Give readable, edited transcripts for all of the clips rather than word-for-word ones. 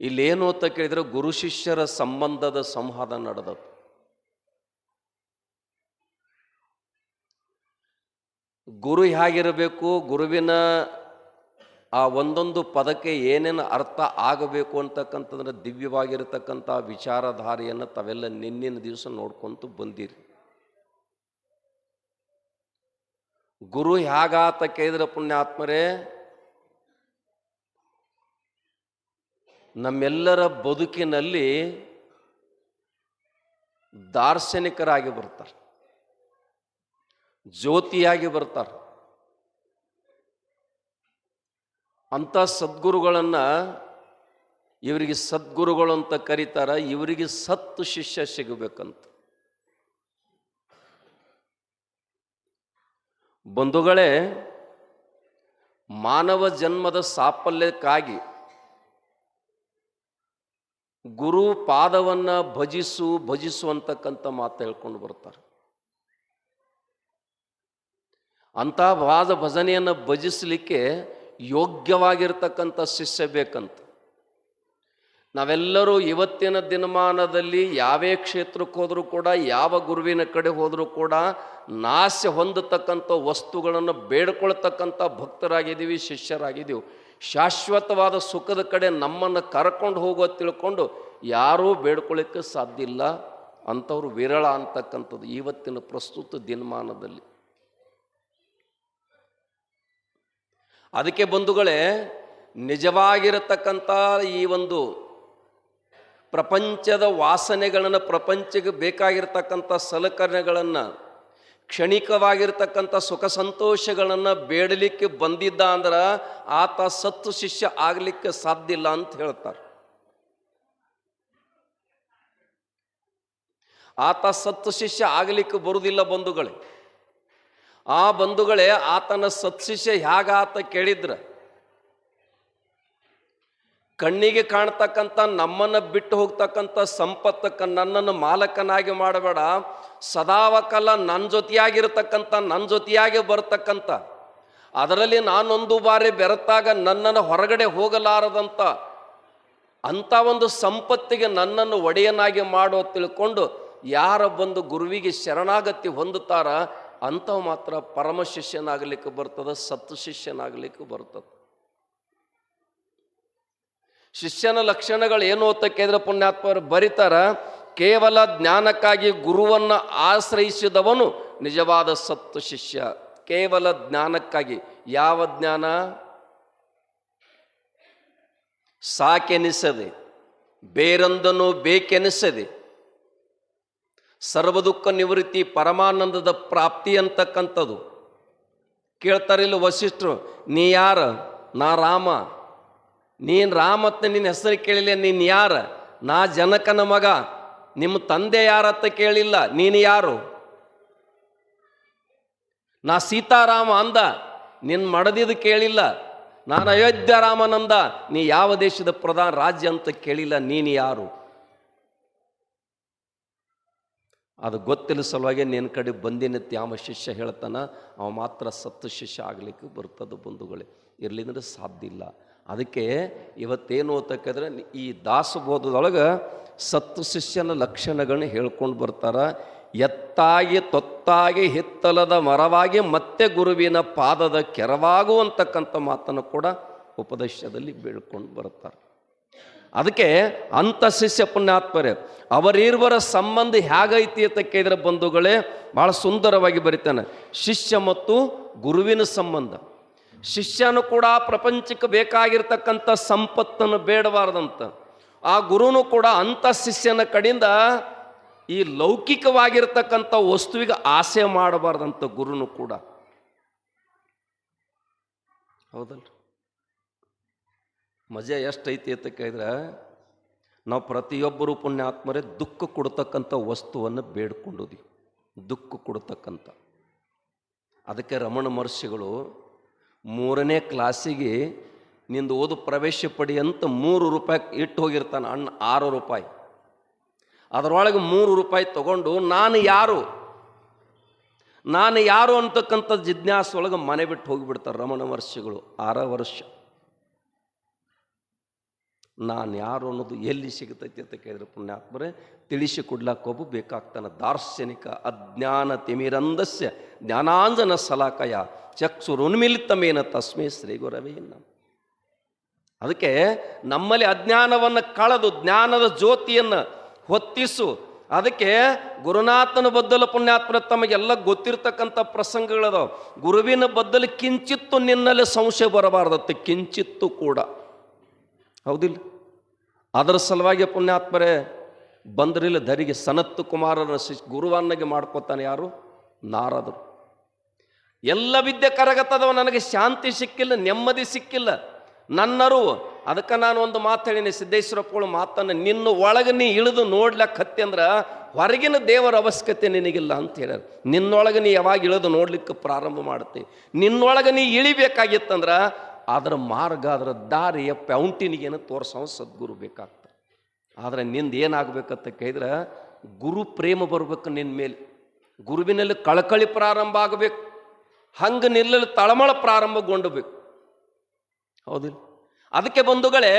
ಇಲ್ಲೇನು ಅಂತ ಕೇಳಿದರೆ ಗುರು ಶಿಷ್ಯರ ಸಂಬಂಧದ ಸಂವಾದ ನಡೆದದ್ದು. ಗುರು ಹೇಗಿರಬೇಕು, ಗುರುವಿನ ಆ ಒಂದೊಂದು ಪದಕ್ಕೆ ಏನೇನು ಅರ್ಥ ಆಗಬೇಕು ಅಂತಕ್ಕಂಥದ್ರ ದಿವ್ಯವಾಗಿರತಕ್ಕಂಥ ವಿಚಾರಧಾರೆಯನ್ನು ತಾವೆಲ್ಲ ನಿನ್ನಿನ ದಿವಸ ನೋಡ್ಕೊಂತ ಬಂದಿರಿ. ಗುರು ಹೇಗಾತ ಕೇಳಿದ್ರೆ ಪುಣ್ಯಾತ್ಮರೇ, ನಮ್ಮೆಲ್ಲರ ಬದುಕಿನಲ್ಲಿ ದಾರ್ಶನಿಕರಾಗಿ ಬರ್ತಾರೆ, ಜ್ಯೋತಿಯಾಗಿ ಬರ್ತಾರೆ. ಅಂಥ ಸದ್ಗುರುಗಳನ್ನು ಇವರಿಗೆ ಸದ್ಗುರುಗಳು ಅಂತ ಕರೀತಾರೆ. ಇವರಿಗೆ ಸತ್ತು ಶಿಷ್ಯ ಸಿಗಬೇಕಂತ. ಬಂಧುಗಳೇ, ಮಾನವ ಜನ್ಮದ ಸಾಫಲ್ಯಕ್ಕಾಗಿ ಗುರು ಪಾದವನ್ನು ಭಜಿಸು ಅಂತಕ್ಕಂಥ ಮಾತು ಹೇಳ್ಕೊಂಡು ಬರ್ತಾರೆ. ಅಂಥ ಭಜನೆಯನ್ನು ಭಜಿಸಲಿಕ್ಕೆ ಯೋಗ್ಯವಾಗಿರ್ತಕ್ಕಂಥ ಶಿಷ್ಯ ಬೇಕಂತ. ನಾವೆಲ್ಲರೂ ಇವತ್ತಿನ ದಿನಮಾನದಲ್ಲಿ ಯಾವೇ ಕ್ಷೇತ್ರಕ್ಕೆ ಹೋದರೂ ಕೂಡ, ಯಾವ ಗುರುವಿನ ಕಡೆ ಹೋದರೂ ಕೂಡ ನಾಶ ಹೊಂದತಕ್ಕಂಥ ವಸ್ತುಗಳನ್ನು ಬೇಡ್ಕೊಳ್ತಕ್ಕಂಥ ಭಕ್ತರಾಗಿದ್ದೀವಿ, ಶಿಷ್ಯರಾಗಿದ್ದೀವಿ. ಶಾಶ್ವತವಾದ ಸುಖದ ಕಡೆ ನಮ್ಮನ್ನು ಕರ್ಕೊಂಡು ಹೋಗೋ ತಿಳ್ಕೊಂಡು ಯಾರೂ ಬೇಡ್ಕೊಳ್ಳಿಕ್ಕೆ ಸಾಧ್ಯ ಇಲ್ಲ. ಅಂಥವ್ರು ವಿರಳ ಅಂತಕ್ಕಂಥದ್ದು ಇವತ್ತಿನ ಪ್ರಸ್ತುತ ದಿನಮಾನದಲ್ಲಿ. ಅದಕ್ಕೆ ಬಂಧುಗಳೇ, ನಿಜವಾಗಿರತಕ್ಕಂಥ ಈ ಒಂದು ಪ್ರಪಂಚದ ವಾಸನೆಗಳನ್ನು, ಪ್ರಪಂಚಕ್ಕೆ ಬೇಕಾಗಿರ್ತಕ್ಕಂಥ ಸಲಕರಣೆಗಳನ್ನು, ಕ್ಷಣಿಕವಾಗಿರ್ತಕ್ಕಂಥ ಸುಖ ಸಂತೋಷಗಳನ್ನು ಬೇಡಲಿಕ್ಕೆ ಬಂದಿದ್ದ ಅಂದ್ರೆ ಆತ ಸತ್ತು ಶಿಷ್ಯ ಆಗಲಿಕ್ಕೆ ಸಾಧ್ಯ ಇಲ್ಲ ಅಂತ ಹೇಳ್ತಾರೆ. ಆತ ಸತ್ತು ಶಿಷ್ಯ ಆಗಲಿಕ್ಕೆ ಬರುವುದಿಲ್ಲ ಬಂಧುಗಳೇ. ಆ ಬಂಧುಗಳೇ, ಆತನ ಸತ್ಶಿಷ್ಯ ಹೇಗಾತ ಕೇಳಿದ್ರ, ಕಣ್ಣಿಗೆ ಕಾಣ್ತಕ್ಕಂಥ ನಮ್ಮನ್ನು ಬಿಟ್ಟು ಹೋಗ್ತಕ್ಕಂಥ ಸಂಪತ್ತಕ್ಕೆ ನನ್ನನ್ನು ಮಾಲಕನಾಗಿ ಮಾಡಬೇಡ, ಸದಾವಕಾಲ ನನ್ನ ಜೊತೆಯಾಗಿರ್ತಕ್ಕಂಥ, ನನ್ನ ಜೊತೆಯಾಗಿ ಬರ್ತಕ್ಕಂಥ, ಅದರಲ್ಲಿ ನಾನೊಂದು ಬಾರಿ ಬೆರೆತಾಗ ನನ್ನನ್ನು ಹೊರಗಡೆ ಹೋಗಲಾರದಂಥ ಅಂಥ ಒಂದು ಸಂಪತ್ತಿಗೆ ನನ್ನನ್ನು ಒಡೆಯನಾಗಿ ಮಾಡೋ ತಿಳ್ಕೊಂಡು ಯಾರ ಬಂದು ಗುರುವಿಗೆ ಶರಣಾಗತಿ ಹೊಂದುತ್ತಾರ ಅಂಥವು ಮಾತ್ರ ಪರಮ ಶಿಷ್ಯನಾಗಲಿಕ್ಕೆ ಬರ್ತದೆ, ಸತ್ತು ಶಿಷ್ಯನಾಗಲಿಕ್ಕೆ ಬರ್ತದೆ. ಶಿಷ್ಯನ ಲಕ್ಷಣಗಳು ಏನು ಅಂತ ಕೇಳಿದ್ರೆ ಪುಣ್ಯಾತ್ಮರು ಬರೀತಾರ, ಕೇವಲ ಜ್ಞಾನಕ್ಕಾಗಿ ಗುರುವನ್ನು ಆಶ್ರಯಿಸಿದವನು ನಿಜವಾದ ಸತ್ತು ಶಿಷ್ಯ. ಕೇವಲ ಜ್ಞಾನಕ್ಕಾಗಿ. ಯಾವ ಜ್ಞಾನ? ಸಾಕೆನಿಸದೆ, ಬೇರೊಂದನ್ನು ಬೇಕೆನಿಸದೆ, ಸರ್ವ ದುಃಖ ನಿವೃತ್ತಿ, ಪರಮಾನಂದದ ಪ್ರಾಪ್ತಿ ಅಂತಕ್ಕಂಥದ್ದು. ಕೇಳ್ತಾರಿಲ್ಲ ವಸಿಷ್ಠರು, ನೀ ಯಾರ? ನಾ ರಾಮ. ನೀನು ರಾಮತ್ತ ನಿನ್ನ ಹೆಸರು ಕೇಳಿಲ್ಲ, ನೀನು ಯಾರ? ನಾ ಜನಕನ ಮಗ. ನಿಮ್ಮ ತಂದೆ ಯಾರತ್ತ ಕೇಳಿಲ್ಲ, ನೀನು ಯಾರು? ನಾ ಸೀತಾರಾಮ ಅಂದ, ನಿನ್ನ ಮಡದಿದ್ದು ಕೇಳಿಲ್ಲ. ನಾನು ಅಯೋಧ್ಯ ರಾಮನಂದ, ನೀ ಯಾವ ದೇಶದ ಪ್ರಧಾನ ರಾಜ್ಯ ಅಂತ ಕೇಳಿಲ್ಲ, ನೀನು ಯಾರು? ಅದು ಗೊತ್ತಿಲ್ಲ ಸಲುವಾಗಿ ನಿನ್ನ ಕಡೆ ಬಂದಿನತ್ತೆ ಯಾವ ಶಿಷ್ಯ ಹೇಳ್ತಾನ, ಅವ ಮಾತ್ರ ಸತ್ತು ಶಿಷ್ಯ ಆಗಲಿಕ್ಕೆ ಬರ್ತದೆ ಬಂಧುಗಳೇ. ಇರಲಿದ್ರೆ ಸಾಧ್ಯ ಇಲ್ಲ. ಅದಕ್ಕೆ ಇವತ್ತೇನು ಅಂತಕ್ಕಂದ್ರೆ ಈ ದಾಸಬೋಧದೊಳಗೆ ಸತ್ತು ಶಿಷ್ಯನ ಲಕ್ಷಣಗಳನ್ನ ಹೇಳ್ಕೊಂಡು ಬರ್ತಾರೆ. ಎತ್ತಾಗಿ ತೊತ್ತಾಗಿ ಹಿತ್ತಲದ ಮರವಾಗಿ ಮತ್ತೆ ಗುರುವಿನ ಪಾದದ ಕೆರವಾಗುವಂತಕ್ಕಂಥ ಮಾತನ್ನು ಕೂಡ ಉಪದೇಶದಲ್ಲಿ ಬೇಡ್ಕೊಂಡು ಬರ್ತಾರೆ. ಅದಕ್ಕೆ ಅಂಥ ಶಿಷ್ಯ ಪುಣ್ಯಾತ್ಮರೇ, ಅವರಿರುವರ ಸಂಬಂಧ ಹೇಗೈತಿ ಅಂತ ಕೇಳಿದ್ರೆ ಬಂಧುಗಳೇ ಭಾಳ ಸುಂದರವಾಗಿ ಬರೀತಾನೆ. ಶಿಷ್ಯ ಮತ್ತು ಗುರುವಿನ ಸಂಬಂಧ. ಶಿಷ್ಯನು ಕೂಡ ಪ್ರಪಂಚಕ್ಕೆ ಬೇಕಾಗಿರ್ತಕ್ಕಂಥ ಸಂಪತ್ತನ್ನು ಬೇಡಬಾರ್ದಂತ. ಆ ಗುರುನು ಕೂಡ ಅಂಥ ಶಿಷ್ಯನ ಕಡೆಯಿಂದ ಈ ಲೌಕಿಕವಾಗಿರ್ತಕ್ಕಂಥ ವಸ್ತುವಿಗೆ ಆಸೆ ಮಾಡಬಾರ್ದಂತ ಗುರುನು ಕೂಡ. ಹೌದಲ್ರಿ? ಮಜಾ ಎಷ್ಟೈತಿ ಅಂತ ಕೇಳಿದ್ರೆ, ನಾವು ಪ್ರತಿಯೊಬ್ಬರು ಪುಣ್ಯಾತ್ಮರೇ ದುಃಖ ಕೊಡ್ತಕ್ಕಂಥ ವಸ್ತುವನ್ನು ಬೇಡ್ಕೊಂಡೋದಿ, ದುಃಖ ಕೊಡ್ತಕ್ಕಂಥ. ಅದಕ್ಕೆ ರಮಣ ಮಹರ್ಷಿಗಳು 3ನೇ ಕ್ಲಾಸಿಗೆ ನಿಂದು ಓದು ಪ್ರವೇಶ ಪಡಿ ಅಂತ 3 ರೂಪಾಯಿ ಇಟ್ಟು ಹೋಗಿರ್ತಾನೆ ಅಣ್ಣ. 6 ರೂಪಾಯಿ. ಅದರೊಳಗೆ 3 ರೂಪಾಯಿ ತಗೊಂಡು ನಾನು ಯಾರು ಅಂತಕ್ಕಂಥ ಜಿಜ್ಞಾಸೊಳಗೆ ಮನೆ ಬಿಟ್ಟು ಹೋಗಿಬಿಡ್ತಾರೆ ರಮಣ ಮಹರ್ಷಿಗಳು. 6 ವರ್ಷ ನಾನು ಯಾರು ಅನ್ನೋದು ಎಲ್ಲಿ ಸಿಗುತ್ತೈತಿ ಅಂತ ಕೇಳಿದ್ರೆ ಪುಣ್ಯಾತ್ಮರೇ ತಿಳಿಸಿ ಕೊಡ್ಲಾಕೊಬ್ಬ ಬೇಕಾಗ್ತಾನೆ. ದಾರ್ಶನಿಕ ಅಜ್ಞಾನ ತಿಮಿರಂದಸ್ಯ ಜ್ಞಾನಾಂಜನ ಸಲಾಕಯ ಚಕ್ಷುರುನ್ಮಿಲಿತಮೇನ ತಸ್ಮೈ ಶ್ರೀ ಗುರವೇ ನಮಃ. ಅದಕ್ಕೆ ನಮ್ಮಲ್ಲಿ ಅಜ್ಞಾನವನ್ನು ಕಳೆದು ಜ್ಞಾನದ ಜ್ಯೋತಿಯನ್ನು ಹೊತ್ತಿಸು. ಅದಕ್ಕೆ ಗುರುನಾಥನ ಬದ್ದಲು ಪುಣ್ಯಾತ್ಮ ತಮಗೆಲ್ಲ ಗೊತ್ತಿರ್ತಕ್ಕಂಥ ಪ್ರಸಂಗಗಳದಾವ. ಗುರುವಿನ ಬದ್ದಲು ಕಿಂಚಿತ್ತು ನಿನ್ನಲ್ಲಿ ಸಂಶಯ ಬರಬಾರ್ದತ್ತೆ, ಕಿಂಚಿತ್ತು ಕೂಡ. ಹೌದಿಲ್ಲ? ಅದರ ಸಲುವಾಗಿ ಪುಣ್ಯಾತ್ಮರೇ ಬಂದ್ರಿಲ್ಲ ಧರಿಗೆ ಸನತ್ ಕುಮಾರನ ಗುರುವನ್ನಾಗಿ ಮಾಡ್ಕೋತಾನೆ ಯಾರು? ನಾರದರು. ಎಲ್ಲ ವಿದ್ಯೆ ಕರಗತ್ತದವ, ನನಗೆ ಶಾಂತಿ ಸಿಕ್ಕಿಲ್ಲ, ನೆಮ್ಮದಿ ಸಿಕ್ಕಿಲ್ಲ, ನನ್ನರು. ಅದಕ್ಕೆ ನಾನು ಒಂದು ಮಾತು ಹೇಳಿನಿ, ಸಿದ್ದೇಶ್ವರಪ್ಪಗಳು ಮಾತನ್ನು, ನಿನ್ನ ಒಳಗೆ ನೀ ಇಳಿದು ನೋಡ್ಲಿಕ್ಕೆ ಹತ್ತಿ ಅಂದ್ರೆ ಹೊರಗಿನ ದೇವರ ಅವಶ್ಯಕತೆ ನಿನಗಿಲ್ಲ ಅಂತ ಹೇಳ್ಯಾರ. ನಿನ್ನೊಳಗೆ ನೀ ಯಾವಾಗ ಇಳಿದು ನೋಡ್ಲಿಕ್ಕೆ ಪ್ರಾರಂಭ ಮಾಡುತ್ತೆ, ನಿನ್ನೊಳಗೆ ನೀ ಇಳಿಬೇಕಾಗಿತ್ತಂದ್ರೆ ಅದರ ಮಾರ್ಗ, ಅದರ ದಾರಿಯ ಪೌಂಟಿನಿಗೇನು ತೋರಿಸೋ ಸದ್ಗುರು ಬೇಕಾಗ್ತದೆ. ಆದರೆ ನಿಂದು ಏನಾಗಬೇಕಂತ ಕೇಳಿದ್ರೆ ಗುರು ಪ್ರೇಮ ಬರಬೇಕು ನಿನ್ನ ಮೇಲೆ, ಗುರುವಿನಲ್ಲಿ ಕಳಕಳಿ ಪ್ರಾರಂಭ ಆಗಬೇಕು, ಹಂಗೆ ನಿಲ್ಲಲು ತಳಮಳ ಪ್ರಾರಂಭಗೊಂಡಬೇಕು. ಹೌದಿಲ್ಲ? ಅದಕ್ಕೆ ಬಂಧುಗಳೇ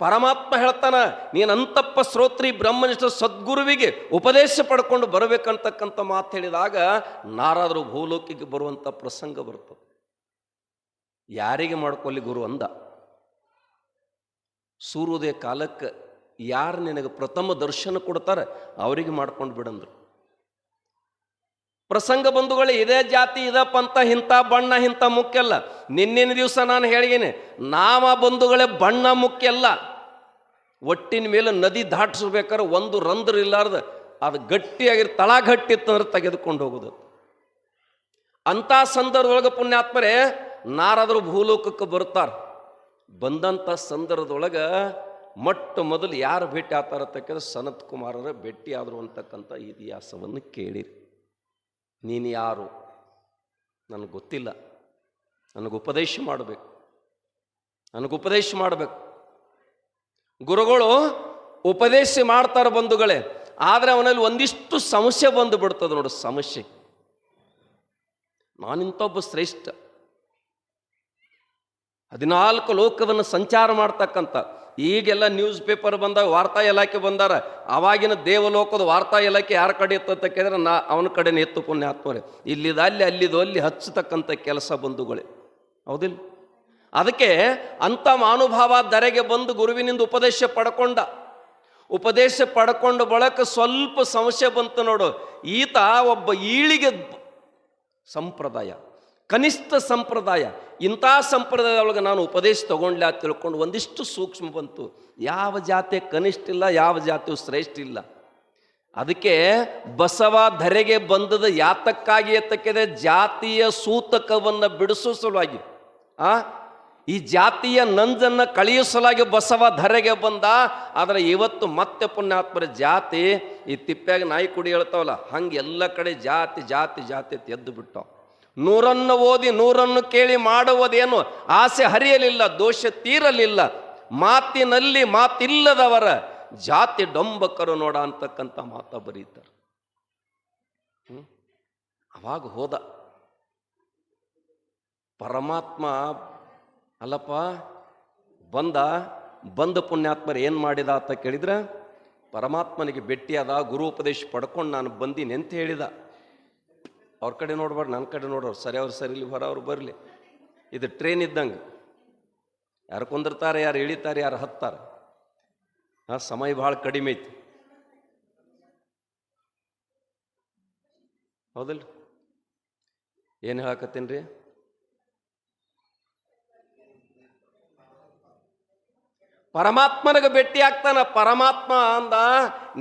ಪರಮಾತ್ಮ ಹೇಳ್ತಾನ, ನೀನು ಅಂತಪ್ಪ ಶ್ರೋತ್ರಿ ಬ್ರಹ್ಮನಿಷ್ಠ ಸದ್ಗುರುವಿಗೆ ಉಪದೇಶ ಪಡ್ಕೊಂಡು ಬರಬೇಕಂತಕ್ಕಂಥ ಮಾತು ಹೇಳಿದಾಗ ನಾರಾದರೂ ಭೂಲೋಕಿಗೆ ಬರುವಂಥ ಪ್ರಸಂಗ ಬರ್ತದೆ. ಯಾರಿಗೆ ಮಾಡ್ಕೊಳ್ಳಿ ಗುರು ಅಂದ? ಸೂರ್ಯೋದಯ ಕಾಲಕ್ಕೆ ಯಾರು ನಿನಗೆ ಪ್ರಥಮ ದರ್ಶನ ಕೊಡ್ತಾರೆ ಅವರಿಗೆ ಮಾಡ್ಕೊಂಡು ಬಿಡಂದ್ರು. ಪ್ರಸಂಗ ಬಂಧುಗಳು ಇದೇ ಜಾತಿ ಇದ ಪಂಥ ಇಂಥ ಬಣ್ಣ ಇಂಥ ಮುಖ್ಯ ಅಲ್ಲ. ನಿನ್ನಿನ ದಿವಸ ನಾನು ಹೇಳಿದ್ದೀನಿ, ನಾಮ ಬಂಧುಗಳೇ ಬಣ್ಣ ಮುಖ್ಯ ಅಲ್ಲ. ಒಟ್ಟಿನ ಮೇಲೆ ನದಿ ದಾಟಿಸ್ಬೇಕಾದ್ರೆ ಒಂದು ರಂಧ್ರ ಇಲ್ಲಾರ್ದ ಅದು ಗಟ್ಟಿಯಾಗಿರ್ ತಳ ಗಟ್ಟಿತ್ತಂದ್ರೆ ತೆಗೆದುಕೊಂಡು ಹೋಗೋದು. ಅಂಥ ಸಂದರ್ಭದೊಳಗೆ ಪುಣ್ಯಾತ್ಮರೇ ನಾರದರು ಭೂಲೋಕಕ್ಕೆ ಬರ್ತಾರೆ. ಬಂದಂಥ ಸಂದರ್ಭದೊಳಗೆ ಮೊಟ್ಟ ಮೊದಲು ಯಾರು ಭೇಟಿ ಆಗ್ತಾರತ್ತಕ್ಕಿದ್ರೆ ಸನತ್ ಕುಮಾರರ ಭೇಟಿ ಆದರು ಅಂತಕ್ಕಂಥ ಇತಿಹಾಸವನ್ನು ಕೇಳಿರಿ. ನೀನು ಯಾರು? ನನಗೆ ಗೊತ್ತಿಲ್ಲ, ನನಗೆ ಉಪದೇಶ ಮಾಡಬೇಕು, ನನಗೆ ಉಪದೇಶ ಮಾಡಬೇಕು. ಗುರುಗಳು ಉಪದೇಶ ಮಾಡ್ತಾರೆ ಬಂಧುಗಳೇ, ಆದರೆ ಅವನಲ್ಲಿ ಒಂದಿಷ್ಟು ಸಮಸ್ಯೆ ಬಂದು ಬಿಡ್ತದೆ ನೋಡು. ಸಮಸ್ಯೆ, ನಾನಿಂತೊಬ್ಬ ಶ್ರೇಷ್ಠ, 14 ಲೋಕವನ್ನು ಸಂಚಾರ ಮಾಡ್ತಕ್ಕಂಥ, ಈಗೆಲ್ಲ ನ್ಯೂಸ್ ಪೇಪರ್ ಬಂದಾಗ ವಾರ್ತಾ ಇಲಾಖೆ ಬಂದಾರ, ಆವಾಗಿನ ದೇವಲೋಕದ ವಾರ್ತಾ ಇಲಾಖೆ ಯಾರ ಕಡೆ ಇತ್ತಂತ ಕೇಳಿದ್ರೆ ಅವನ ಕಡೆನೇ ಎತ್ತು ಪುಣ್ಯಾತ್ಮರೇ. ಇಲ್ಲಿದ ಅಲ್ಲಿ, ಅಲ್ಲಿದು ಅಲ್ಲಿ ಹಚ್ಚತಕ್ಕಂಥ ಕೆಲಸ ಬಂಧುಗಳೇ. ಹೌದಿಲ್ಲ? ಅದಕ್ಕೆ ಅಂಥ ಮಹಾನುಭಾವ ಧರೆಗೆ ಬಂದು ಗುರುವಿನಿಂದ ಉಪದೇಶ ಪಡ್ಕೊಂಡು ಬಳಕ ಸ್ವಲ್ಪ ಸಮಸ್ಯೆ ಬಂತು ನೋಡು. ಈತ ಒಬ್ಬ ಈಳಿಗೆ ಸಂಪ್ರದಾಯ, ಕನಿಷ್ಠ ಸಂಪ್ರದಾಯ, ಇಂಥ ಸಂಪ್ರದಾಯದೊಳಗೆ ನಾನು ಉಪದೇಶ ತಗೊಂಡ್ಲ ಅಂತ ತಿಳ್ಕೊಂಡು ಒಂದಿಷ್ಟು ಸೂಕ್ಷ್ಮ ಬಂತು. ಯಾವ ಜಾತಿ ಕನಿಷ್ಠ ಇಲ್ಲ, ಯಾವ ಜಾತಿಯು ಶ್ರೇಷ್ಠ ಇಲ್ಲ. ಅದಕ್ಕೆ ಬಸವ ಧರೆಗೆ ಬಂದದ ಯಾತಕ್ಕಾಗಿ ಎತ್ತಕ್ಕಿದೆ? ಜಾತಿಯ ಸೂತಕವನ್ನು ಬಿಡಿಸೋ ಸಲುವಾಗಿ, ಈ ಜಾತಿಯ ನಂಜನ್ನು ಕಳೆಯಿಸಲಾಗಿ ಬಸವ ಧರೆಗೆ ಬಂದ. ಆದರೆ ಇವತ್ತು ಮತ್ತೆ ಪುಣ್ಯಾತ್ಮರ ಜಾತಿ ಈ ತಿಪ್ಪ್ಯಾಗ ನಾಯಿ ಕುಡಿ ಹೇಳ್ತಾವಲ್ಲ, ಹಂಗೆ ಎಲ್ಲ ಕಡೆ ಜಾತಿ ಜಾತಿ ಜಾತಿ ಎದ್ದು ಬಿಟ್ಟವು. 100 ಓದಿ 100 ಕೇಳಿ ಮಾಡುವುದೇನು ಆಸೆ ಹರಿಯಲಿಲ್ಲ, ದೋಷ ತೀರಲಿಲ್ಲ, ಮಾತಿನಲ್ಲಿ ಮಾತಿಲ್ಲದವರ ಜಾತಿ ಡೊಂಬಕರು ನೋಡ ಅಂತಕ್ಕಂಥ ಮಾತ ಬರೀತಾರೆ. ಅವಾಗ ಹೋದ ಪರಮಾತ್ಮ. ಅಲ್ಲಪ್ಪ ಬಂದ ಪುಣ್ಯಾತ್ಮರು ಏನು ಮಾಡಿದ ಅಂತ ಕೇಳಿದ್ರೆ, ಪರಮಾತ್ಮನಿಗೆ ಭೇಟಿಯಾದ, ಗುರು ಉಪದೇಶ ಪಡ್ಕೊಂಡು ನಾನು ಬಂದೀನಿ ಅಂತ ಹೇಳಿದ. ಅವ್ರ ಕಡೆ ನೋಡ್ಬಾರ್ದು, ನನ್ನ ಕಡೆ ನೋಡೋರು, ಸರಿ ಅವ್ರು ಸರಿಲಿ, ಹೊರ ಅವ್ರು ಬರಲಿ. ಇದು ಟ್ರೈನ್ ಇದ್ದಂಗೆ, ಯಾರು ಕುಂದಿರ್ತಾರೆ, ಯಾರು ಇಳಿತಾರೆ, ಯಾರು ಹತ್ತಾರೆ. ಸಮಯ ಭಾಳ ಕಡಿಮೆ ಐತಿ. ಹೌದಲ್ಲ? ಏನು ಹೇಳಕತ್ತೀನಿ ರೀ? ಪರಮಾತ್ಮನಿಗೆ ಭೇಟಿ ಆಗ್ತಾನ. ಪರಮಾತ್ಮ ಅಂದ,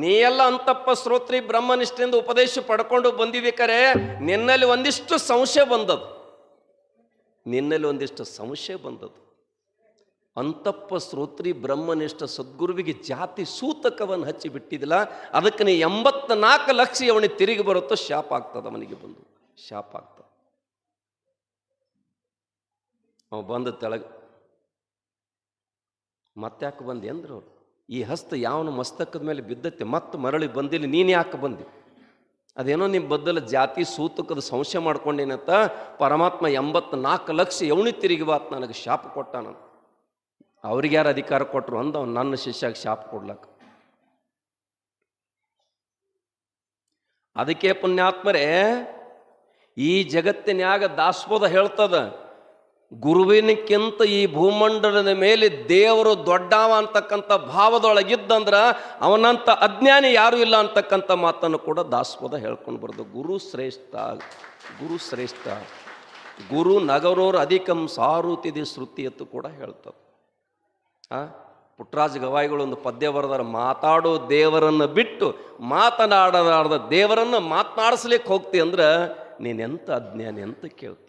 ನೀ ಎಲ್ಲ ಅಂತಪ್ಪ ಶ್ರೋತ್ರಿ ಬ್ರಹ್ಮನಿಷ್ಠೆಯಿಂದ ಉಪದೇಶ ಪಡ್ಕೊಂಡು ಬಂದಿದ್ದೀಕರೆ ನಿನ್ನಲ್ಲಿ ಒಂದಿಷ್ಟು ಸಂಶಯ ಬಂದದ್ದು. ಅಂತಪ್ಪ ಶ್ರೋತ್ರಿ ಬ್ರಹ್ಮನಿಷ್ಠ ಸದ್ಗುರುವಿಗೆ ಜಾತಿ ಸೂತಕವನ್ನು ಹಚ್ಚಿ ಬಿಟ್ಟಿದ್ದಿಲ್ಲ. ಅದಕ್ಕೆ ನೀ 84 ಲಕ್ಷ ಅವನಿಗೆ ತಿರುಗಿ ಬರುತ್ತೋ ಶಾಪ ಆಗ್ತದ. ಅವನಿಗೆ ಬಂದು ಶಾಪ ಆಗ್ತದ. ಅವ ಬಂದ ತೆಳಗೆ ಮತ್ತ್ಯಾಕೆ ಬಂದಿ ಅಂದ್ರು ಅವ್ರು. ಈ ಹಸ್ತ ಯಾವನ ಮಸ್ತಕದ ಮೇಲೆ ಬಿದ್ದತ್ತೆ, ಮತ್ತೆ ಮರಳಿ ಬಂದಿಲ್ಲ, ನೀನು ಯಾಕೆ ಬಂದಿ? ಅದೇನೋ ನಿಮ್ಮ ಬದ್ದಲ ಜಾತಿ ಸೂತಕದ ಸಂಶಯ ಮಾಡ್ಕೊಂಡೇನಂತ ಪರಮಾತ್ಮ 84 ಲಕ್ಷ ಯವನಿ ತಿರುಗಿ ಬಾತ್ ನನಗೆ ಶಾಪ ಕೊಟ್ಟಾನಂತ. ಅವ್ರಿಗೆ ಯಾರು ಅಧಿಕಾರ ಕೊಟ್ಟರು ಅಂದ ನನ್ನ ಶಿಷ್ಯಾಗ ಶಾಪ ಕೊಡ್ಲಕ್ಕ. ಅದಕ್ಕೆ ಪುಣ್ಯಾತ್ಮರೇ, ಈ ಜಗತ್ತಿನ್ಯಾಗ ದಾಸಬೋಧ ಹೇಳ್ತದ, ಗುರುವಿನಕ್ಕಿಂತ ಈ ಭೂಮಂಡಲದ ಮೇಲೆ ದೇವರು ದೊಡ್ಡವ ಅಂತಕ್ಕಂಥ ಭಾವದೊಳಗಿದ್ದಂದ್ರ ಅವನಂತ ಅಜ್ಞಾನಿ ಯಾರೂ ಇಲ್ಲ ಅಂತಕ್ಕಂಥ ಮಾತನ್ನು ಕೂಡ ದಾಸಬೋಧ ಹೇಳ್ಕೊಂಡು ಬರೋದು. ಗುರು ಶ್ರೇಷ್ಠ, ಗುರು ಶ್ರೇಷ್ಠ, ಗುರು ನಗರೋರು ಅಧಿಕಂ ಸಾರುತಿದೆ ಶ್ರುತಿ ಎತ್ತು ಕೂಡ ಹೇಳ್ತದೆ. ಪುಟ್ಟರಾಜ ಗವಾಯಿಗಳು ಒಂದು ಪದ್ಯ ಬರೆದಾರ, ಮಾತಾಡೋ ದೇವರನ್ನು ಬಿಟ್ಟು ಮಾತನಾಡಲಾರ್ದ ದೇವರನ್ನು ಮಾತನಾಡಿಸ್ಲಿಕ್ಕೆ ಹೋಗ್ತಿ ಅಂದ್ರೆ ನೀನೆಂತ ಅಜ್ಞಾನಿ ಅಂತ ಕೇಳ್ತಾರೆ.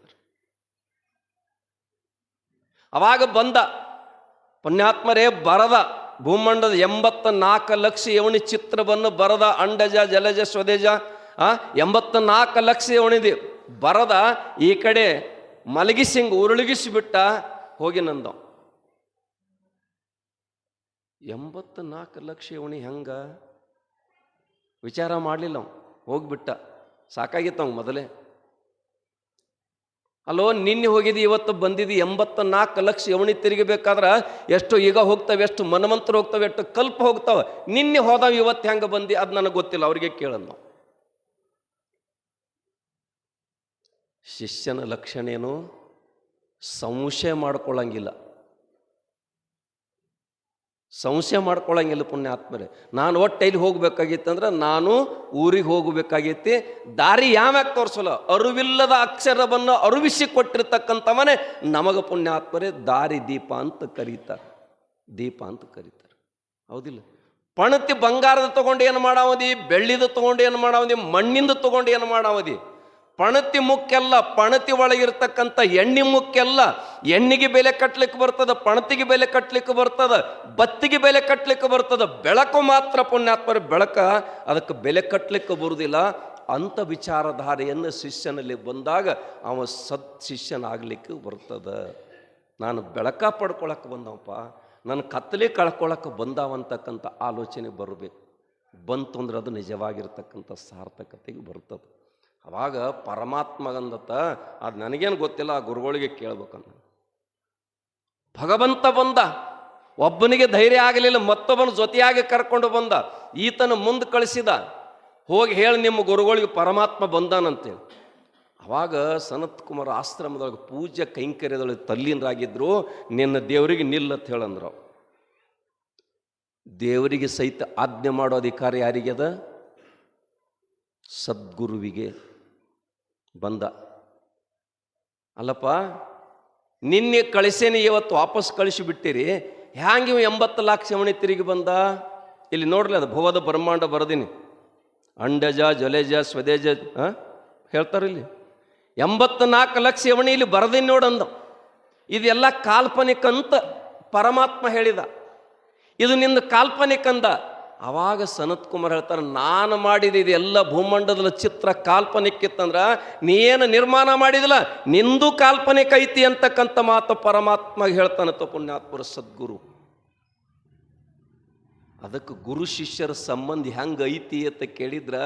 ಅವಾಗ ಬಂದ ಪುಣ್ಯಾತ್ಮರೇ ಬರದ ಭೂಮಂಡದ 84 ಲಕ್ಷ ಯವನಿ ಚಿತ್ರವನ್ನು ಬರದ, ಅಂಡಜ ಜಲಜ ಸ್ವದೇಜ 84 ಲಕ್ಷ ಯವನಿದೆ ಬರದ, ಈ ಕಡೆ ಮಲಗಿಸಿಂಗ್ ಉರುಳಗಿಸಿಬಿಟ್ಟ ಹೋಗಿ ನಂದ. 84 ಲಕ್ಷ ಯವನಿ ಹೆಂಗ ವಿಚಾರ ಮಾಡಲಿಲ್ಲ ಅವ, ಹೋಗ್ಬಿಟ್ಟ. ಸಾಕಾಗಿತ್ತು ಅವ ಮೊದಲೇ. ಅಲ್ಲೋ ನಿನ್ನೆ ಹೋಗಿದ್ದು ಇವತ್ತು ಬಂದಿದ್ದು 84 ಲಕ್ಷ ಯವನಿ ತಿರುಗಬೇಕಾದ್ರೆ ಎಷ್ಟು ಈಗ ಹೋಗ್ತವೆ, ಎಷ್ಟು ಮನ್ವಂತರು ಹೋಗ್ತವೆ, ಎಷ್ಟು ಕಲ್ಪ ಹೋಗ್ತಾವೆ. ನಿನ್ನೆ ಹೋದಾವ ಇವತ್ತು ಹೆಂಗೆ ಬಂದು ಅದು ನನಗೆ ಗೊತ್ತಿಲ್ಲ, ಅವ್ರಿಗೆ ಕೇಳೋದು ನಾವು. ಶಿಷ್ಯನ ಲಕ್ಷಣ ಏನು? ಸಂಶಯ ಮಾಡ್ಕೊಳ್ಳಂಗಿಲ್ಲ, ಸಂಶಯ ಮಾಡ್ಕೊಳ್ಳಂಗಿಲ್ಲ ಪುಣ್ಯಾತ್ಮರೇ. ನಾನು ಒಟ್ಟೈಲಿ ಹೋಗ್ಬೇಕಾಗಿತ್ತಂದ್ರೆ ನಾನು ಊರಿಗೆ ಹೋಗಬೇಕಾಗೈತಿ, ದಾರಿ ಯಾವ್ಯಾಕ ತೋರಿಸಲ್ಲ. ಅರಿವಿಲ್ಲದ ಅಕ್ಷರವನ್ನು ಅರಿವಿಸಿ ಕೊಟ್ಟಿರ್ತಕ್ಕಂಥವನೇ ನಮಗೆ ಪುಣ್ಯಾತ್ಮರೇ ದಾರಿ ದೀಪ ಅಂತ ಕರೀತಾರೆ, ದೀಪ ಅಂತ ಕರೀತಾರೆ. ಹೌದಿಲ್ಲ? ಪಣತಿ ಬಂಗಾರದ ತಗೊಂಡು ಏನು ಮಾಡಾವದಿ, ಬೆಳ್ಳಿದ ತಗೊಂಡು ಏನು ಮಾಡಾವದಿ, ಮಣ್ಣಿಂದ ತಗೊಂಡು ಏನು ಮಾಡಾವದಿ. ಪಣತಿ ಮುಖ್ಯಲ್ಲ, ಪಣತಿ ಒಳಗಿರ್ತಕ್ಕಂಥ ಎಣ್ಣೆ ಮುಖ್ಯಲ್ಲ. ಎಣ್ಣಿಗೆ ಬೆಲೆ ಕಟ್ಟಲಿಕ್ಕೆ ಬರ್ತದ, ಪಣತಿಗೆ ಬೆಲೆ ಕಟ್ಟಲಿಕ್ಕೆ ಬರ್ತದ, ಬತ್ತಿಗೆ ಬೆಲೆ ಕಟ್ಟಲಿಕ್ಕೆ ಬರ್ತದ. ಬೆಳಕು ಮಾತ್ರ ಪುಣ್ಯಾತ್ಮರ ಬೆಳಕ, ಅದಕ್ಕೆ ಬೆಲೆ ಕಟ್ಟಲಿಕ್ಕೆ ಬರುವುದಿಲ್ಲ. ಅಂಥ ವಿಚಾರಧಾರೆಯನ್ನು ಶಿಷ್ಯನಲ್ಲಿ ಬಂದಾಗ ಅವ ಶಿಷ್ಯನಾಗಲಿಕ್ಕೆ ಬರ್ತದ. ನಾನು ಬೆಳಕ ಪಡ್ಕೊಳಕ್ಕೆ ಬಂದವಪ್ಪ, ನನ್ನ ಕತ್ತಲೆ ಕಳ್ಕೊಳಕ್ಕೆ ಬಂದಾವಂತಕ್ಕಂಥ ಆಲೋಚನೆ ಬರಬೇಕು. ಬಂತು ಅಂದ್ರೆ ಅದು ನಿಜವಾಗಿರ್ತಕ್ಕಂಥ ಸಾರ್ಥಕತೆಗೆ ಬರ್ತದೆ. ಅವಾಗ ಪರಮಾತ್ಮಗಂದತ್ತ ಅದು ನನಗೇನು ಗೊತ್ತಿಲ್ಲ, ಆ ಗುರುಗಳಿಗೆ ಕೇಳ್ಬೇಕಂದ. ಭಗವಂತ ಬಂದ, ಒಬ್ಬನಿಗೆ ಧೈರ್ಯ ಆಗಲಿಲ್ಲ, ಮತ್ತೊಬ್ಬನ ಜೊತೆಯಾಗಿ ಕರ್ಕೊಂಡು ಬಂದ. ಈತನ ಮುಂದೆ ಕಳಿಸಿದ, ಹೋಗಿ ಹೇಳಿ ನಿಮ್ಮ ಗುರುಗಳಿಗೆ ಪರಮಾತ್ಮ ಬಂದಾನಂತೇಳಿ. ಅವಾಗ ಸನತ್ ಕುಮಾರ್ ಆಶ್ರಮದೊಳಗೆ ಪೂಜೆ ಕೈಂಕರ್ಯದೊಳಗೆ ತಲ್ಲೀನರಾಗಿದ್ರು. ನಿನ್ನ ದೇವರಿಗೆ ನಿಲ್ಲತ್ ಹೇಳಂದ್ರು. ದೇವರಿಗೆ ಸಹಿತ ಆಜ್ಞೆ ಮಾಡೋ ಅಧಿಕಾರ ಯಾರಿಗದ? ಸದ್ಗುರುವಿಗೆ. ಬಂದ, ಅಲ್ಲಪ್ಪ ನಿನ್ನೆ ಕಳಿಸೇನೆ ಇವತ್ತು ವಾಪಸ್ ಕಳಿಸಿಬಿಟ್ಟಿರಿ, ಹ್ಯಾಂಗೆ 80 ಲಕ್ಷ ಯವನಿ ತಿರುಗಿ ಬಂದ? ಇಲ್ಲಿ ನೋಡ್ರಿ, ಅದು ಭವದ ಬ್ರಹ್ಮಾಂಡ ಬರದೀನಿ, ಅಂಡಜ ಜಲೇಜ ಸ್ವದೇಜ ಹೇಳ್ತಾರಿಲ್ಲಿ. 84 ಲಕ್ಷ ಯವನಿ ಇಲ್ಲಿ ಬರದೀನಿ ನೋಡಂದ. ಇದೆಲ್ಲ ಕಾಲ್ಪನಿಕ ಅಂತ ಪರಮಾತ್ಮ ಹೇಳಿದ, ಇದು ನಿಂದ ಕಾಲ್ಪನಿಕ ಅಂದ. ಅವಾಗ ಸನತ್ ಕುಮಾರ್ ಹೇಳ್ತಾರೆ, ನಾನು ಮಾಡಿದ ಇದೆಲ್ಲ ಭೂಮಂಡಲದ ಚಿತ್ರ ಕಾಲ್ಪನಿಕಿತ್ತಂದ್ರೆ ನೀನು ನಿರ್ಮಾಣ ಮಾಡಿದಿಲ್ಲ, ನಿಂದು ಕಾಲ್ಪನಿಕ ಐತಿ ಅಂತಕ್ಕಂಥ ಮಾತು ಪರಮಾತ್ಮ ಹೇಳ್ತಾನಂತ ಪುಣ್ಯಾತ್ಮರ ಸದ್ಗುರು. ಅದಕ್ಕೆ ಗುರು ಶಿಷ್ಯರ ಸಂಬಂಧ ಹೆಂಗೆ ಐತಿ ಅಂತ ಕೇಳಿದ್ರ,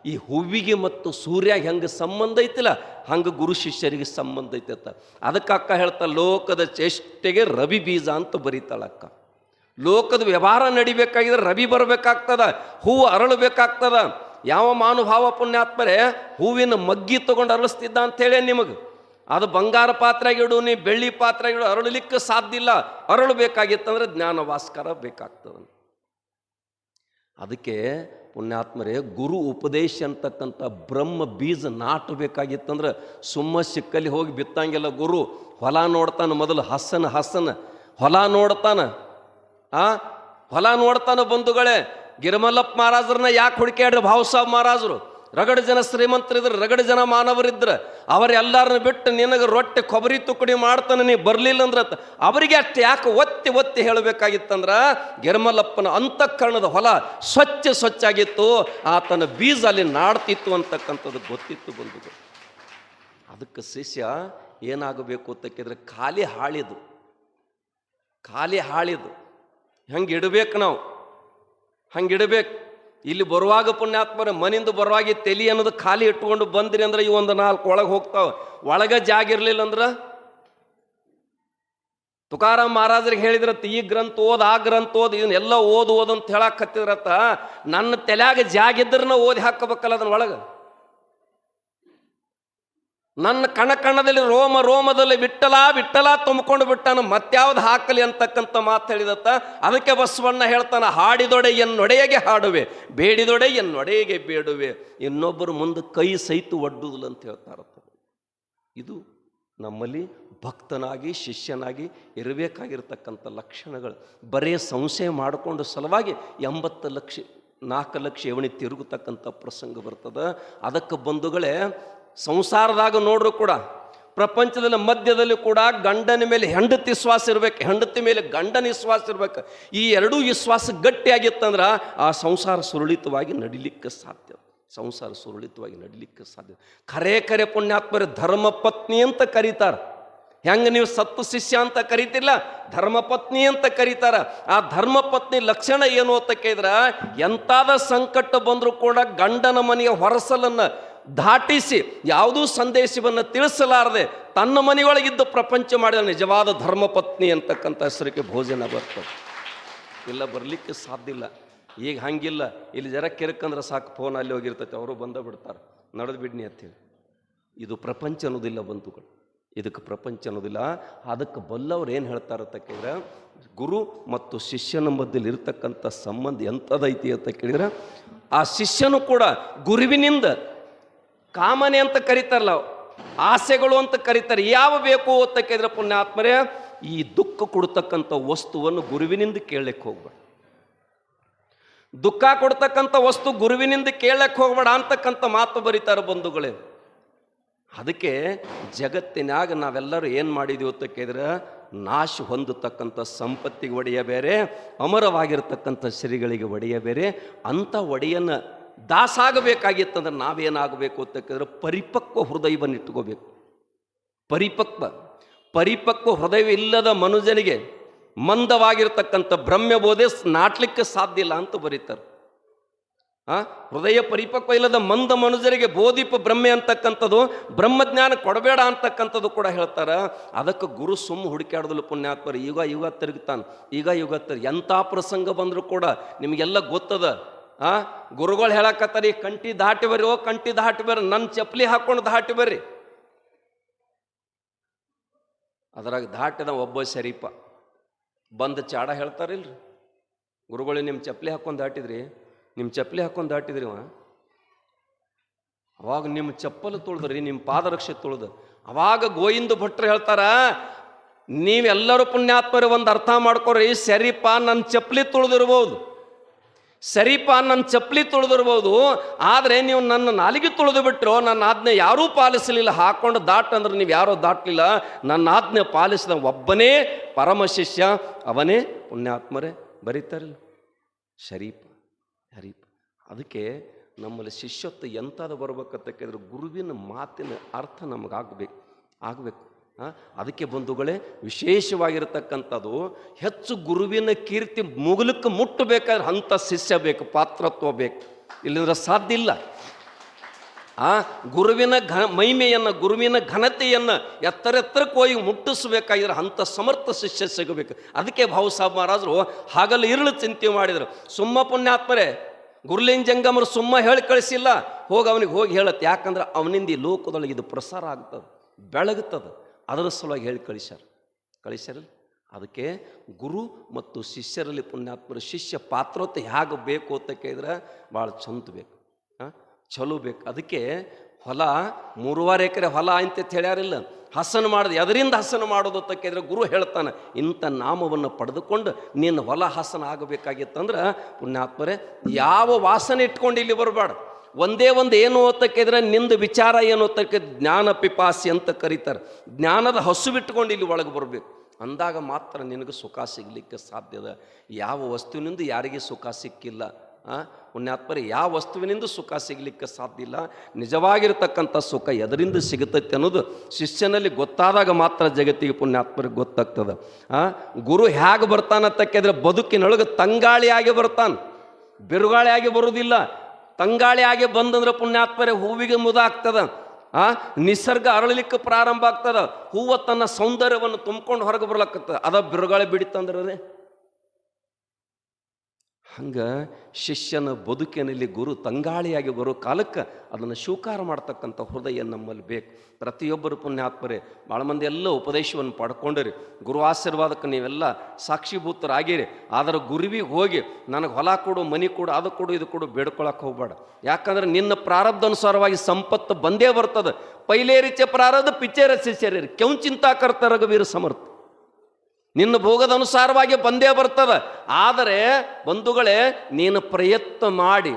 ಈ ಹೂವಿಗೆ ಮತ್ತು ಸೂರ್ಯಾಗ ಹೆಂಗೆ ಸಂಬಂಧ ಐತಿಲ್ಲ ಹಂಗೆ ಗುರು ಶಿಷ್ಯರಿಗೆ ಸಂಬಂಧ ಐತಿ ಅಂತ. ಅದಕ್ಕೆ ಅಕ್ಕ ಹೇಳ್ತಾ, ಲೋಕದ ಚೇಷ್ಟೆಗೆ ರವಿ ಬೀಜ ಅಂತ ಬರೀತಾಳಕ್ಕ. ಲೋಕದ ವ್ಯವಹಾರ ನಡಿಬೇಕಾಗಿದ್ರೆ ರವಿ ಬರಬೇಕಾಗ್ತದ, ಹೂವು ಅರಳಬೇಕಾಗ್ತದ. ಯಾವ ಮಾನುಭಾವ ಪುಣ್ಯಾತ್ಮರೇ ಹೂವಿನ ಮಗ್ಗಿ ತಗೊಂಡು ಅರಳಿಸ್ತಿದ್ದ ಅಂಥೇಳಿ ನಿಮಗೆ. ಅದು ಬಂಗಾರ ಪಾತ್ರೆಗಿಡು, ನೀ ಬೆಳ್ಳಿ ಪಾತ್ರೆಗಿಡು, ಅರಳಲಿಕ್ಕೆ ಸಾಧ್ಯ ಇಲ್ಲ. ಅರಳಬೇಕಾಗಿತ್ತಂದ್ರೆ ಜ್ಞಾನ ಭಾಸ್ಕರ ಬೇಕಾಗ್ತದೆ. ಅದಕ್ಕೆ ಪುಣ್ಯಾತ್ಮರೇ ಗುರು ಉಪದೇಶ ಅಂತಕ್ಕಂಥ ಬ್ರಹ್ಮ ಬೀಜ ನಾಟಬೇಕಾಗಿತ್ತಂದ್ರೆ ಸುಮ್ಮ ಸಿಕ್ಕಲ್ಲಿ ಹೋಗಿ ಬಿತ್ತಂಗಿಲ್ಲ. ಗುರು ಹೊಲ ನೋಡ್ತಾನೆ, ಮೊದಲು ಹಸನ ಹೊಲ ನೋಡ್ತಾನೆ. ಹೊಲ ನೋಡ್ತಾನೆ ಬಂಧುಗಳೇ. ಗಿರಿಮಲ್ಲಪ್ಪ ಮಹಾರಾಜರನ್ನ ಯಾಕೆ ಹುಡುಕ್ಯಾಡ್ರಿ? ಭಾವಸಾಬ್ ಮಹಾರಾಜರು ರಗಡ ಜನ ಶ್ರೀಮಂತರಿದ್ರು, ರಗಡ ಜನ ಮಾನವರಿದ್ರು. ಅವರೆಲ್ಲರನ್ನ ಬಿಟ್ಟು ನಿನಗೆ ರೊಟ್ಟಿ ಕೊಬ್ಬರಿ ತುಕಡಿ ಮಾಡ್ತಾನೆ, ನೀ ಬರಲಿಲ್ಲ ಅಂದ್ರೆ ಅವರಿಗೆ ಅಷ್ಟು ಯಾಕೆ ಒತ್ತಿ ಹೇಳಬೇಕಾಗಿತ್ತಂದ್ರೆ ಗಿರಿಮಲ್ಲಪ್ಪನ ಅಂತಃಕರಣದ ಹೊಲ ಸ್ವಚ್ಛಾಗಿತ್ತು, ಆತನ ಬೀಜ ಅಲ್ಲಿ ನಾಡ್ತಿತ್ತು ಅಂತಕ್ಕಂಥದ್ದು ಗೊತ್ತಿತ್ತು ಬಂಧುಗಳು. ಅದಕ್ಕೆ ಶಿಷ್ಯ ಏನಾಗಬೇಕು ಅಂತಕ್ಕಿದ್ರೆ ಖಾಲಿ ಹಾಳಿದು ಹಂಗೆ ಇಡಬೇಕು. ನಾವು ಹಂಗೆ ಇಡಬೇಕು. ಇಲ್ಲಿ ಬರುವಾಗ ಪುಣ್ಯಾತ್ಮರ ಮನಿಂದ ಬರುವಾಗ ತಲೆ ಅನ್ನೋದು ಖಾಲಿ ಇಟ್ಕೊಂಡು ಬಂದ್ರಿ ಅಂದ್ರೆ ಈ 1-4 ಒಳಗೆ ಹೋಗ್ತಾವೆ. ಒಳಗೆ ಜಾಗ ಇರಲಿಲ್ಲ ಅಂದ್ರೆ ತುಕಾರಾಮ್ ಮಹಾರಾಜರಿಗೆ ಹೇಳಿದ್ರತ್ತ, ಈ ಗ್ರಂಥ ಓದ್, ಆ ಗ್ರಂಥ ಓದ್, ಇದನ್ನೆಲ್ಲ ಓದು ಅಂತ ಹೇಳಕತ್ತಿದ್ರತ್ತ. ನನ್ನ ತಲೆಯಾಗ ಜಾಗಿದ್ರನ್ನ ಓದಿ ಹಾಕಬೇಕಲ್ಲ ಅದನ್ನ ಒಳಗೆ. ನನ್ನ ಕಣದಲ್ಲಿ ರೋಮದಲ್ಲಿ ವಿಠಲ ವಿಠಲ ತುಂಬಿಕೊಂಡು ಬಿಟ್ಟಾನ, ಮತ್ಯಾವ್ದು ಹಾಕಲಿ ಅಂತಕ್ಕಂಥ ಮಾತು ಹೇಳಿದತ್ತ. ಅದಕ್ಕೆ ಬಸವಣ್ಣ ಹೇಳ್ತಾನ, ಹಾಡಿದೊಡೆ ಎನ್ನೊಡೆಯಗೆ ಹಾಡುವೆ, ಬೇಡಿದೊಡೆ ಎನ್ನೊಡೆಯಗೆ ಬೇಡುವೆ, ಇನ್ನೊಬ್ಬರು ಮುಂದೆ ಕೈ ಸಹಿತ ಒಡ್ಡುದಿಲ್ಲ ಅಂತ ಹೇಳ್ತಾರತ್ತ. ಇದು ನಮ್ಮಲ್ಲಿ ಭಕ್ತನಾಗಿ ಶಿಷ್ಯನಾಗಿ ಇರಬೇಕಾಗಿರ್ತಕ್ಕಂಥ ಲಕ್ಷಣಗಳು. ಬರೇ ಸಂಶಯ ಮಾಡಿಕೊಂಡು ಸಲುವಾಗಿ 4 ಲಕ್ಷ ಯವಣಿ ತಿರುಗತಕ್ಕಂಥ ಪ್ರಸಂಗ ಬರ್ತದೆ. ಅದಕ್ಕೆ ಬಂಧುಗಳೇ, ಸಂಸಾರದಾಗ ನೋಡ್ರು ಕೂಡ, ಪ್ರಪಂಚದಲ್ಲಿ ಮಧ್ಯದಲ್ಲಿ ಕೂಡ ಗಂಡನ ಮೇಲೆ ಹೆಂಡತಿ ವಿಶ್ವಾಸ ಇರ್ಬೇಕು, ಹೆಂಡತಿ ಮೇಲೆ ಗಂಡನ ವಿಶ್ವಾಸ ಇರ್ಬೇಕು. ಈ ಎರಡೂ ವಿಶ್ವಾಸ ಗಟ್ಟಿಯಾಗಿತ್ತಂದ್ರೆ ಆ ಸಂಸಾರ ಸುರಳಿತವಾಗಿ ನಡಿಲಿಕ್ಕೆ ಸಾಧ್ಯ. ಸಂಸಾರ ಸುರಳಿತವಾಗಿ ನಡಿಲಿಕ್ಕೆ ಸಾಧ್ಯ. ಖರೆ ಪುಣ್ಯಾತ್ಮರು ಧರ್ಮಪತ್ನಿ ಅಂತ ಕರೀತಾರೆ. ಹೆಂಗೆ ನೀವು ಸತ್ತು ಶಿಷ್ಯ ಅಂತ ಕರಿತಿಲ್ಲ, ಧರ್ಮಪತ್ನಿ ಅಂತ ಕರೀತಾರ. ಆ ಧರ್ಮಪತ್ನಿ ಲಕ್ಷಣ ಏನು ಅಂತ ಕೇಳಿದ್ರೆ, ಎಂತಾದ ಸಂಕಟ ಬಂದರೂ ಕೂಡ ಗಂಡನ ಮನೆಯ ಹೊರಸಲನ್ನು ದಾಟಿಸಿ ಯಾವುದೂ ಸಂದೇಶವನ್ನು ತಿಳಿಸಲಾರದೆ ತನ್ನ ಮನೆಯೊಳಗಿದ್ದು ಪ್ರಪಂಚ ಮಾಡಿದ ನಿಜವಾದ ಧರ್ಮಪತ್ನಿ ಅಂತಕ್ಕಂಥ ಹೆಸರಿಗೆ ಭೋಜನ ಬರ್ತದೆ. ಇಲ್ಲ, ಬರಲಿಕ್ಕೆ ಸಾಧ್ಯ ಇಲ್ಲ. ಈಗ ಹಂಗಿಲ್ಲ, ಇಲ್ಲಿ ಜರ ಕಿರಕಂದ್ರೆ ಸಾಕು, ಫೋನ್ ಅಲ್ಲಿ ಹೋಗಿರ್ತೈತೆ, ಅವರು ಬಂದ ಬಿಡ್ತಾರೆ, ನಡೆದು ಬಿಡ್ನಿ ಅಂತೇಳಿ. ಇದು ಪ್ರಪಂಚ ಅನ್ನೋದಿಲ್ಲ ಬಂಧುಗಳು, ಇದಕ್ಕೆ ಪ್ರಪಂಚ ಅನ್ನೋದಿಲ್ಲ. ಅದಕ್ಕೆ ಬಲ್ಲವ್ರು ಏನು ಹೇಳ್ತಾರಂತ ಕೇಳಿದ್ರೆ, ಗುರು ಮತ್ತು ಶಿಷ್ಯನ ಮಧ್ಯದಲ್ಲಿ ಇರ್ತಕ್ಕಂಥ ಸಂಬಂಧ ಎಂಥದೈತಿ ಅಂತ ಕೇಳಿದ್ರೆ, ಆ ಶಿಷ್ಯನು ಕೂಡ ಗುರುವಿನಿಂದ ಕಾಮನೆ ಅಂತ ಕರೀತಾರಲ್ಲ, ಆಸೆಗಳು ಅಂತ ಕರೀತಾರೆ. ಯಾವ ಬೇಕು ಅಂತ ಕೇಳಿದ್ರೆ ಪುಣ್ಯಾತ್ಮರೇ, ಈ ದುಃಖ ಕೊಡ್ತಕ್ಕಂಥ ವಸ್ತುವನ್ನು ಗುರುವಿನಿಂದ ಕೇಳಲಿಕ್ಕೆ ಹೋಗ್ಬೇಡ, ದುಃಖ ಕೊಡ್ತಕ್ಕಂಥ ವಸ್ತು ಗುರುವಿನಿಂದ ಕೇಳಕ್ಕೆ ಹೋಗ್ಬೇಡ ಅಂತಕ್ಕಂಥ ಮಾತು ಬರೀತಾರೆ ಬಂಧುಗಳೇ. ಅದಕ್ಕೆ ಜಗತ್ತಿನಾಗ ನಾವೆಲ್ಲರೂ ಏನು ಮಾಡಿದೀವಿ ಅಂತ ಕೇಳಿದ್ರೆ, ನಾಶ ಹೊಂದತಕ್ಕಂಥ ಸಂಪತ್ತಿಗೆ ಒಡೆಯ ಬೇರೆ, ಅಮರವಾಗಿರ್ತಕ್ಕಂಥ ಶ್ರೀಗಳಿಗೆ ಒಡೆಯ ಬೇರೆ. ಅಂಥ ಒಡೆಯನ್ನ ದಾಸಾಗಬೇಕಾಗಿತ್ತಂದ್ರೆ ನಾವೇನಾಗಬೇಕು ಅಂತ ಕೇಳಿದ್ರೆ, ಪರಿಪಕ್ವ ಹೃದಯವನ್ನು ಇಟ್ಕೋಬೇಕು. ಪರಿಪಕ್ವ ಹೃದಯವಿಲ್ಲದ ಮನುಜನಿಗೆ ಮಂದವಾಗಿರ್ತಕ್ಕಂಥ ಬ್ರಹ್ಮಬೋಧೆ ನಾಟ್ಲಿಕ್ಕೆ ಸಾಧ್ಯ ಇಲ್ಲ ಅಂತ ಬರೀತಾರೆ. ಹೃದಯ ಪರಿಪಕ್ವ ಇಲ್ಲದ ಮಂದ ಮನುಜರಿಗೆ ಬೋಧಿಪ ಬ್ರಹ್ಮೆ ಅಂತಕ್ಕಂಥದ್ದು, ಬ್ರಹ್ಮಜ್ಞಾನ ಕೊಡಬೇಡ ಅಂತಕ್ಕಂಥದ್ದು ಕೂಡ ಹೇಳ್ತಾರೆ. ಅದಕ್ಕೆ ಗುರು ಹುಡುಕಾಡೋದಿಲ್ಲ ಪುಣ್ಯಾತ್ಮರು. ಯುಗ ತಿರುಗ್ತಾನೆ, ಯುಗ ಎಂಥ ಪ್ರಸಂಗ ಬಂದರೂ ಕೂಡ ನಿಮಗೆಲ್ಲ ಗೊತ್ತದ. ಗುರುಗಳು ಹೇಳಕತ್ತಾರೆ, ಕಂಟಿ ದಾಟಿ ಬರ್ರಿ, ಕಂಟಿ ದಾಟಿ ಬರ್ರಿ, ನನ್ನ ಚಪ್ಪಲಿ ಹಾಕೊಂಡು ದಾಟಿ ಬರ್ರಿ. ಅದ್ರಾಗ ದಾಟಿದ ಒಬ್ಬ ಶರೀಪ ಬಂದು ಚಾಡ ಹೇಳ್ತಾರಿಲ್ರಿ, ಗುರುಗಳು ನಿಮ್ಮ ಚಪ್ಪಲಿ ಹಾಕೊಂಡು ದಾಟಿದ್ರಿ, ನಿಮ್ಮ ಚಪ್ಪಲಿ ಹಾಕೊಂಡು ದಾಟಿದ್ರಿ. ಅವಾಗ ನಿಮ್ಮ ಚಪ್ಪಲು ತುಳಿದ್ರಿ, ನಿಮ್ಮ ಪಾದರಕ್ಷೆ ತುಳಿದು. ಅವಾಗ ಗೋವಿಂದ ಭಟ್ರು ಹೇಳ್ತಾರ, ನೀವೆಲ್ಲರೂ ಪುಣ್ಯಾತ್ಮರು ಒಂದು ಅರ್ಥ ಮಾಡ್ಕೊರಿ, ಶರೀಪ ನನ್ನ ಚಪ್ಪಲಿ ತುಳಿದಿರ್ಬೋದು, ಸರಿಪ ನನ್ನ ಚಪ್ಪಲಿ ತುಳಿದಿರ್ಬೋದು, ಆದರೆ ನೀವು ನನ್ನ ನಾಲಿಗೆ ತುಳಿದು ಬಿಟ್ಟರು, ನನ್ನ ಆಜ್ಞೆ ಯಾರೂ ಪಾಲಿಸಲಿಲ್ಲ. ಹಾಕೊಂಡು ದಾಟಂದ್ರೆ ನೀವು ಯಾರೋ ದಾಟಲಿಲ್ಲ, ನನ್ನ ಆಜ್ಞೆ ಪಾಲಿಸಿದ ಒಬ್ಬನೇ ಪರಮ ಶಿಷ್ಯ, ಅವನೇ ಪುಣ್ಯಾತ್ಮರೇ ಬರೀತಾರಿಲ್ಲ, ಶರೀಪ. ಅದಕ್ಕೆ ನಮ್ಮಲ್ಲಿ ಶಿಷ್ಯತ್ವ ಎಂಥದ್ದು ಬರ್ಬೇಕಂತ ಕೇಳಿದ್ರೆ, ಗುರುವಿನ ಮಾತಿನ ಅರ್ಥ ಆಗಬೇಕು. ಅದಕ್ಕೆ ಬಂಧುಗಳೇ, ವಿಶೇಷವಾಗಿರ್ತಕ್ಕಂಥದ್ದು ಹೆಚ್ಚು ಗುರುವಿನ ಕೀರ್ತಿ ಮುಗುಲಕ್ಕೆ ಮುಟ್ಟಬೇಕಾದ್ರೆ ಅಂಥ ಶಿಷ್ಯ ಬೇಕು, ಪಾತ್ರತ್ವ ಬೇಕು, ಇಲ್ಲಂದ್ರೆ ಸಾಧ್ಯ ಇಲ್ಲ. ಗುರುವಿನ ಮಹಿಮೆಯನ್ನು, ಗುರುವಿನ ಘನತೆಯನ್ನು ಎತ್ತರಕ್ಕೆ ಹೋಗಿ ಮುಟ್ಟಿಸ್ಬೇಕಾಗಿದ್ರೆ ಅಂಥ ಸಮರ್ಥ ಶಿಷ್ಯ ಸಿಗಬೇಕು. ಅದಕ್ಕೆ ಭಾವುಸಾಬ್ ಮಹಾರಾಜರು ಹಾಗಲ್ಲ ಇರಳು ಚಿಂತೆ ಮಾಡಿದರು. ಸುಮ್ಮ ಪುಣ್ಯಾತ್ಮರೇ, ಗುರುಲಿಂಗ ಜಂಗಮರು ಸುಮ್ಮ ಹೇಳಿ ಕಳಿಸಿಲ್ಲ, ಅವನಿಗೆ ಹೋಗಿ ಹೇಳತ್ತೆ. ಯಾಕಂದ್ರೆ ಅವನಿಂದ ಈ ಲೋಕದೊಳಗೆ ಇದು ಪ್ರಸಾರ ಆಗ್ತದೆ, ಬೆಳಗುತ್ತದೆ. ಅದರ ಸಲುವಾಗಿ ಹೇಳಿ ಕಳಿಸ್ಯಾರಲ್ಲ. ಅದಕ್ಕೆ ಗುರು ಮತ್ತು ಶಿಷ್ಯರಲ್ಲಿ ಪುಣ್ಯಾತ್ಮರು ಶಿಷ್ಯ ಪಾತ್ರತೆ ಹೇಗೆ ಬೇಕು ಅಂತ ಕೇಳಿದ್ರೆ ಭಾಳ ಚಲೋ ಬೇಕು. ಅದಕ್ಕೆ ಹೊಲ 3.5 ಎಕರೆ ಹೊಲ ಅಂತ ಹೇಳ್ಯಾರಿಲ್ಲ, ಹಸನು ಮಾಡೋದು. ಎದರಿಂದ ಹಸನು ಮಾಡೋದು ಅಂತ ಕೇಳಿದ್ರೆ ಗುರು ಹೇಳ್ತಾನೆ, ಇಂಥ ನಾಮವನ್ನು ಪಡೆದುಕೊಂಡು ನಿನ್ನ ಹೊಲ ಹಸನ ಆಗಬೇಕಾಗಿತ್ತಂದ್ರೆ ಪುಣ್ಯಾತ್ಮರೇ ಯಾವ ವಾಸನೆ ಇಟ್ಕೊಂಡು ಇಲ್ಲಿ ಬರಬೇಡ. ಒಂದೇ ಒಂದು ಏನು ಅಂತ ಕೇಳಿದ್ರೆ ನಿಂದು ವಿಚಾರ ಏನು ಅಂತ ಜ್ಞಾನ ಪಿಪಾಸಿ ಅಂತ ಕರೀತಾರೆ. ಜ್ಞಾನದ ಹಸು ಬಿಟ್ಕೊಂಡು ಇಲ್ಲಿ ಒಳಗೆ ಬರಬೇಕು. ಅಂದಾಗ ಮಾತ್ರ ನಿನಗೆ ಸುಖ ಸಿಗಲಿಕ್ಕೆ ಸಾಧ್ಯದ. ಯಾವ ವಸ್ತುವಿನಿಂದ ಯಾರಿಗೆ ಸುಖ ಸಿಕ್ಕಿಲ್ಲ. ಪುಣ್ಯಾತ್ಮರೇ, ಯಾವ ವಸ್ತುವಿನಿಂದ ಸುಖ ಸಿಗಲಿಕ್ಕೆ ಸಾಧ್ಯ ಇಲ್ಲ. ನಿಜವಾಗಿರ್ತಕ್ಕಂಥ ಸುಖ ಎದರಿಂದ ಸಿಗುತ್ತೈತೆ ಅನ್ನೋದು ಶಿಷ್ಯನಲ್ಲಿ ಗೊತ್ತಾದಾಗ ಮಾತ್ರ ಜಗತ್ತಿಗೆ ಪುಣ್ಯಾತ್ಮರಿಗೆ ಗೊತ್ತಾಗ್ತದೆ. ಗುರು ಹೇಗೆ ಬರ್ತಾನಂತ ಕೇಳಿದ್ರೆ ಬದುಕಿನೊಳಗೆ ತಂಗಾಳಿಯಾಗಿ ಬರ್ತಾನೆ, ಬಿರುಗಾಳಿಯಾಗಿ ಬರುವುದಿಲ್ಲ. ತಂಗಾಳಿ ಆಗಿ ಬಂದಂದ್ರೆ ಪುಣ್ಯಾತ್ಮರೇ ಹೂವಿಗೆ ಮುದ ಆಗ್ತದ, ನಿಸರ್ಗ ಅರಳಲಿಕ್ಕೆ ಪ್ರಾರಂಭ ಆಗ್ತದ, ಹೂವ ತನ್ನ ಸೌಂದರ್ಯವನ್ನು ತುಂಬಿಕೊಂಡು ಹೊರಗೆ ಬರ್ಲಕ್ಕತ್ತದ. ಅದ ಬಿರುಗಾಳಿ ಬಿಡಿತಂದ್ರೆ ಹಂಗೆ ಶಿಷ್ಯನ ಬದುಕಿನಲ್ಲಿ ಗುರು ತಂಗಾಳಿಯಾಗಿ ಬರೋ ಕಾಲಕ್ಕೆ ಅದನ್ನು ಸ್ವೀಕಾರ ಮಾಡ್ತಕ್ಕಂಥ ಹೃದಯ ನಮ್ಮಲ್ಲಿ ಬೇಕು. ಪ್ರತಿಯೊಬ್ಬರು ಪುಣ್ಯಾತ್ಮರೇ ಭಾಳ ಮಂದಿ ಎಲ್ಲ ಉಪದೇಶವನ್ನು ಪಡ್ಕೊಂಡಿರಿ, ಗುರು ಆಶೀರ್ವಾದಕ್ಕೆ ನೀವೆಲ್ಲ ಸಾಕ್ಷಿಭೂತರಾಗಿರಿ. ಆದರೆ ಗುರುವಿಗೆ ಹೋಗಿ ನನಗೆ ಹೊಲ ಕೊಡು, ಮನೆ ಕೊಡು, ಅದು ಕೊಡು, ಇದು ಕೊಡು ಬೇಡ್ಕೊಳಕ್ಕೆ ಹೋಗ್ಬೇಡ. ಯಾಕಂದ್ರೆ ನಿನ್ನ ಪ್ರಾರಬ್ಧ ಅನುಸಾರವಾಗಿ ಸಂಪತ್ತು ಬಂದೇ ಬರ್ತದೆ. ಪೈಲೇ ರೀತಿಯ ಪ್ರಾರಬ್ಧ ಪಿಚ್ಚೇರ ಶಿಷ್ಯರಿ ಕ್ಯೌ ಚಿಂತಾ ಕರ್ತ ರಘುವೀರ ಸಮರ್ಥ. ನಿನ್ನ ಭೋಗದ ಅನುಸಾರವಾಗಿ ಬಂದೇ ಬರ್ತದ. ಆದರೆ ಬಂಧುಗಳೇ, ನೀನು ಪ್ರಯತ್ನ ಮಾಡಿ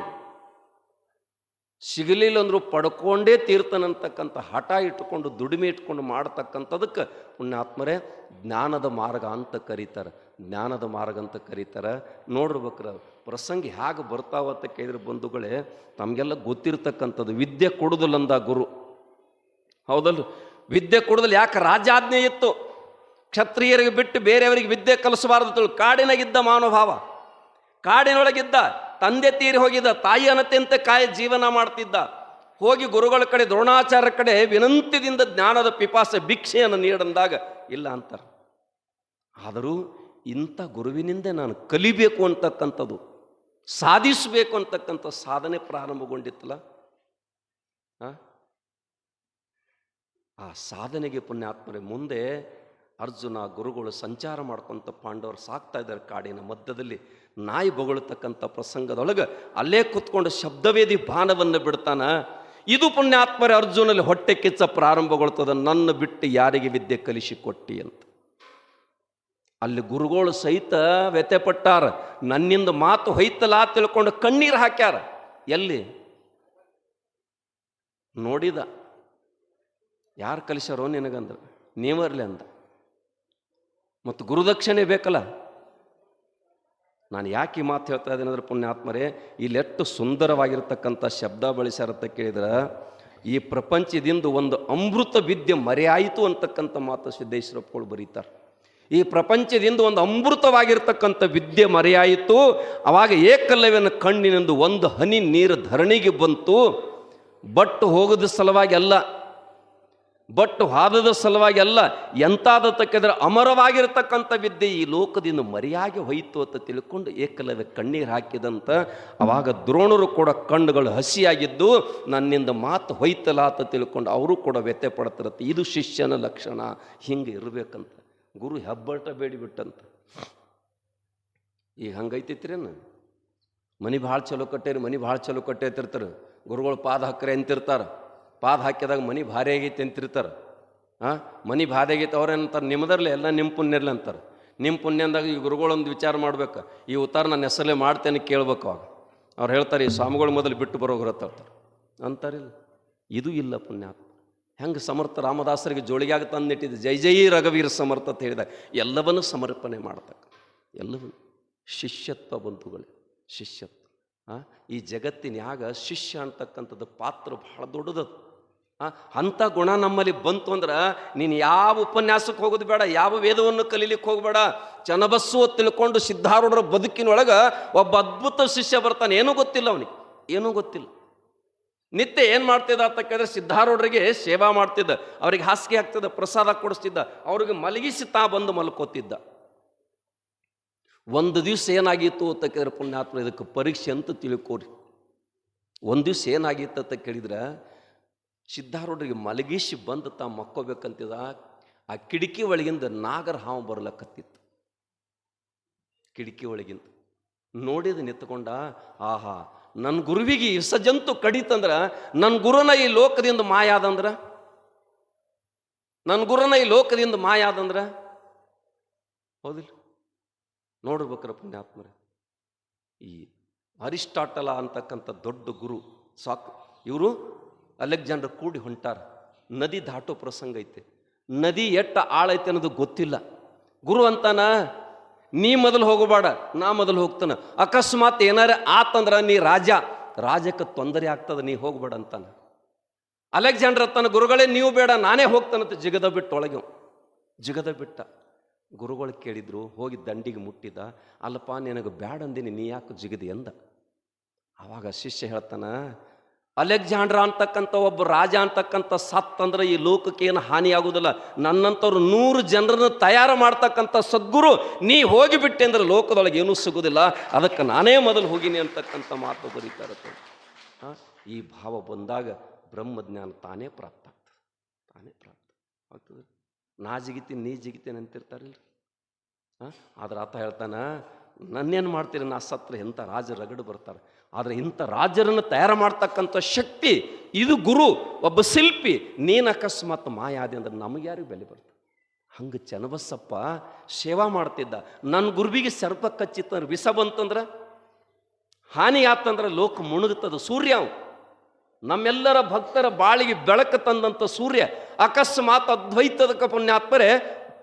ಸಿಗಲಿಲ್ಲ ಅಂದರೂ ಪಡ್ಕೊಂಡೇ ತೀರ್ತಾನಂತಕ್ಕಂಥ ಹಠ ಇಟ್ಟುಕೊಂಡು ದುಡಿಮೆ ಇಟ್ಕೊಂಡು ಮಾಡ್ತಕ್ಕಂಥದಕ್ಕೆ ಪುಣ್ಯಾತ್ಮರೇ ಜ್ಞಾನದ ಮಾರ್ಗ ಅಂತ ಕರೀತಾರೆ. ಜ್ಞಾನದ ಮಾರ್ಗ ಅಂತ ಕರೀತಾರೆ. ನೋಡಿರ್ಬೇಕ್ರ ಪ್ರಸಂಗ ಹೇಗೆ ಬರ್ತಾವತ್ತ ಕೇಳಿದ್ರೆ ಬಂಧುಗಳೇ, ತಮಗೆಲ್ಲ ಗೊತ್ತಿರ್ತಕ್ಕಂಥದ್ದು ವಿದ್ಯೆ ಕೊಡುದಿಲ್ಲಂದ ಗುರು. ಹೌದಲ್ಲ, ವಿದ್ಯೆ ಕೊಡುದಿಲ್ಲ. ಯಾಕೆ? ರಾಜಾಜ್ಞೆ ಇತ್ತು, ಕ್ಷತ್ರಿಯರಿಗೆ ಬಿಟ್ಟು ಬೇರೆಯವರಿಗೆ ವಿದ್ಯೆ ಕಲಿಸಬಾರದು. ಕಾಡಿನಾಗಿದ್ದ ಮಾನವಭಾವ, ಕಾಡಿನೊಳಗಿದ್ದ, ತಂದೆ ತೀರಿ ಹೋಗಿದ್ದ, ತಾಯಿ ಅನತ್ಯಂತ ಜೀವನ ಮಾಡ್ತಿದ್ದ. ಹೋಗಿ ಗುರುಗಳ ಕಡೆ, ದ್ರೋಣಾಚಾರ್ಯ ಕಡೆ ವಿನಂತಿದಿಂದ ಜ್ಞಾನದ ಪಿಪಾಸೆ ಭಿಕ್ಷೆಯನ್ನು ನೀಡಂದಾಗ ಇಲ್ಲ ಅಂತಾರೆ. ಆದರೂ ಇಂಥ ಗುರುವಿನಿಂದ ನಾನು ಕಲಿಬೇಕು ಅಂತಕ್ಕಂಥದ್ದು, ಸಾಧಿಸಬೇಕು ಅಂತಕ್ಕಂಥ ಸಾಧನೆ ಪ್ರಾರಂಭಗೊಂಡಿತ್ತಲ್ಲ, ಆ ಸಾಧನೆಗೆ ಪುಣ್ಯಾತ್ಮರೇ ಮುಂದೆ ಅರ್ಜುನ ಗುರುಗಳು ಸಂಚಾರ ಮಾಡ್ಕೊಂತ ಪಾಂಡವರು ಸಾಕ್ತಾ ಇದ್ದಾರೆ ಕಾಡಿನ ಮಧ್ಯದಲ್ಲಿ. ನಾಯಿ ಬೊಗಳ್ತಕ್ಕಂಥ ಪ್ರಸಂಗದೊಳಗೆ ಅಲ್ಲೇ ಕೂತ್ಕೊಂಡು ಶಬ್ದವೇದಿ ಬಾಣವನ್ನು ಬಿಡ್ತಾನ. ಇದು ಪುಣ್ಯಾತ್ಮರೇ ಅರ್ಜುನಲ್ಲಿ ಹೊಟ್ಟೆ ಕಿಚ್ಚ ಪ್ರಾರಂಭಗೊಳ್ತದ, ನನ್ನ ಬಿಟ್ಟು ಯಾರಿಗೆ ವಿದ್ಯೆ ಕಲಿಸಿಕೊಟ್ಟಿ ಅಂತ. ಅಲ್ಲಿ ಗುರುಗಳು ಸಹಿತ ವ್ಯಥೆಪಟ್ಟಾರ, ನನ್ನಿಂದ ಮಾತು ಹೊಯ್ತಲ್ಲ ತಿಳ್ಕೊಂಡು ಕಣ್ಣೀರು ಹಾಕ್ಯಾರ. ಎಲ್ಲಿ ನೋಡಿದ, ಯಾರು ಕಲಿಸ್ಯಾರೋ ನಿನಗಂದ್ರೆ ನೀವರ್ಲಿ ಅಂದ. ಮತ್ತು ಗುರುದಕ್ಷಿಣೆ ಬೇಕಲ್ಲ. ನಾನು ಯಾಕೆ ಈ ಮಾತು ಹೇಳ್ತಾ ಇದ್ದೇನೆ ಅಂದರೆ ಪುಣ್ಯಾತ್ಮರೇ, ಇಲ್ಲೆಷ್ಟು ಸುಂದರವಾಗಿರ್ತಕ್ಕಂಥ ಶಬ್ದ ಬಳಸ್ಯಾರತ್ತ ಕೇಳಿದ್ರೆ, ಈ ಪ್ರಪಂಚದಿಂದ ಒಂದು ಅಮೃತ ವಿದ್ಯೆ ಮರೆಯಾಯಿತು ಅಂತಕ್ಕಂಥ ಮಾತು ಸಿದ್ದೇಶ್ವರಪ್ಪಗಳು ಬರೀತಾರೆ. ಈ ಪ್ರಪಂಚದಿಂದ ಒಂದು ಅಮೃತವಾಗಿರ್ತಕ್ಕಂಥ ವಿದ್ಯೆ ಮರೆಯಾಯಿತು. ಆವಾಗ ಏಕಲವ್ಯನ ಕಣ್ಣಿನಿಂದ ಒಂದು ಹನಿ ನೀರು ಧರಣಿಗೆ ಬಂತು. ಬಟ್ಟು ಹೋಗೋದ ಸಲುವಾಗಿ ಅಲ್ಲ, ಬಟ್ಟು ಹಾದದ ಸಲುವಾಗಿ ಅಲ್ಲ, ಎಂತಾದ ತಕ್ಕಿದ್ರೆ ಅಮರವಾಗಿರ್ತಕ್ಕಂಥ ವಿದ್ಯೆ ಈ ಲೋಕದಿಂದ ಮರೆಯಾಗಿ ಹೋಯಿತು ಅಂತ ತಿಳ್ಕೊಂಡು ಏಕಲವ್ಯ ಕಣ್ಣೀರು ಹಾಕಿದಂತ. ಅವಾಗ ದ್ರೋಣರು ಕೂಡ ಕಣ್ಣುಗಳು ಹಸಿಯಾಗಿದ್ದು ನನ್ನಿಂದ ಮಾತು ಹೋಯ್ತಲ್ಲ ಅಂತ ತಿಳ್ಕೊಂಡು ಅವರು ಕೂಡ ವ್ಯಥೆ ಪಡ್ತಿರತ್ತೆ. ಇದು ಶಿಷ್ಯನ ಲಕ್ಷಣ, ಹಿಂಗೆ ಇರಬೇಕಂತ ಗುರು ಹೆಬ್ಬಟ ಬೇಡಿಬಿಟ್ಟಂತ. ಈಗ ಹಂಗೈತಿತ್ರೇನು? ಮನೆ ಭಾಳ ಚಲೋ ಕಟ್ಟೇರಿ, ಮನೆ ಭಾಳ ಚಲೋ ಕಟ್ಟೈತಿರ್ತಾರೆ, ಗುರುಗಳು ಪಾದ ಹಾಕ್ರೆ ಅಂತಿರ್ತಾರೆ. ಪಾದ ಹಾಕಿದಾಗ ಮನೆ ಭಾರಿ ಆಗೈತೆ ಅಂತಿರ್ತಾರೆ. ಮನೆ ಭಾರಿ ಆಗೈತೆ ಅವ್ರೇನಂತಾರೆ, ನಿಮ್ಮದ್ರಲ್ಲೇ ಎಲ್ಲ ನಿಮ್ಮ ಪುಣ್ಯರ್ಲಿ ಅಂತಾರೆ. ನಿಮ್ಮ ಪುಣ್ಯ ಅಂದಾಗ ಈ ಗುರುಗಳೊಂದು ವಿಚಾರ ಮಾಡ್ಬೇಕು, ಈ ಉತ್ತಾರ ನನ್ನ ಹೆಸರಲ್ಲೇ ಮಾಡ್ತೇನೆ ಕೇಳ್ಬೇಕು. ಅವಾಗ ಅವ್ರು ಹೇಳ್ತಾರೆ, ಈ ಸ್ವಾಮಿಗಳು ಮೊದಲು ಬಿಟ್ಟು ಬರೋಗ್ರತ್ತಾರೆ ಅಂತಾರಿಲ್ಲ. ಇದು ಇಲ್ಲ ಪುಣ್ಯಾತ್ಮ. ಹೆಂಗೆ ಸಮರ್ಥ ರಾಮದಾಸರಿಗೆ ಜೋಳಿಗೆಯಾಗ ತಂದಿಟ್ಟಿದ್ದು ಜೈ ಜೈ ರಘುವೀರ ಸಮರ್ಥ ಅಂತ ಹೇಳಿದಾಗ ಎಲ್ಲವನ್ನೂ ಸಮರ್ಪಣೆ ಮಾಡ್ತಕ್ಕ, ಎಲ್ಲವನ್ನೂ ಶಿಷ್ಯತ್ವ ಬಂಧುಗಳೇ, ಶಿಷ್ಯತ್ವ. ಈ ಜಗತ್ತಿನ್ಯಾಗ ಶಿಷ್ಯ ಅಂತಕ್ಕಂಥದ್ದು ಪಾತ್ರ ಬಹಳ ದೊಡ್ಡದದು. ಅಂಥ ಗುಣ ನಮ್ಮಲ್ಲಿ ಬಂತು ಅಂದ್ರೆ ನೀನು ಯಾವ ಉಪನ್ಯಾಸಕ್ಕೆ ಹೋಗೋದು ಬೇಡ, ಯಾವ ವೇದವನ್ನು ಕಲೀಲಿಕ್ಕೆ ಹೋಗಬೇಡ. ಚನ್ನಬಸ್ಸು ತಿಳ್ಕೊಂಡು ಸಿದ್ಧಾರೂಢರ ಬದುಕಿನೊಳಗೆ ಒಬ್ಬ ಅದ್ಭುತ ಶಿಷ್ಯ ಬರ್ತಾನೆ. ಏನೂ ಗೊತ್ತಿಲ್ಲ ಅವನಿಗೆ, ಏನೂ ಗೊತ್ತಿಲ್ಲ. ನಿತ್ಯ ಏನು ಮಾಡ್ತಿದ್ದ ಅಂತ ಕೇಳಿದ್ರೆ ಸಿದ್ಧಾರೂಢರಿಗೆ ಸೇವಾ ಮಾಡ್ತಿದ್ದ, ಅವ್ರಿಗೆ ಹಾಸಿಗೆ ಆಗ್ತಿದ್ದ, ಪ್ರಸಾದ ಕೊಡಿಸ್ತಿದ್ದ, ಅವ್ರಿಗೆ ಮಲಗಿಸಿ ತಾ ಬಂದು ಮಲ್ಕೋತಿದ್ದ. ಒಂದು ದಿವಸ ಏನಾಗಿತ್ತು ಅಂತ ಕೇಳಿದ್ರೆ ಪುಣ್ಯಾತ್ಮ, ಇದಕ್ಕೆ ಪರೀಕ್ಷೆ ಅಂತ ತಿಳ್ಕೋರಿ. ಒಂದು ದಿವಸ ಏನಾಗಿತ್ತು ಅಂತ ಕೇಳಿದ್ರೆ ಸಿದ್ಧಾರೂಢರಿಗೆ ಮಲಗಿಸಿ ಬಂದು ತಾ ಮಕ್ಕೋಬೇಕಂತಿದ. ಆ ಕಿಟಕಿ ಒಳಗಿಂದ ನಾಗರ ಹಾವು ಬರ್ಲಕ್ಕತ್ತಿತ್ತು. ಕಿಟಕಿ ಒಳಗಿಂದ ನೋಡಿದ ನಿಂತ್ಕೊಂಡ, ಆಹಾ ನನ್ನ ಗುರುವಿಗೆ ವಿಸರ್ಜಂತು ಕಡಿತಂದ್ರ ನನ್ನ ಗುರುನ ಈ ಲೋಕದಿಂದ ಮಾಯಾದಂದ್ರ, ನನ್ನ ಗುರುನ ಈ ಲೋಕದಿಂದ ಮಾಯಾದಂದ್ರ ಹೌದಿಲ್ಲ? ನೋಡ್ಬೇಕ್ರ ಪುಣ್ಯಾತ್ಮರೇ, ಈ ಅರಿಸ್ಟಾಟಲ ಅಂತಕ್ಕಂಥ ದೊಡ್ಡ ಗುರು ಇವರು ಅಲೆಕ್ಸಾಂಡರ್ ಕೂಡಿ ಹೊಂಟಾರ. ನದಿ ದಾಟೋ ಪ್ರಸಂಗ ಐತೆ. ನದಿ ಎಟ್ಟ ಆಳೈತೆ ಅನ್ನೋದು ಗೊತ್ತಿಲ್ಲ. ಗುರು ಅಂತಾನ, ನೀ ಮೊದಲು ಹೋಗಬೇಡ, ನಾ ಮೊದಲು ಹೋಗ್ತಾನ. ಅಕಸ್ಮಾತ್ ಏನಾರ ಆತಂದ್ರ ನೀ ರಾಜಕ್ಕೆ ತೊಂದರೆ ಆಗ್ತದ, ನೀ ಹೋಗ್ಬೇಡ ಅಂತಾನ. ಅಲೆಕ್ಸಾಂಡರ್ ಅಂತಾನ, ಗುರುಗಳೇ ನೀವು ಬೇಡ, ನಾನೇ ಹೋಗ್ತಾನಂತ ಜಿಗದ ಬಿಟ್ಟು ಒಳಗೆ ಜಿಗದ ಬಿಟ್ಟ. ಗುರುಗಳು ಕೇಳಿದ್ರು, ಹೋಗಿ ದಂಡಿಗೆ ಮುಟ್ಟಿದ. ಅಲ್ಲಪ್ಪ ನಿನಗೆ ಬ್ಯಾಡ ಅಂದಿನಿ, ನೀ ಯಾಕೆ ಜಿಗದಿ ಅಂದ. ಆವಾಗ ಶಿಷ್ಯ ಹೇಳ್ತಾನ, ಅಲೆಕ್ಸಾಂಡ್ರ ಅಂತಕ್ಕಂಥ ಒಬ್ಬ ರಾಜ ಅಂತಕ್ಕಂಥ ಸತ್ತಂದ್ರೆ ಈ ಲೋಕಕ್ಕೆ ಏನು ಹಾನಿಯಾಗುವುದಿಲ್ಲ. ನನ್ನಂಥವ್ರು 100 ಜನರನ್ನು ತಯಾರು ಮಾಡ್ತಕ್ಕಂಥ ಸದ್ಗುರು ನೀ ಹೋಗಿಬಿಟ್ಟೆ ಅಂದ್ರೆ ಲೋಕದೊಳಗೆ ಏನೂ ಸಿಗೋದಿಲ್ಲ, ಅದಕ್ಕೆ ನಾನೇ ಮೊದಲು ಹೋಗಿನಿ ಅಂತಕ್ಕಂಥ ಮಾತು ಬರೀತಾ ಇರುತ್ತೆ. ಈ ಭಾವ ಬಂದಾಗ ಬ್ರಹ್ಮಜ್ಞಾನ ತಾನೇ ಪ್ರಾಪ್ತ ಆಗ್ತದೆ, ತಾನೇ ಪ್ರಾಪ್ತ ಆಗ್ತದೆ. ನಾ ಜಿಗಿತೀನಿ ನೀ ಜಿಗಿತೇನೆ ಅಂತಿರ್ತಾರಿಲ್ರಿ. ಆದ್ರೆ ಆತ ಹೇಳ್ತಾನ, ನನ್ನೇನು ಮಾಡ್ತೀರಿ, ನಾ ಸತ್ರ ಎಂಥ ರಾಜ ರಗಡು ಬರ್ತಾರೆ, ಆದರೆ ಇಂಥ ರಾಜರನ್ನು ತಯಾರು ಮಾಡ್ತಕ್ಕಂಥ ಶಕ್ತಿ ಇದು ಗುರು, ಒಬ್ಬ ಶಿಲ್ಪಿ. ನೀನು ಅಕಸ್ಮಾತ್ ಮಾಯಾದಿ ಅಂದ್ರೆ ನಮಗೆ ಯಾರಿಗೂ ಬೆಲೆ ಬರ್ತದೆ. ಹಂಗೆ ಚನ್ನಬಸಪ್ಪ ಸೇವಾ ಮಾಡ್ತಿದ್ದ. ನನ್ನ ಗುರುವಿಗೆ ಸರ್ಪ ಕಚ್ಚಿತ್ತಂದ್ರೆ, ವಿಷ ಬಂತಂದ್ರೆ, ಹಾನಿ ಆತಂದ್ರೆ ಲೋಕ ಮುಣುಗುತ್ತದೆ. ಸೂರ್ಯ ನಮ್ಮೆಲ್ಲರ ಭಕ್ತರ ಬಾಳಿಗೆ ಬೆಳಕು ತಂದಂಥ ಸೂರ್ಯ, ಅಕಸ್ಮಾತ್ ಅದ್ವೈತದ ಪುಣ್ಯಾತ್ಮರೇ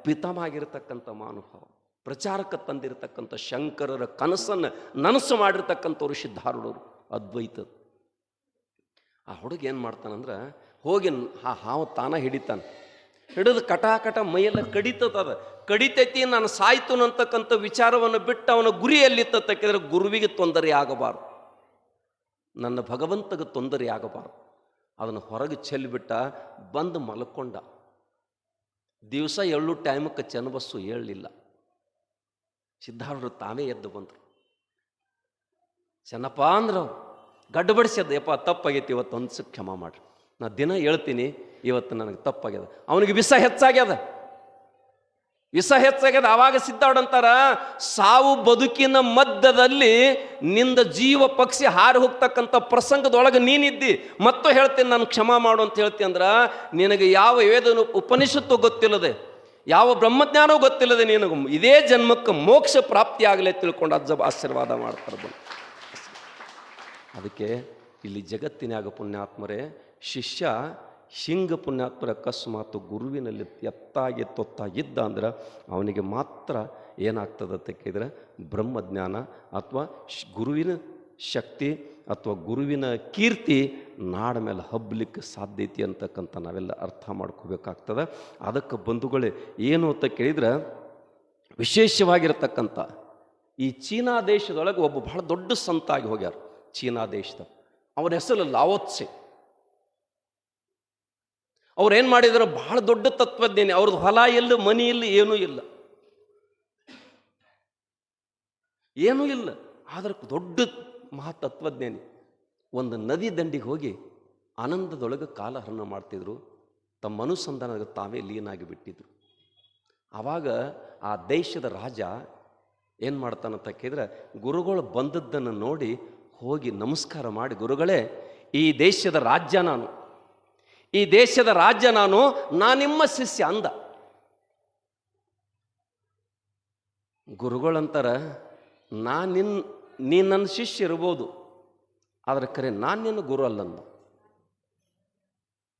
ಪಿತಮಾಗಿರ್ತಕ್ಕಂಥ ಮಹಾನುಭಾವ, ಪ್ರಚಾರಕ್ಕೆ ತಂದಿರತಕ್ಕಂಥ ಶಂಕರರ ಕನಸನ್ನು ನನಸು ಮಾಡಿರ್ತಕ್ಕಂಥವ್ರು ಸಿದ್ಧಾರೂಢರು ಅದ್ವೈತದ. ಆ ಹುಡುಗ ಏನು ಮಾಡ್ತಾನಂದ್ರೆ, ಹೋಗಿ ಆ ಹಾವು ತಾನ ಹಿಡಿತಾನೆ, ಹಿಡಿದು ಕಟಾಕಟ ಮೈಯೆಲ್ಲ ಕಡಿತದ, ಕಡಿತೈತಿ, ನಾನು ಸಾಯ್ತು ಅಂತಕ್ಕಂಥ ವಿಚಾರವನ್ನು ಬಿಟ್ಟು ಅವನ ಗುರಿಯಲ್ಲಿತ್ತಕ್ಕಿದ್ರೆ ಗುರುವಿಗೆ ತೊಂದರೆ ಆಗಬಾರ್ದು, ನನ್ನ ಭಗವಂತಗೆ ತೊಂದರೆ ಆಗಬಾರ್ದು. ಅದನ್ನು ಹೊರಗೆ ಚೆಲ್ಲಿಬಿಟ್ಟ, ಬಂದು ಮಲ್ಕೊಂಡ. ದಿವಸ ಎಳ್ಳು ಟೈಮಕ್ಕೆ ಚನ್ನಬಸ್ಸು ಹೇಳಲಿಲ್ಲ. ಸಿದ್ಧಾರೂಢರು ತಾವೇ ಎದ್ದು ಬಂದರು. ಚೆನ್ನಪ್ಪ ಅಂದ್ರೆ ಗಡ್ಡಬಡಿಸ್ಯದ, ಯಪ್ಪ ತಪ್ಪಾಗೈತಿ, ಇವತ್ತು ಒಂದು ಕ್ಷಮ ಮಾಡ್ರಿ, ನಾ ದಿನ ಹೇಳ್ತೀನಿ, ಇವತ್ತು ನನಗೆ ತಪ್ಪಾಗ್ಯದ. ಅವನಿಗೆ ವಿಷ ಹೆಚ್ಚಾಗ್ಯದ, ವಿಷ ಹೆಚ್ಚಾಗ್ಯದ. ಆವಾಗ ಸಿದ್ಧಾರೂಢಂತಾರ, ಸಾವು ಬದುಕಿನ ಮಧ್ಯದಲ್ಲಿ ನಿಂದ ಜೀವ ಪಕ್ಷಿ ಹಾರಿ ಹೋಗ್ತಕ್ಕಂಥ ಪ್ರಸಂಗದೊಳಗೆ ನೀನಿದ್ದಿ, ಮತ್ತು ಹೇಳ್ತೀನಿ ನಾನು ಕ್ಷಮಾ ಮಾಡು ಅಂತ ಹೇಳ್ತೀನಿ ಅಂದ್ರೆ, ನಿನಗೆ ಯಾವ ವೇದ ಉಪನಿಷತ್ತು ಗೊತ್ತಿಲ್ಲದೆ, ಯಾವ ಬ್ರಹ್ಮಜ್ಞಾನವೂ ಗೊತ್ತಿಲ್ಲದೆ ನಿನಗೆ ಇದೇ ಜನ್ಮಕ್ಕೆ ಮೋಕ್ಷ ಪ್ರಾಪ್ತಿ ಆಗಲೇ ತಿಳ್ಕೊಂಡು ಅಜ್ಜ ಆಶೀರ್ವಾದ ಮಾಡ್ತಾರೆ ಬಂದು. ಅದಕ್ಕೆ ಇಲ್ಲಿ ಜಗತ್ತಿನಾಗ ಪುಣ್ಯಾತ್ಮರೇ, ಶಿಷ್ಯ ಹಿಂಗ ಪುಣ್ಯಾತ್ಮರ ಅಕಸ್ಮಾತ್ ಗುರುವಿನಲ್ಲಿ ಎತ್ತಾಗಿ ತೊತ್ತಾಗಿದ್ದ ಅಂದ್ರೆ ಅವನಿಗೆ ಮಾತ್ರ ಏನಾಗ್ತದೆ ಅಂತ ಕೇಳಿದ್ರೆ ಬ್ರಹ್ಮಜ್ಞಾನ ಅಥವಾ ಗುರುವಿನ ಶಕ್ತಿ ಅಥವಾ ಗುರುವಿನ ಕೀರ್ತಿ ನಾಡ ಮೇಲೆ ಹಬ್ಬಲಿಕ್ಕೆ ಸಾಧ್ಯತೆ ಅಂತಕ್ಕಂಥ ನಾವೆಲ್ಲ ಅರ್ಥ ಮಾಡ್ಕೋಬೇಕಾಗ್ತದೆ. ಅದಕ್ಕೆ ಬಂಧುಗಳೇ ಏನು ಅಂತ ಕೇಳಿದ್ರೆ, ವಿಶೇಷವಾಗಿರತಕ್ಕಂಥ ಈ ಚೀನಾ ದೇಶದೊಳಗೆ ಒಬ್ಬ ಬಹಳ ದೊಡ್ಡ ಸಂತಾಗಿ ಹೋಗ್ಯಾರ. ಚೀನಾ ದೇಶದ ಅವನ ಹೆಸರು ಲಾವೋತ್ಸೆ. ಅವ್ರೇನು ಮಾಡಿದ್ರು, ಬಹಳ ದೊಡ್ಡ ತತ್ವಜ್ಞಾನಿ. ಅವ್ರದ್ದು ಹೊಲ ಇಲ್ಲ, ಮನಿ ಇಲ್ಲ, ಏನೂ ಇಲ್ಲ, ಏನೂ ಇಲ್ಲ, ಆದ್ರೆ ದೊಡ್ಡ ಮಹಾತತ್ವಜ್ಞಾನಿ. ಒಂದು ನದಿ ದಂಡಿಗೆ ಹೋಗಿ ಆನಂದದೊಳಗೆ ಕಾಲಹರಣ ಮಾಡ್ತಿದ್ರು, ತಮ್ಮ ಅನುಸಂಧಾನದ ತಾವೇ ಲೀನಾಗಿ ಬಿಟ್ಟಿದ್ರು. ಆವಾಗ ಆ ದೇಶದ ರಾಜ ಏನು ಮಾಡ್ತಾನಂತ ಕೇಳಿದ್ರೆ, ಗುರುಗಳು ಬಂದದ್ದನ್ನು ನೋಡಿ ಹೋಗಿ ನಮಸ್ಕಾರ ಮಾಡಿ, ಗುರುಗಳೇ ಈ ದೇಶದ ರಾಜ್ಯ ನಾನು, ಈ ದೇಶದ ರಾಜ್ಯ ನಾನು ನಿಮ್ಮ ಶಿಷ್ಯ ಅಂದ. ಗುರುಗಳಂತಾರ, ನೀ ನನ್ನ ಶಿಷ್ಯ ಇರ್ಬೋದು, ಆದರೆ ಖರೆ ನಾನು ನಿನ್ನ ಗುರು ಅಲ್ಲಂದ.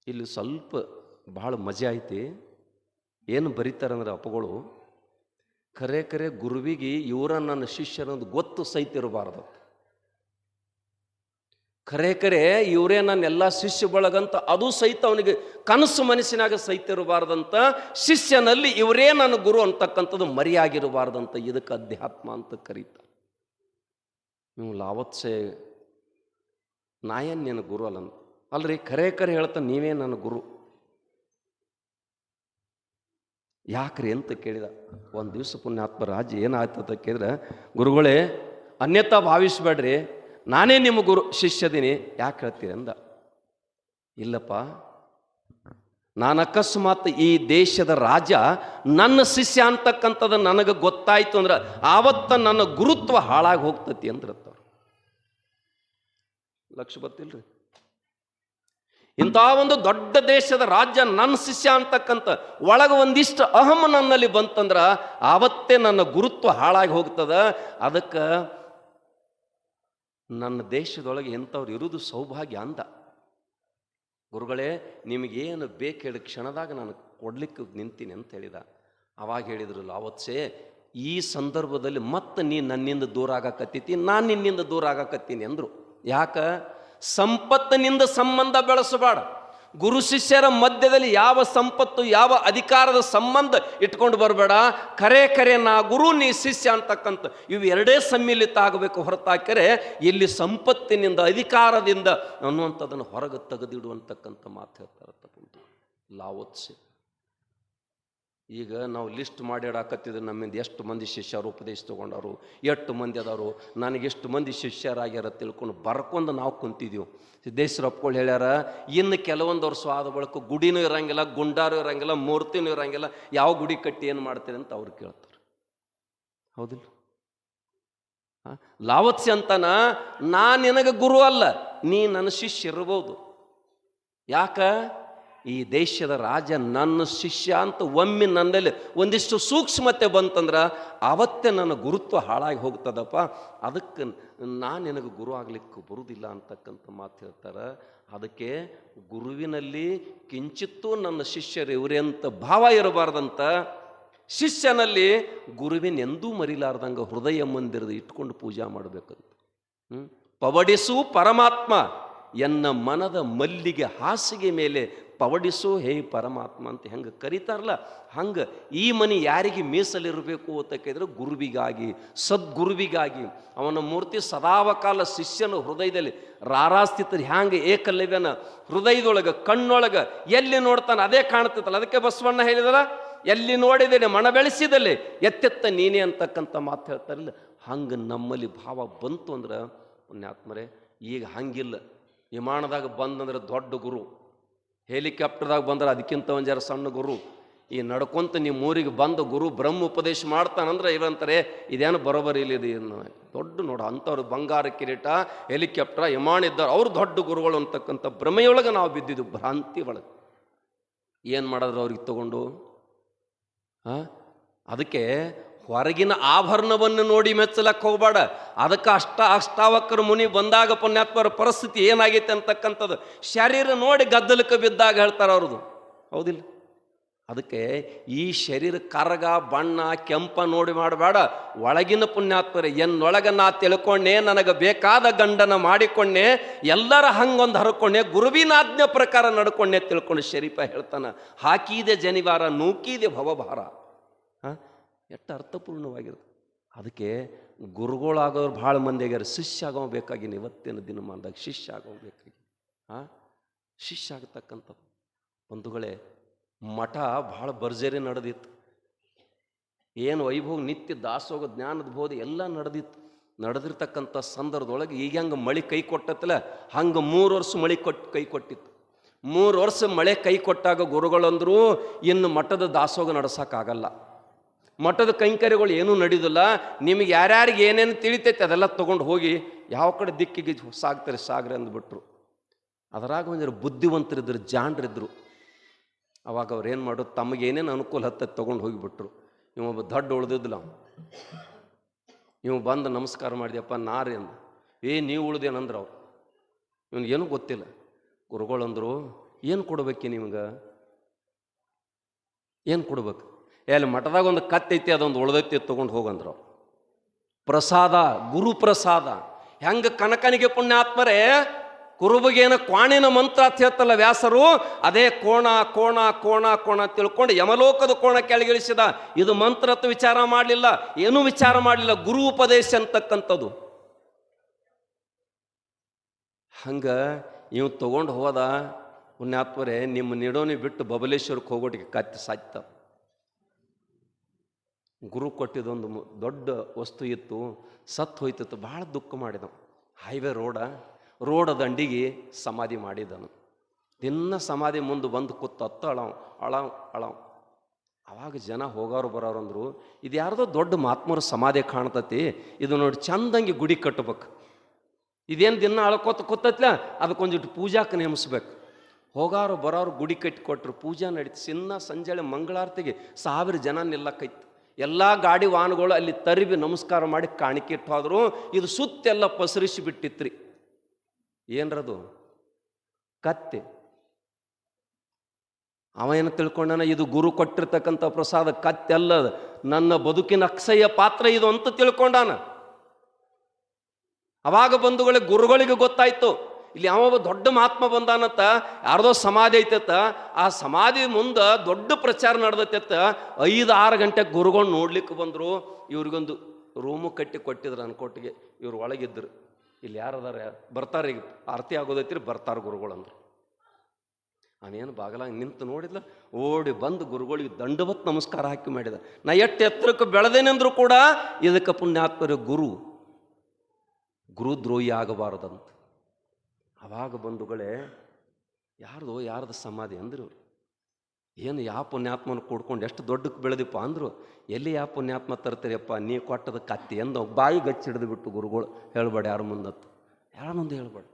ಇಲ್ಲಿ ಸ್ವಲ್ಪ ಭಾಳ ಮಜಾ ಐತಿ. ಏನು ಬರೀತಾರಂದ್ರೆ ಅಪ್ಪಗಳು, ಖರೆ ಗುರುವಿಗೆ ಇವರ ನನ್ನ ಶಿಷ್ಯರನ್ನೋದು ಗೊತ್ತು ಸಹಿತ ಇರಬಾರ್ದು. ಖರೆ ಇವರೇ ನನ್ನ ಎಲ್ಲ ಶಿಷ್ಯ ಬಳಗಂತ ಅದು ಸಹಿತ ಅವನಿಗೆ ಕನಸು ಮನಸ್ಸಿನಾಗ ಸಹಿತ ಇರಬಾರ್ದಂತ. ಶಿಷ್ಯನಲ್ಲಿ ಇವರೇ ನನ್ನ ಗುರು ಅಂತಕ್ಕಂಥದ್ದು ಮರಿಯಾಗಿರಬಾರ್ದಂತ. ಇದಕ್ಕೆ ಅಧ್ಯಾತ್ಮ ಅಂತ ಕರೀತಾರೆ. ನೀವು ಲಾವತ್ಸೆ ನಾಯನ್ ನಿನ್ನ ಗುರು ಅಲ್ಲ ಅಲ್ರಿ, ಖರೆ ಹೇಳ್ತಾ ನೀವೇ ನನ್ನ ಗುರು ಯಾಕ್ರಿ ಅಂತ ಕೇಳಿದ. ಒಂದು ದಿವಸ ಪುಣ್ಯಾತ್ಮ ರಾಜ ಏನಾಯ್ತದ ಕೇಳಿದ್ರೆ, ಗುರುಗಳೇ ಅನ್ಯತಾ ಭಾವಿಸ್ಬೇಡ್ರಿ, ನಾನೇ ನಿಮ್ಮ ಗುರು ಶಿಷ್ಯದೀನಿ, ಯಾಕೆ ಹೇಳ್ತೀರಿ ಅಂದ. ಇಲ್ಲಪ್ಪ, ನಾನು ಅಕಸ್ಮಾತ್ ಈ ದೇಶದ ರಾಜ ನನ್ನ ಶಿಷ್ಯ ಅಂತಕ್ಕಂಥದ್ದು ನನಗೆ ಗೊತ್ತಾಯ್ತು ಅಂದ್ರೆ ಆವತ್ತ ನನ್ನ ಗುರುತ್ವ ಹಾಳಾಗಿ ಹೋಗ್ತತಿ ಅಂದ್ರತ್ತವ್ರು. ಲಕ್ಷ ಗೊತ್ತಿಲ್ರಿ, ಇಂಥ ಒಂದು ದೊಡ್ಡ ದೇಶದ ರಾಜ್ಯ ನನ್ನ ಶಿಷ್ಯ ಅಂತಕ್ಕಂಥ ಒಳಗೆ ಒಂದಿಷ್ಟು ಅಹಂ ನನ್ನಲ್ಲಿ ಬಂತಂದ್ರೆ ಆವತ್ತೇ ನನ್ನ ಗುರುತ್ವ ಹಾಳಾಗಿ ಹೋಗ್ತದ. ಅದಕ್ಕೆ ನನ್ನ ದೇಶದೊಳಗೆ ಎಂಥವ್ರು ಇರುವುದು ಸೌಭಾಗ್ಯ ಅಂದ. ಗುರುಗಳೇ ನಿಮಗೇನು ಬೇಕು ಹೇಳಿ ಕ್ಷಣದಾಗ ನಾನು ಕೊಡ್ಲಿಕ್ಕೆ ನಿಂತೀನಿ ಅಂತ ಹೇಳಿದ. ಅವಾಗ ಹೇಳಿದ್ರು ಲಾವತ್ಸೆ, ಈ ಸಂದರ್ಭದಲ್ಲಿ ಮತ್ತೆ ನೀ ನನ್ನಿಂದ ದೂರ ಆಗಕತ್ತೀತಿ, ನಾನು ನಿನ್ನಿಂದ ದೂರ ಆಗಕತ್ತೀನಿ ಅಂದರು. ಯಾಕ? ಸಂಪತ್ತಿನಿಂದ ಸಂಬಂಧ ಬೆಳೆಸಬೇಡ, ಗುರು ಶಿಷ್ಯರ ಮಧ್ಯದಲ್ಲಿ ಯಾವ ಸಂಪತ್ತು ಯಾವ ಅಧಿಕಾರದ ಸಂಬಂಧ ಇಟ್ಕೊಂಡು ಬರಬೇಡ. ಕರೆ ನಾ ಗುರು ನೀ ಶಿಷ್ಯ ಅಂತಕ್ಕಂಥ ಇವು ಎರಡೇ ಸಮ್ಮಿಲಿತ ಆಗಬೇಕು. ಹೊರತಾಕರೆ ಇಲ್ಲಿ ಸಂಪತ್ತಿನಿಂದ ಅಧಿಕಾರದಿಂದ ಅನ್ನುವಂಥದ್ದನ್ನು ಹೊರಗೆ ತೆಗೆದಿಡುವಂತಕ್ಕಂಥ ಮಾತು ಹೇಳ್ತಾರೆ ಲಾವೋತ್ಸೆ. ಈಗ ನಾವು ಲಿಸ್ಟ್ ಮಾಡಿಡಾಕತ್ತಿದ್ರೆ ನಮ್ಮಿಂದ ಎಷ್ಟು ಮಂದಿ ಶಿಷ್ಯರು ಉಪದೇಶ ತೊಗೊಂಡವರು, ಎಷ್ಟು ಮಂದಿ ಅದಾರು, ನನಗೆಷ್ಟು ಮಂದಿ ಶಿಷ್ಯರಾಗ್ಯಾರ ತಿಳ್ಕೊಂಡು ಬರ್ಕೊಂಡು ನಾವು ಕುಂತಿದ್ದೀವಿ. ಸಿದ್ದೇಶ್ವರ ಅಪ್ಗಳು ಹೇಳ್ಯಾರ, ಇನ್ನು ಕೆಲವೊಂದು ವರ್ಷ ಆದ ಬಳಿಕ ಗುಡಿನೂ ಇರಂಗಿಲ್ಲ, ಗುಂಡಾರು ಇರಂಗಿಲ್ಲ, ಮೂರ್ತಿನೂ ಇರಂಗಿಲ್ಲ, ಯಾವ ಗುಡಿ ಕಟ್ಟಿ ಏನು ಮಾಡ್ತೀರಿ ಅಂತ ಅವ್ರು ಕೇಳ್ತಾರೆ. ಹೌದಿಲ್ಲ? ಲಾವೋತ್ಸೆ ಅಂತಾನ, ನಾ ನಿನಗೆ ಗುರು ಅಲ್ಲ, ನೀ ನನ್ನ ಶಿಷ್ಯ ಇರ್ಬೋದು. ಯಾಕ? ಈ ದೇಶದ ರಾಜ ನನ್ನ ಶಿಷ್ಯ ಅಂತ ಒಮ್ಮೆ ನನ್ನಲ್ಲಿ ಒಂದಿಷ್ಟು ಸೂಕ್ಷ್ಮತೆ ಬಂತಂದ್ರೆ ಆವತ್ತೇ ನನ್ನ ಗುರುತ್ವ ಹಾಳಾಗಿ ಹೋಗ್ತದಪ್ಪ. ಅದಕ್ಕೆ ನಾನು ನಿನಗೆ ಗುರು ಆಗ್ಲಿಕ್ಕೆ ಬರುವುದಿಲ್ಲ ಅಂತಕ್ಕಂಥ ಮಾತು ಹೇಳ್ತಾರೆ. ಅದಕ್ಕೆ ಗುರುವಿನಲ್ಲಿ ಕಿಂಚಿತ್ತೂ ನನ್ನ ಶಿಷ್ಯರು ಇವರೇ ಅಂತ ಭಾವ ಇರಬಾರ್ದಂತ, ಶಿಷ್ಯನಲ್ಲಿ ಗುರುವಿನೆಂದೂ ಮರಿಲಾರ್ದಂಗೆ ಹೃದಯ ಮಂದಿರದ ಇಟ್ಕೊಂಡು ಪೂಜಾ ಮಾಡಬೇಕಂತ. ಪವಡಿಸು ಪರಮಾತ್ಮ ಎನ್ನ ಮನದ ಮಲ್ಲಿಗೆ ಹಾಸಿಗೆ ಮೇಲೆ ಪವಡಿಸು ಹೇ ಪರಮಾತ್ಮ ಅಂತ ಹೆಂಗೆ ಕರೀತಾರಲ್ಲ, ಹಂಗೆ ಈ ಮನೆ ಯಾರಿಗೆ ಮೀಸಲಿರಬೇಕು ಅಂತ ಕೇಳಿದ್ರೆ ಗುರುವಿಗಾಗಿ, ಸದ್ಗುರುವಿಗಾಗಿ. ಅವನ ಮೂರ್ತಿ ಸದಾವಕಾಲ ಶಿಷ್ಯನ ಹೃದಯದಲ್ಲಿ ರಾರಾಸ್ಥಿತ ಹ್ಯಾಂಗೆ ಏಕಲವ್ಯನ ಹೃದಯದೊಳಗೆ ಕಣ್ಣೊಳಗೆ ಎಲ್ಲಿ ನೋಡ್ತಾನೆ ಅದೇ ಕಾಣ್ತೈತಲ್ಲ. ಅದಕ್ಕೆ ಬಸವಣ್ಣ ಹೇಳಿದಲ್ಲ, ಎಲ್ಲಿ ನೋಡಿದ್ದೇನೆ ಮನ ಬೆಳೆಸಿದಲ್ಲಿ ಎತ್ತೆತ್ತ ನೀನೇ ಅಂತಕ್ಕಂಥ ಮಾತು ಹೇಳ್ತಾರಲ್ಲ. ಹಂಗೆ ನಮ್ಮಲ್ಲಿ ಭಾವ ಬಂತು ಅಂದ್ರೆ ಪುಣ್ಯಾತ್ಮರೇ, ಈಗ ಹಂಗಿಲ್ಲ. ವಿಮಾನದಾಗ ಬಂದಂದ್ರೆ ದೊಡ್ಡ ಗುರು, ಹೆಲಿಕಾಪ್ಟರ್ದಾಗ ಬಂದ್ರೆ ಅದಕ್ಕಿಂತ ಒಂದು ಜರ ಸಣ್ಣ ಗುರು. ಈ ನಡ್ಕೊಂತ ನಿಮ್ಮ ಊರಿಗೆ ಬಂದು ಗುರು ಬ್ರಹ್ಮ ಉಪದೇಶ ಮಾಡ್ತಾನಂದ್ರೆ ಇವಂತಾರೆ ಇದೇನು ಬರೋಬರಿ ಇಲ್ಲ, ಇದು ದೊಡ್ಡ ನೋಡು ಅಂಥವ್ರು ಬಂಗಾರ ಕಿರೀಟ ಹೆಲಿಕಾಪ್ಟರ್ ವಿಮಾನ ಇದ್ದಾರೆ, ಅವ್ರು ದೊಡ್ಡ ಗುರುಗಳು ಅಂತಕ್ಕಂಥ ಭ್ರಮೆಯೊಳಗೆ ನಾವು ಬಿದ್ದಿದ್ದು, ಭ್ರಾಂತಿ ಒಳಗೆ. ಏನು ಮಾಡಿದ್ರು ಅವ್ರಿಗೆ ತಗೊಂಡು? ಅದಕ್ಕೆ ಹೊರಗಿನ ಆಭರಣವನ್ನು ನೋಡಿ ಮೆಚ್ಚಲಕ್ಕೆ ಹೋಗಬೇಡ. ಅದಕ್ಕೆ ಅಷ್ಟಾವಕ್ರ ಮುನಿ ಬಂದಾಗ ಪುಣ್ಯಾತ್ಮರ ಪರಿಸ್ಥಿತಿ ಏನಾಗೈತೆ ಅಂತಕ್ಕಂಥದ್ದು ಶರೀರ ನೋಡಿ ಗದ್ದಲಕ್ಕೆ ಬಿದ್ದಾಗ ಹೇಳ್ತಾರೆ ಅವ್ರದ್ದು. ಹೌದಿಲ್ಲ? ಅದಕ್ಕೆ ಈ ಶರೀರ ಕರಗ ಬಣ್ಣ ಕೆಂಪ ನೋಡಿ ಮಾಡಬೇಡ. ಒಳಗಿನ ಪುಣ್ಯಾತ್ಮರೇ, ಎನ್ನೊಳಗೆ ನಾ ತಿಳ್ಕೊಂಡೆ, ನನಗೆ ಬೇಕಾದ ಗಂಡನ ಮಾಡಿಕೊಂಡೆ, ಎಲ್ಲರ ಹಂಗೊಂದು ಹರ್ಕೊಂಡೆ, ಗುರುವಿನಾಜ್ಞೆ ಪ್ರಕಾರ ನಡ್ಕೊಂಡೆ ತಿಳ್ಕೊಂಡು ಶರೀಫ ಹೇಳ್ತಾನೆ. ಹಾಕಿದೆ ಜನಿವಾರ ನೂಕಿದೆ ಭವಭಾರ. ಎಷ್ಟು ಅರ್ಥಪೂರ್ಣವಾಗಿರುತ್ತೆ. ಅದಕ್ಕೆ ಗುರುಗಳಾಗೋರು ಭಾಳ ಮಂದಿ ಆಗ್ಯಾರ, ಶಿಷ್ಯ ಆಗೋಬೇಕಾಗಿನ ಇವತ್ತಿನ ದಿನಮಾನದಾಗ ಶಿಷ್ಯ ಆಗೋಬೇಕಾಗಿ ಶಿಷ್ಯ ಆಗತಕ್ಕಂಥದ್ದು. ಬಂಧುಗಳೇ, ಮಠ ಭಾಳ ಭರ್ಜರಿ ನಡೆದಿತ್ತು. ಏನು ವೈಭವ, ನಿತ್ಯ ದಾಸೋಗ, ಜ್ಞಾನದ ಬೋಧೆ ಎಲ್ಲ ನಡೆದಿರ್ತಕ್ಕಂಥ ಸಂದರ್ಭದೊಳಗೆ ಈಗ ಹೆಂಗೆ ಮಳೆ ಕೈ ಕೊಟ್ಟತ್ತಲ್ಲ, ಹಂಗೆ 3 ವರ್ಷ ಮಳೆ ಕೈ ಕೊಟ್ಟಿತ್ತು. 3 ವರ್ಷ ಮಳೆ ಕೈ ಕೊಟ್ಟಾಗ ಗುರುಗಳಂದ್ರು ಇನ್ನು ಮಠದ ದಾಸೋಗ ನಡೆಸೋಕ್ಕಾಗಲ್ಲ, ಮಠದ ಕೈಂಕರ್ಯಗಳು ಏನೂ ನಡೆಯೋದಿಲ್ಲ, ನಿಮಗೆ ಯಾರ್ಯಾರಿಗೆ ಏನೇನು ತಿಳಿತೈತೆ ಅದೆಲ್ಲ ತೊಗೊಂಡು ಹೋಗಿ ಯಾವ ಕಡೆ ದಿಕ್ಕಿಗೆ ಸಾಗ್ರಿ ಅಂದ್ಬಿಟ್ರು. ಅದರಾಗ ಒಂದಿರು ಬುದ್ಧಿವಂತರಿದ್ರು, ಜಾಣರಿದ್ರು. ಅವಾಗ ಅವ್ರು ಏನು ಮಾಡೋದು, ತಮಗೇನೇನು ಅನುಕೂಲ ಹತ್ತದ ತೊಗೊಂಡು ಹೋಗಿಬಿಟ್ರು. ಇವೊಬ್ಬ ದೊಡ್ಡ ಉಳ್ದಿದ್ದಿಲ್ಲ, ಇವ ಬಂದು ನಮಸ್ಕಾರ ಮಾಡಿದೆಯಪ್ಪ ನಾರಿ ಅಂದ. ನೀವು ಉಳ್ದೇನಂದ್ರೆ ಅವ್ರು ಇವನಿಗೇನು ಗೊತ್ತಿಲ್ಲ. ಗುರುಗಳಂದರು, ಏನು ಕೊಡ್ಬೇಕು ನಿಮ್ಗೆ, ಏನು ಕೊಡ್ಬೇಕು? ಎಲ್ಲಿ ಮಠದಾಗ ಒಂದು ಕತ್ತೈತಿ ಅದೊಂದು ಉಳ್ದೈತಿ ತೊಗೊಂಡು ಹೋಗಂದ್ರು. ಪ್ರಸಾದ, ಗುರು ಪ್ರಸಾದ. ಹೆಂಗೆ ಕನಕನಿಗೆ ಪುಣ್ಯಾತ್ಮರೇ ಕುರುಬಗೇನ ಕ್ವಾಣಿನ ಮಂತ್ರ ಅಂತ ಹೇಳ್ತಲ್ಲ ವ್ಯಾಸರು, ಅದೇ ಕೋಣ ಕೋಣ ಕೋಣ ಕೋಣ ತಿಳ್ಕೊಂಡು ಯಮಲೋಕದ ಕೋಣ ಕೆಳಗಿಳಿಸಿದ. ಇದು ಮಂತ್ರ ವಿಚಾರ ಮಾಡಲಿಲ್ಲ, ಏನೂ ವಿಚಾರ ಮಾಡಲಿಲ್ಲ, ಗುರು ಉಪದೇಶ ಅಂತಕ್ಕಂಥದ್ದು. ಹಂಗೆ ಇವು ತಗೊಂಡು ಹೋದ ಪುಣ್ಯಾತ್ಮರೇ, ನಿಮ್ಮ ನಿಡೋನಿ ಬಿಟ್ಟು ಬಬಲೇಶ್ವರಕ್ಕೆ ಹೋಗೋಟಿಗೆ ಕತ್ತಿ ಸಾಯ್ತ. ಗುರು ಕೊಟ್ಟಿದ್ದೊಂದು ದೊಡ್ಡ ವಸ್ತು ಇತ್ತು, ಸತ್ತು ಹೋಯ್ತಿತ್ತು. ಭಾಳ ದುಃಖ ಮಾಡಿದವು. ಹೈವೇ ರೋಡ ದಂಡಿಗೆ ಸಮಾಧಿ ಮಾಡಿದನು. ದಿನ ಸಮಾಧಿ ಮುಂದೆ ಬಂದು ಕೂತು ಅಳವ್. ಅವಾಗ ಜನ ಹೋಗೋರು ಬರೋರು ಅಂದರು, ಇದು ಯಾರ್ದೋ ದೊಡ್ಡ ಮಹಾತ್ಮರ ಸಮಾಧಿ ಕಾಣ್ತತಿ, ಇದು ನೋಡಿ ಚಂದಂಗೆ ಗುಡಿ ಕಟ್ಟಬೇಕು. ಇದೇನು ದಿನ ಅಳ್ಕೋತ ಕೂತತ್ಲ, ಅದಕ್ಕೊಂದಿಟ್ಟು ಪೂಜಾಕ್ಕೆ ನೇಮಿಸ್ಬೇಕು. ಹೋಗಾರು ಬರೋರು ಗುಡಿ ಕಟ್ಟಿ ಕೊಟ್ಟರು, ಪೂಜಾ ನಡೀತು. ಸಿನ್ನ ಸಂಜೆ ಮಂಗಳಾರತಿಗೆ 1000 ಜನ ನಿಲ್ಲಕ್ಕೈತಿ. ಎಲ್ಲ ಗಾಡಿ ವಾಹನಗಳು ಅಲ್ಲಿ ತರಿಬಿ ನಮಸ್ಕಾರ ಮಾಡಿ ಕಾಣಿಕೆ ಇಟ್ಟು ಹೋದ್ರು. ಇದು ಸುತ್ತೆಲ್ಲ ಪಸರಿಸಿ ಬಿಟ್ಟಿತ್ರಿ. ಏನ್ರದು? ಕತ್ತೆ. ಅವ ಏನು ತಿಳ್ಕೊಂಡನ, ಇದು ಗುರು ಕೊಟ್ಟಿರ್ತಕ್ಕಂಥ ಪ್ರಸಾದ, ಕತ್ತೆಲ್ಲ ನನ್ನ ಬದುಕಿನ ಅಕ್ಷಯ ಪಾತ್ರ ಇದು ಅಂತ ತಿಳ್ಕೊಂಡಾನ. ಅವಾಗ ಬಂಧುಗಳಿಗೆ ಗುರುಗಳಿಗೆ ಗೊತ್ತಾಯ್ತು, ಇಲ್ಲಿ ಯಾವ ದೊಡ್ಡ ಮಹಾತ್ಮ ಬಂದಾನತ್ತ, ಯಾರ್ದೋ ಸಮಾಧಿ ಐತತ್ತ, ಆ ಸಮಾಧಿ ಮುಂದೆ ದೊಡ್ಡ ಪ್ರಚಾರ ನಡೆದತ್ತ. 5-6 ಗಂಟೆಗೆ ಗುರುಗಳು ನೋಡ್ಲಿಕ್ಕೆ ಬಂದರು. ಇವ್ರಿಗೊಂದು ರೂಮು ಕಟ್ಟಿ ಕೊಟ್ಟಿದ್ರು ಅನ್ಕೋಟಿಗೆ. ಇವ್ರು ಒಳಗಿದ್ರು. ಇಲ್ಲಿ ಯಾರದಾರ ಬರ್ತಾರೆ, ಈಗ ಆರತಿ ಆಗೋದೈತಿರಿ, ಬರ್ತಾರೆ ಗುರುಗಳು ಅಂದ್ರು. ಅವನೇನು ಬಾಗಲಾಗ ನಿಂತು ನೋಡಿದ್ಲ, ಓಡಿ ಬಂದು ಗುರುಗಳಿಗೆ ದಂಡವತ್ ನಮಸ್ಕಾರ ಹಾಕಿ ಮಾಡಿದ. ನಾ ಎಷ್ಟು ಎತ್ತರಕ್ಕೆ ಬೆಳೆದೇನೆಂದ್ರು ಕೂಡ ಇದಕ್ಕೆ ಪುಣ್ಯಾತ್ಮರ ಗುರುದ್ರೋಹಿ ಆಗಬಾರದಂತ. ಅವಾಗ ಬಂಧುಗಳೇ, ಯಾರ್ದು ಸಮಾಧಿ ಅಂದರು. ಏನು ಯಾವ ಪುಣ್ಯಾತ್ಮನ ಕೂಡ್ಕೊಂಡು ಎಷ್ಟು ದೊಡ್ಡಕ್ಕೆ ಬೆಳೆದಿಪ್ಪ ಅಂದರು. ಎಲ್ಲಿ ಯಾವ ಪುಣ್ಯಾತ್ಮ ತರ್ತೀರಪ್ಪ, ನೀ ಕೊಟ್ಟದ ಕತ್ತಿ ಎಂದು ಬಾಯಿ ಗಚ್ಚಿಡಿದು ಬಿಟ್ಟು ಗುರುಗಳು. ಹೇಳ್ಬೇಡ ಯಾರ ಮುಂದತ್ತು, ಯಾರ ಮುಂದೆ ಹೇಳ್ಬೇಡ.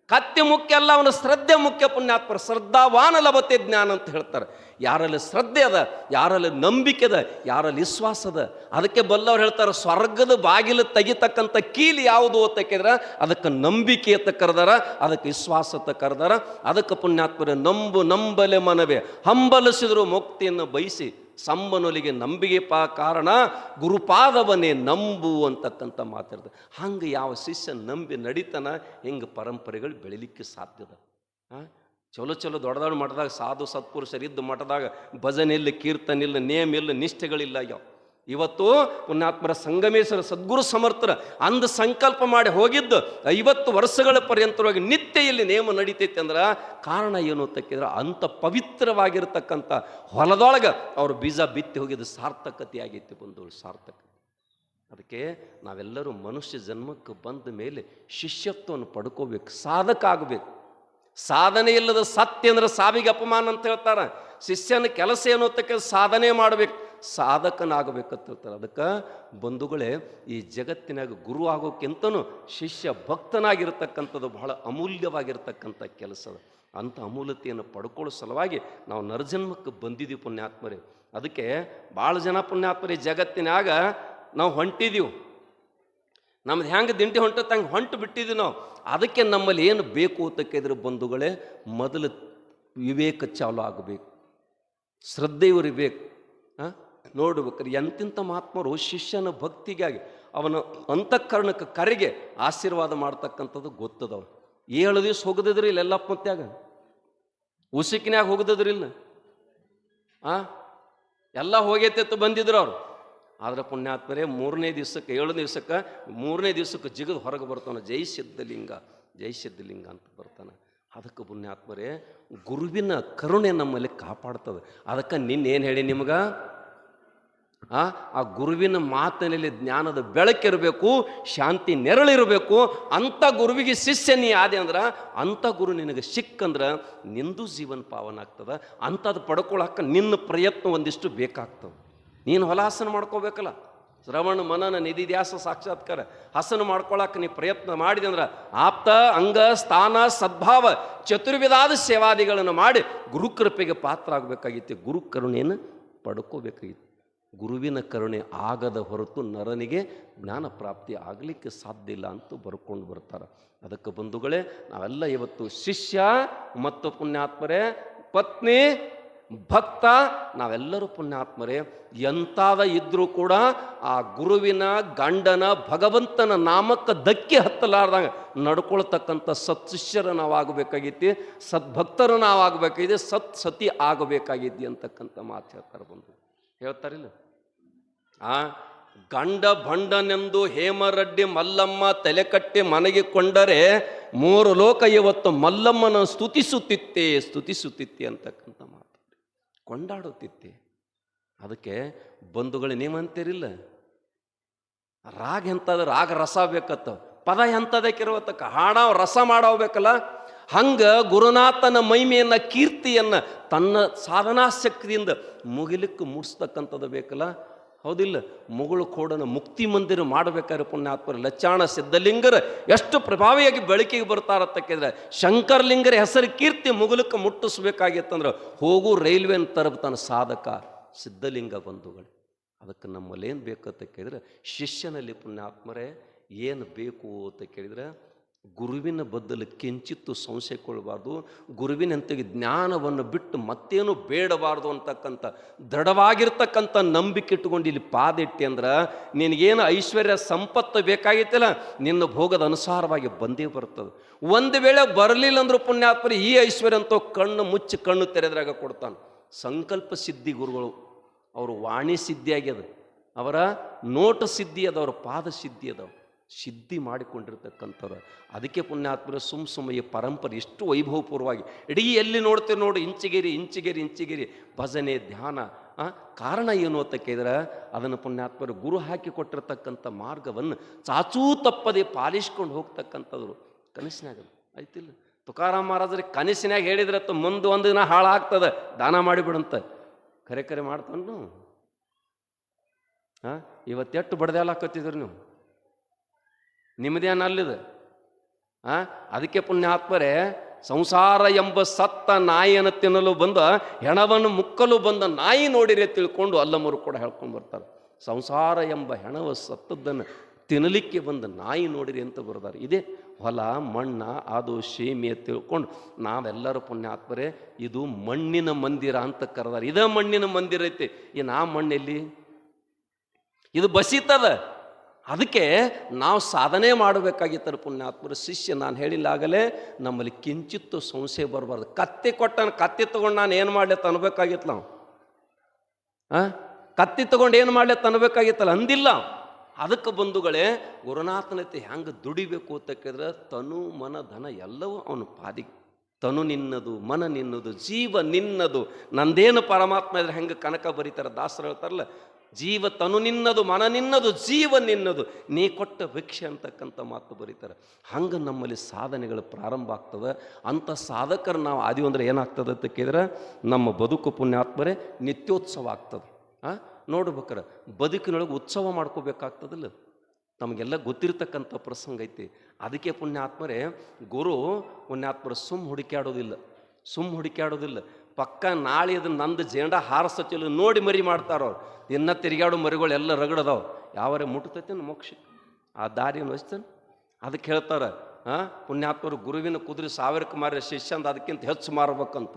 ಕತ್ತಿ ಮುಖ್ಯ ಅಲ್ಲ, ಅವನ ಶ್ರದ್ಧೆ ಮುಖ್ಯ. ಪುಣ್ಯಾತ್ಮರ ಶ್ರದ್ಧಾವಾನ ಲಭತೆ ಜ್ಞಾನ ಅಂತ ಹೇಳ್ತಾರೆ. ಯಾರಲ್ಲಿ ಶ್ರದ್ಧೆ ಅದ, ಯಾರಲ್ಲಿ ನಂಬಿಕೆ ಅದ, ಯಾರಲ್ಲಿ ವಿಶ್ವಾಸ ಅದ, ಅದಕ್ಕೆ ಬಲ್ಲವ್ರು ಹೇಳ್ತಾರೆ, ಸ್ವರ್ಗದ ಬಾಗಿಲು ತೆಗಿತಕ್ಕಂಥ ಕೀಲಿ ಯಾವುದು ಅಂತ ಕೇಳಿದ್ರೆ ಅದಕ್ಕೆ ನಂಬಿಕೆ ಅಂತ ಕರೆದಾರ, ಅದಕ್ಕೆ ವಿಶ್ವಾಸ ಅಂತ ಕರೆದಾರ. ಅದಕ್ಕೆ ಪುಣ್ಯಾತ್ಮರ ನಂಬಲೆ ಮನವೇ ಹಂಬಲಿಸಿದ್ರು ಮುಕ್ತಿಯನ್ನು ಬಯಸಿ ಸಂಬನೊಲಿಗೆ ನಂಬಿಕೆ ಕಾರಣ ಗುರುಪಾದವನ್ನೇ ನಂಬು ಅಂತಕ್ಕಂಥ ಮಾತಾಡ್ತಾರೆ. ಹಂಗೆ ಯಾವ ಶಿಷ್ಯ ನಂಬಿ ನಡೀತಾನ, ಹಿಂಗೆ ಪರಂಪರೆಗಳು ಬೆಳಿಲಿಕ್ಕೆ ಸಾಧ್ಯದ. ಚಲೋ ದೊಡ್ಡ ಮಠದಾಗ ಸಾಧು ಸತ್ಪುರುಷರಿದ್ದು ಮಠದಾಗ ಭಜನೆ ಇಲ್ಲ, ಕೀರ್ತನೆ ಇಲ್ಲ, ನೇಮ ಇಲ್ಲ, ನಿಷ್ಠೆಗಳಿಲ್ಲ. ಇವತ್ತು ಪುಣ್ಯಾತ್ಮರ ಸಂಗಮೇಶ್ವರ ಸದ್ಗುರು ಸಮರ್ಥರ ಅಂದ ಸಂಕಲ್ಪ ಮಾಡಿ ಹೋಗಿದ್ದು 50 ವರ್ಷಗಳ ಪರ್ಯಂತವಾಗಿ ನಿತ್ಯ ಇಲ್ಲಿ ನೇಮ ನಡೀತೈತೆ ಅಂದ್ರೆ ಕಾರಣ ಏನು ಅಂತಕ್ಕಿದ್ರೆ ಅಂಥ ಪವಿತ್ರವಾಗಿರ್ತಕ್ಕಂಥ ಹೊಲದೊಳಗೆ ಅವರು ಬೀಜ ಬಿತ್ತಿ ಹೋಗಿದ್ದು ಸಾರ್ಥಕತೆ ಆಗೈತಿ ಬಂದವಳು, ಸಾರ್ಥಕ. ಅದಕ್ಕೆ ನಾವೆಲ್ಲರೂ ಮನುಷ್ಯ ಜನ್ಮಕ್ಕೆ ಬಂದ ಮೇಲೆ ಶಿಷ್ಯತ್ವವನ್ನು ಪಡ್ಕೋಬೇಕು, ಸಾಧಕ ಆಗಬೇಕು. ಸಾಧನೆ ಇಲ್ಲದ ಸತ್ಯ ಅಂದ್ರೆ ಸಾವಿಗೆ ಅಪಮಾನ ಅಂತ ಹೇಳ್ತಾರೆ. ಶಿಷ್ಯನ ಕೆಲಸ ಏನು ಅಂತಕ್ಕೆ ಸಾಧನೆ ಮಾಡಬೇಕು, ಸಾಧಕನಾಗಬೇಕಂತ ಹೇಳ್ತಾರೆ. ಅದಕ್ಕೆ ಬಂಧುಗಳೇ, ಈ ಜಗತ್ತಿನಾಗ ಗುರು ಆಗೋಕ್ಕಿಂತನೂ ಶಿಷ್ಯ ಭಕ್ತನಾಗಿರ್ತಕ್ಕಂಥದ್ದು ಬಹಳ ಅಮೂಲ್ಯವಾಗಿರ್ತಕ್ಕಂಥ ಕೆಲಸ. ಅಂಥ ಅಮೂಲ್ಯತೆಯನ್ನು ಪಡ್ಕೊಳ್ಳೋ ಸಲುವಾಗಿ ನಾವು ನರಜನ್ಮಕ್ಕೆ ಬಂದಿದ್ದೀವಿ ಪುಣ್ಯಾತ್ಮರೇ. ಅದಕ್ಕೆ ಭಾಳ ಜನ ಪುಣ್ಯಾತ್ಮರೇ ಜಗತ್ತಿನಾಗ ನಾವು ಹೊಂಟಿದ್ದೀವಿ, ನಮ್ದು ಹೆಂಗೆ ದಿಂಡಿ ಹೊಂಟತ್ತೆ ಹಂಗೆ ಹೊಂಟು ಬಿಟ್ಟಿದ್ದೀವಿ ನಾವು. ಅದಕ್ಕೆ ನಮ್ಮಲ್ಲಿ ಏನು ಬೇಕು ಅಂತ ಕೇಳಿದ್ರೆ ಬಂಧುಗಳೇ, ಮೊದಲು ವಿವೇಕ ಚಾಲು ಆಗಬೇಕು, ಶ್ರದ್ಧೆಯು ಇರಬೇಕು. ನೋಡ್ಬೇಕಾದ್ರೆ ಎಂತಿಂಥ ಮಹಾತ್ಮರು ಶಿಷ್ಯನ ಭಕ್ತಿಗಾಗಿ ಅವನ ಅಂತಃಕರಣಕ್ಕೆ ಕರೆಗೆ ಆಶೀರ್ವಾದ ಮಾಡ್ತಕ್ಕಂಥದ್ದು ಗೊತ್ತದವ. 7 ದಿವಸ ಹೋಗದಿದ್ರಿ ಇಲ್ಲ ಎಲ್ಲಪ್ಪ ಮತ್ಯಾಗ, ಉಸಿಕಿನ್ಯಾಗ ಹೋಗದಿದ್ರಿಲ್ಲ, ಎಲ್ಲ ಹೋಗೈತೆ ಬಂದಿದ್ರು ಅವರು. ಆದ್ರೆ ಪುಣ್ಯಾತ್ಮರೇ 3ನೇ ದಿವಸಕ್ಕೆ 7 ದಿವಸಕ್ಕೆ 3ನೇ ದಿವಸಕ್ಕೆ ಜಿಗದು ಹೊರಗೆ ಬರ್ತಾನೆ, ಜೈ ಸಿದ್ಧಲಿಂಗ ಅಂತ ಬರ್ತಾನೆ. ಅದಕ್ಕೆ ಪುಣ್ಯಾತ್ಮರೇ ಗುರುವಿನ ಕರುಣೆ ನಮ್ಮಲ್ಲಿ ಕಾಪಾಡ್ತದೆ. ಅದಕ್ಕೆ ನಿನ್ನೇನು ಹೇಳಿ ನಿಮ್ಗೆ, ಆ ಗುರುವಿನ ಮಾತಿನಲ್ಲಿ ಜ್ಞಾನದ ಬೆಳಕಿರಬೇಕು, ಶಾಂತಿ ನೆರಳಿರಬೇಕು. ಅಂಥ ಗುರುವಿಗೆ ಶಿಷ್ಯ ನೀ ಆದೆ ಅಂದ್ರೆ, ಅಂಥ ಗುರು ನಿನಗೆ ಸಿಕ್ಕಂದ್ರೆ ನಿಂದು ಜೀವನ ಪಾವನ ಆಗ್ತದೆ. ಅಂಥದ್ದು ಪಡ್ಕೊಳಕ್ಕೆ ನಿನ್ನ ಪ್ರಯತ್ನ ಒಂದಿಷ್ಟು ಬೇಕಾಗ್ತದೆ. ನೀನು ಹೊಲ ಹಸನ ಮಾಡ್ಕೋಬೇಕಲ್ಲ, ಶ್ರವಣ ಮನನ ನಿಧಿ ಧ್ಯಾಸ ಸಾಕ್ಷಾತ್ಕಾರ ಹಸನ ಮಾಡ್ಕೊಳಕ್ಕೆ ನೀ ಪ್ರಯತ್ನ ಮಾಡಿದೆ ಅಂದ್ರೆ ಆಪ್ತ ಅಂಗ ಸ್ಥಾನ ಸದ್ಭಾವ ಚತುರ್ವಿಧಾದ ಸೇವಾದಿಗಳನ್ನು ಮಾಡಿ ಗುರುಕೃಪೆಗೆ ಪಾತ್ರ ಆಗಬೇಕಾಗಿತ್ತು. ಗುರು ಕರುಣೆಯನ್ನು ಪಡ್ಕೋಬೇಕಾಗಿತ್ತು. ಗುರುವಿನ ಕರುಣೆ ಆಗದ ಹೊರತು ನರನಿಗೆ ಜ್ಞಾನ ಪ್ರಾಪ್ತಿ ಆಗಲಿಕ್ಕೆ ಸಾಧ್ಯ ಇಲ್ಲ ಅಂತ ಬರ್ಕೊಂಡು ಬರ್ತಾರೆ. ಅದಕ್ಕೆ ಬಂಧುಗಳೇ, ನಾವೆಲ್ಲ ಇವತ್ತು ಶಿಷ್ಯ ಮತ್ತು ಪುಣ್ಯಾತ್ಮರೇ, ಪತ್ನಿ ಭಕ್ತ, ನಾವೆಲ್ಲರೂ ಪುಣ್ಯಾತ್ಮರೇ. ಎಂತಾದ ಇದ್ರೂ ಕೂಡ ಆ ಗುರುವಿನ ಗಂಡನ ಭಗವಂತನ ನಾಮಕ್ಕೆ ಧಕ್ಕೆ ಹತ್ತಲಾರ್ದಂಗೆ ನಡ್ಕೊಳ್ತಕ್ಕಂಥ ಸತ್ಶಿಷ್ಯರು ನಾವಾಗಬೇಕಾಗಿತ್ತು, ಸದ್ಭಕ್ತರು ನಾವಾಗಬೇಕಾಗಿದೆ, ಸತಿ ಆಗಬೇಕಾಗಿದ್ದಿ ಅಂತಕ್ಕಂಥ ಮಾತು ಹೇಳ್ತಾರೆ. ಬಂದು ಹೇಳ್ತಾರಿಲ್ಲ, ಗಂಡ ಭಂಡನೆಂದು ಹೇಮರಡ್ಡಿ ಮಲ್ಲಮ್ಮ ತಲೆ ಕಟ್ಟಿ ಮನೆಗೆ ಕೊಂಡರೆ 3 ಲೋಕ ಇವತ್ತು ಮಲ್ಲಮ್ಮನ ಸ್ತುತಿಸುತ್ತಿತ್ತೆ ಅಂತಕ್ಕಂಥ ಮಾತು ಕೊಂಡಾಡುತ್ತಿತ್ತೆ. ಅದಕ್ಕೆ ಬಂಧುಗಳು ನೀವಂತೀರಿಲ್ಲ, ರಾಗ ಎಂಥದ, ರಾಗ ರಸ ಬೇಕತ್ತ, ಪದ ಎಂಥದಕ್ಕಿರುವತ್ತಕ್ಕ, ಹಾಡ ರಸ ಮಾಡೋಬೇಕಲ್ಲ. ಹಂಗೆ ಗುರುನಾಥನ ಮಹಿಮೆಯನ್ನು ಕೀರ್ತಿಯನ್ನು ತನ್ನ ಸಾಧನಾ ಶಕ್ತಿಯಿಂದ ಮುಗಿಲಿಕ್ಕೆ ಮೂಡಿಸ್ತಕ್ಕಂಥದ್ದು ಬೇಕಲ್ಲ, ಹೌದಿಲ್ಲ? ಮುಗುಳು ಕೋಡನ ಮುಕ್ತಿ ಮಂದಿರ ಮಾಡಬೇಕಾದ್ರೆ ಪುಣ್ಯಾತ್ಮರು ಲಚ್ಚಾಣ ಸಿದ್ಧಲಿಂಗರ ಎಷ್ಟು ಪ್ರಭಾವಿಯಾಗಿ ಬೆಳಕಿಗೆ ಬರ್ತಾರತ್ತ ಕೇಳಿದ್ರೆ, ಶಂಕರಲಿಂಗರ ಹೆಸರು ಕೀರ್ತಿ ಮುಗುಲಕ್ಕೆ ಮುಟ್ಟಿಸ್ಬೇಕಾಗಿತ್ತಂದ್ರೆ ಹೋಗು ರೈಲ್ವೆನ ತರಬ್ತಾನ ಸಾಧಕ ಸಿದ್ಧಲಿಂಗ ಬಂಧುಗಳು. ಅದಕ್ಕೆ ನಮ್ಮಲ್ಲೇನು ಬೇಕಂತ ಕೇಳಿದ್ರೆ, ಶಿಷ್ಯನಲ್ಲಿ ಪುಣ್ಯಾತ್ಮರೇ ಏನು ಬೇಕು ಅಂತ ಕೇಳಿದ್ರೆ ಗುರುವಿನ ಬದಲು ಕಿಂಚಿತ್ತು ಸಂಶಯಗೊಳ್ಳಬಾರ್ದು. ಗುರುವಿನಂತೆಗೆ ಜ್ಞಾನವನ್ನು ಬಿಟ್ಟು ಮತ್ತೇನು ಬೇಡಬಾರ್ದು ಅಂತಕ್ಕಂಥ ದೃಢವಾಗಿರ್ತಕ್ಕಂಥ ನಂಬಿಕೆ ಇಟ್ಟುಕೊಂಡು ಇಲ್ಲಿ ಪಾದಿಟ್ಟಿ ಅಂದ್ರೆ ನಿನಗೇನು ಐಶ್ವರ್ಯ ಸಂಪತ್ತು ಬೇಕಾಗಿತ್ತಲ್ಲ ನಿನ್ನ ಭೋಗದ ಅನುಸಾರವಾಗಿ ಬಂದೇ ಬರ್ತದೆ. ಒಂದು ವೇಳೆ ಬರಲಿಲ್ಲ ಅಂದ್ರೂ ಪುಣ್ಯಾತ್ಮರಿ ಈ ಐಶ್ವರ್ಯ ಅಂತೂ ಕಣ್ಣು ಮುಚ್ಚಿ ಕಣ್ಣು ತೆರೆದ್ರಾಗ ಕೊಡ್ತಾನೆ. ಸಂಕಲ್ಪ ಸಿದ್ಧಿ ಗುರುಗಳು, ಅವರು ವಾಣಿ ಸಿದ್ಧಿ ಆಗ್ಯದ, ಅವರ ನೋಟ ಸಿದ್ಧಿ ಅದ, ಅವರ ಪಾದ ಸಿದ್ಧಿ ಅದಾವ, ಸಿದ್ಧಿ ಮಾಡಿಕೊಂಡಿರ್ತಕ್ಕಂಥವ್ರು. ಅದಕ್ಕೆ ಪುಣ್ಯಾತ್ಮರ ಸುಮ್ಮ ಈ ಪರಂಪರೆ ಎಷ್ಟು ವೈಭವಪೂರ್ವವಾಗಿ ಇಡೀ ಎಲ್ಲಿ ನೋಡ್ತೀವಿ ನೋಡಿ, ಇಂಚಿಗೇರಿ ಭಜನೆ ಧ್ಯಾನ. ಕಾರಣ ಏನು ಅಂತ ಕೇಳಿದ್ರೆ ಅದನ್ನು ಪುಣ್ಯಾತ್ಮರು ಗುರು ಹಾಕಿ ಕೊಟ್ಟಿರ್ತಕ್ಕಂಥ ಮಾರ್ಗವನ್ನು ಚಾಚೂ ತಪ್ಪದೆ ಪಾಲಿಸ್ಕೊಂಡು ಹೋಗ್ತಕ್ಕಂಥದ್ರು. ಕನಸಿನಾಗ ಆಯ್ತಿಲ್ಲ, ತುಕಾರಾಮ್ ಮಹಾರಾಜರಿಗೆ ಕನಸಿನಾಗ ಹೇಳಿದ್ರತ್ತ ಮುಂದೆ ಒಂದು ದಿನ ಹಾಳಾಗ್ತದೆ, ದಾನ ಮಾಡಿಬಿಡಂತ. ಕರೆ ಮಾಡ್ತಾನು. ಇವತ್ತೆಟ್ಟು ಬಡ್ದೆಲ್ಲ ಹಾಕತ್ತಿದ್ರು ನೀವು, ನಿಮ್ಮದೇನು ಅಲ್ಲಿದೆ. ಅದಕ್ಕೆ ಪುಣ್ಯಾತ್ಮರೇ ಸಂಸಾರ ಎಂಬ ಸತ್ತ ನಾಯಿಯನ್ನು ತಿನ್ನಲು ಬಂದ ಹೆಣವನ್ನು ಮುಕ್ಕಲು ಬಂದ ನಾಯಿ ನೋಡಿರಿ ತಿಳ್ಕೊಂಡು ಅಲ್ಲಮರು ಕೂಡ ಹೇಳ್ಕೊಂಡು ಬರ್ತಾರೆ. ಸಂಸಾರ ಎಂಬ ಹೆಣವ ಸತ್ತದ್ದನ್ನು ತಿನ್ನಲಿಕ್ಕೆ ಬಂದ ನಾಯಿ ನೋಡಿರಿ ಅಂತ ಬರ್ತಾರೆ. ಇದೇ ಹೊಲ ಮಣ್ಣ ಅದು ಶೇಮೆ ತಿಳ್ಕೊಂಡು ನಾವೆಲ್ಲರೂ ಪುಣ್ಯಾತ್ಮರೇ ಇದು ಮಣ್ಣಿನ ಮಂದಿರ ಅಂತ ಕರೆದಾರೆ. ಇದೇ ಮಣ್ಣಿನ ಮಂದಿರ ಐತಿ. ಇನ್ನು ಆ ಮಣ್ಣೆಲ್ಲಿ ಇದು ಬಸಿತದ. ಅದಕ್ಕೆ ನಾವು ಸಾಧನೆ ಮಾಡಬೇಕಾಗಿತ್ತಾರೆ ಪುಣ್ಯಾತ್ಮರ. ಶಿಷ್ಯ ನಾನು ಹೇಳಿಲ್ಲಾಗಲೇ ನಮ್ಮಲ್ಲಿ ಕಿಂಚಿತ್ತು ಸಂಶಯ ಬರಬಾರ್ದು. ಕತ್ತಿ ಕೊಟ್ಟಾನ, ಕತ್ತಿ ತೊಗೊಂಡು ನಾನು ಏನು ಮಾಡ್ಲಿ ಅನ್ಬೇಕಾಗಿತ್ತು ನಾವು. ಕತ್ತಿ ತೊಗೊಂಡು ಏನು ಮಾಡ್ಲಿ ಅನ್ಬೇಕಾಗಿತ್ತಲ್ಲ, ಅಂದಿಲ್ಲ. ಅದಕ್ಕೆ ಬಂಧುಗಳೇ ಗುರುನಾಥನತೆ ಹೆಂಗೆ ದುಡಿಬೇಕು ಅಂತ ಕೇಳಿದ್ರೆ ತನು ಮನ ಧನ ಎಲ್ಲವೂ ಅವನು ಪಾದಿಗೆ. ತನು ನಿನ್ನದು, ಮನ ನಿನ್ನದು, ಜೀವ ನಿನ್ನದು. ನಂದೇನು ಪರಮಾತ್ಮ ಇದ್ರೆ ಹೆಂಗೆ ಕನಕ ಬರೀತಾರೆ ದಾಸರು ಹೇಳ್ತಾರಲ್ಲ, ಜೀವ ತನು ನಿನ್ನದು, ಮನ ನಿನ್ನದು, ಜೀವ ನಿನ್ನದು, ನೀ ಕೊಟ್ಟ ಭಿಕ್ಷೆ ಅಂತಕ್ಕಂಥ ಮಾತು ಬರೀತಾರೆ. ಹಂಗೆ ನಮ್ಮಲ್ಲಿ ಸಾಧನೆಗಳು ಪ್ರಾರಂಭ ಆಗ್ತದೆ. ಅಂಥ ಸಾಧಕರು ನಾವು ಆದಿವು ಅಂದ್ರೆ ಏನಾಗ್ತದೆ ಅಂತ ಕೇಳಿದ್ರೆ ನಮ್ಮ ಬದುಕು ಪುಣ್ಯಾತ್ಮರೇ ನಿತ್ಯೋತ್ಸವ ಆಗ್ತದೆ. ನೋಡ್ಬೇಕಾರೆ ಬದುಕಿನೊಳಗೆ ಉತ್ಸವ ಮಾಡ್ಕೋಬೇಕಾಗ್ತದಲ್ಲ. ನಮಗೆಲ್ಲ ಗೊತ್ತಿರ್ತಕ್ಕಂಥ ಪ್ರಸಂಗ ಐತಿ. ಅದಕ್ಕೆ ಪುಣ್ಯಾತ್ಮರೇ ಗುರು ಪುಣ್ಯಾತ್ಮರ ಸುಮ್ಮ ಹುಡುಕ್ಯಾಡೋದಿಲ್ಲ. ಪಕ್ಕ ನಾಳೆ ಅದನ್ನು ನಂದು ಜೇಂಡ ಹಾರಸಚ್ಚಲು ನೋಡಿ ಮರಿ ಮಾಡ್ತಾರವ್ರು. ಇನ್ನು ತಿರುಗಾಡೋ ಮರಿಗಳು ಎಲ್ಲ ರಗಡದವು. ಯಾವರೇ ಮುಟ್ತೈತೇನು ಮೋಕ್ಷ ಆ ದಾರಿಯನ್ನು ವಹಿಸ್ತಾನೆ. ಅದಕ್ಕೆ ಹೇಳ್ತಾರೆ ಪುಣ್ಯಾತ್ಮರು ಗುರುವಿನ ಕುದುರೆ 1000ಕ್ಕೆ ಮಾರಿ ಶಿಷ್ಯ ಅಂದ ಅದಕ್ಕಿಂತ ಹೆಚ್ಚು ಮಾರ್ಬೇಕಂತ.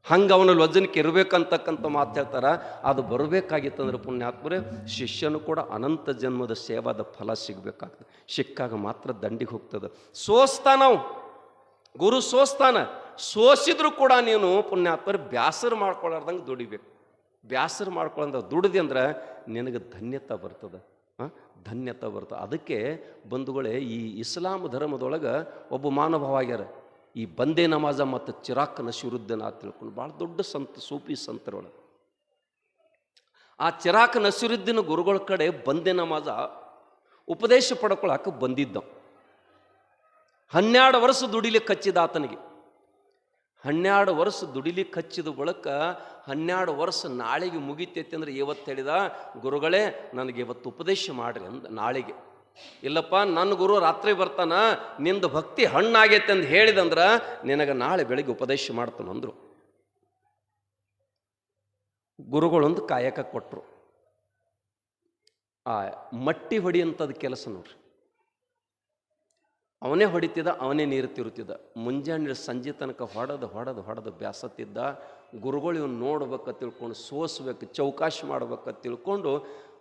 ಹಂಗೆ ಅವನಲ್ಲಿ ವಜನಕ್ಕೆ ಇರಬೇಕಂತಕ್ಕಂಥ ಮಾತು ಹೇಳ್ತಾರೆ. ಅದು ಬರಬೇಕಾಗಿತ್ತಂದ್ರೆ ಪುಣ್ಯಾತ್ಮರೇ ಶಿಷ್ಯನು ಕೂಡ ಅನಂತ ಜನ್ಮದ ಸೇವಾದ ಫಲ ಸಿಗಬೇಕಾಗ್ತದೆ. ಸಿಕ್ಕಾಗ ಮಾತ್ರ ದಂಡಿಗೆ ಹೋಗ್ತದೆ. ಸೋಸ್ತಾನವು ಗುರು ಸೋಸ್ತಾನ. ಸೋಸಿದ್ರು ಕೂಡ ನೀನು ಪುಣ್ಯಾತ್ಮರು ಬ್ಯಾಸರ ಮಾಡ್ಕೊಳ್ಳಾರ್ದಂಗೆ ದುಡಿಬೇಕು. ಬ್ಯಾಸರ ಮಾಡ್ಕೊಳ್ಳಂದ ದುಡಿದಿ ಅಂದ್ರೆ ನಿನಗೆ ಧನ್ಯತೆ ಬರ್ತದೆ. ಧನ್ಯತೆ ಬರ್ತದೆ. ಅದಕ್ಕೆ ಬಂಧುಗಳೇ ಈ ಇಸ್ಲಾಂ ಧರ್ಮದೊಳಗೆ ಒಬ್ಬ ಮಾನವ ಆಗ್ಯಾರ. ಈ ಬಂದೇ ನಮಾಜ ಮತ್ತು ಚಿರಾಕ್ ನಸೀರುದ್ದೀನ್ ಅಂತ ತಿಳ್ಕೊಂಡು ಭಾಳ ದೊಡ್ಡ ಸೂಫಿ ಸಂತರೊಳಗೆ. ಆ ಚಿರಾಕ್ ನಸೀರುದ್ದೀನ್ ಗುರುಗಳ ಕಡೆ ಬಂದೇ ನಮಾಜ ಉಪದೇಶ ಪಡ್ಕೊಳಕ್ಕೆ ಬಂದಿದ್ದ. 12 ವರ್ಷ ದುಡಿಲಿಕ್ಕೆ ಹಚ್ಚಿದ ಆತನಿಗೆ. 12 ವರ್ಷ ದುಡಿಲಿಕ್ಕೆ ಹಚ್ಚಿದ ಬಳಿಕ 12 ವರ್ಷ ನಾಳೆಗೆ ಮುಗಿತೈತಿ ಅಂದ್ರೆ ಇವತ್ತು ಹೇಳಿದ, ಗುರುಗಳೇ ನನಗೆ ಇವತ್ತು ಉಪದೇಶ ಮಾಡ್ರಿ ಅಂದ. ನಾಳೆಗೆ ಇಲ್ಲಪ್ಪ ನನ್ನ ಗುರು ರಾತ್ರಿ ಬರ್ತಾನ, ನಿಂದು ಭಕ್ತಿ ಹಣ್ಣಾಗೈತೆ ಅಂತ ಹೇಳಿದಂದ್ರೆ ನಿನಗೆ ನಾಳೆ ಬೆಳಿಗ್ಗೆ ಉಪದೇಶ ಮಾಡ್ತಾನಂದ್ರು. ಗುರುಗಳೊಂದು ಕಾಯಕ ಕೊಟ್ಟರು. ಆ ಮಟ್ಟಿ ಹೊಡಿಯಂಥದ್ದು ಕೆಲಸ ನೋಡ್ರಿ. ಅವನೇ ಹೊಡಿತಿದ್ದ, ಅವನೇ ನೀರು ತಿರುತ್ತಿದ್ದ. ಮುಂಜಾನೆ ಸಂಜೆ ತನಕ ಹೊಡೆದು ಬ್ಯಾಸತ್ತಿದ್ದ. ಗುರುಗಳು ಇವನು ನೋಡ್ಬೇಕ ತಿಳ್ಕೊಂಡು, ಸೋಸ್ಬೇಕು, ಚೌಕಾಶಿ ಮಾಡ್ಬೇಕ ತಿಳ್ಕೊಂಡು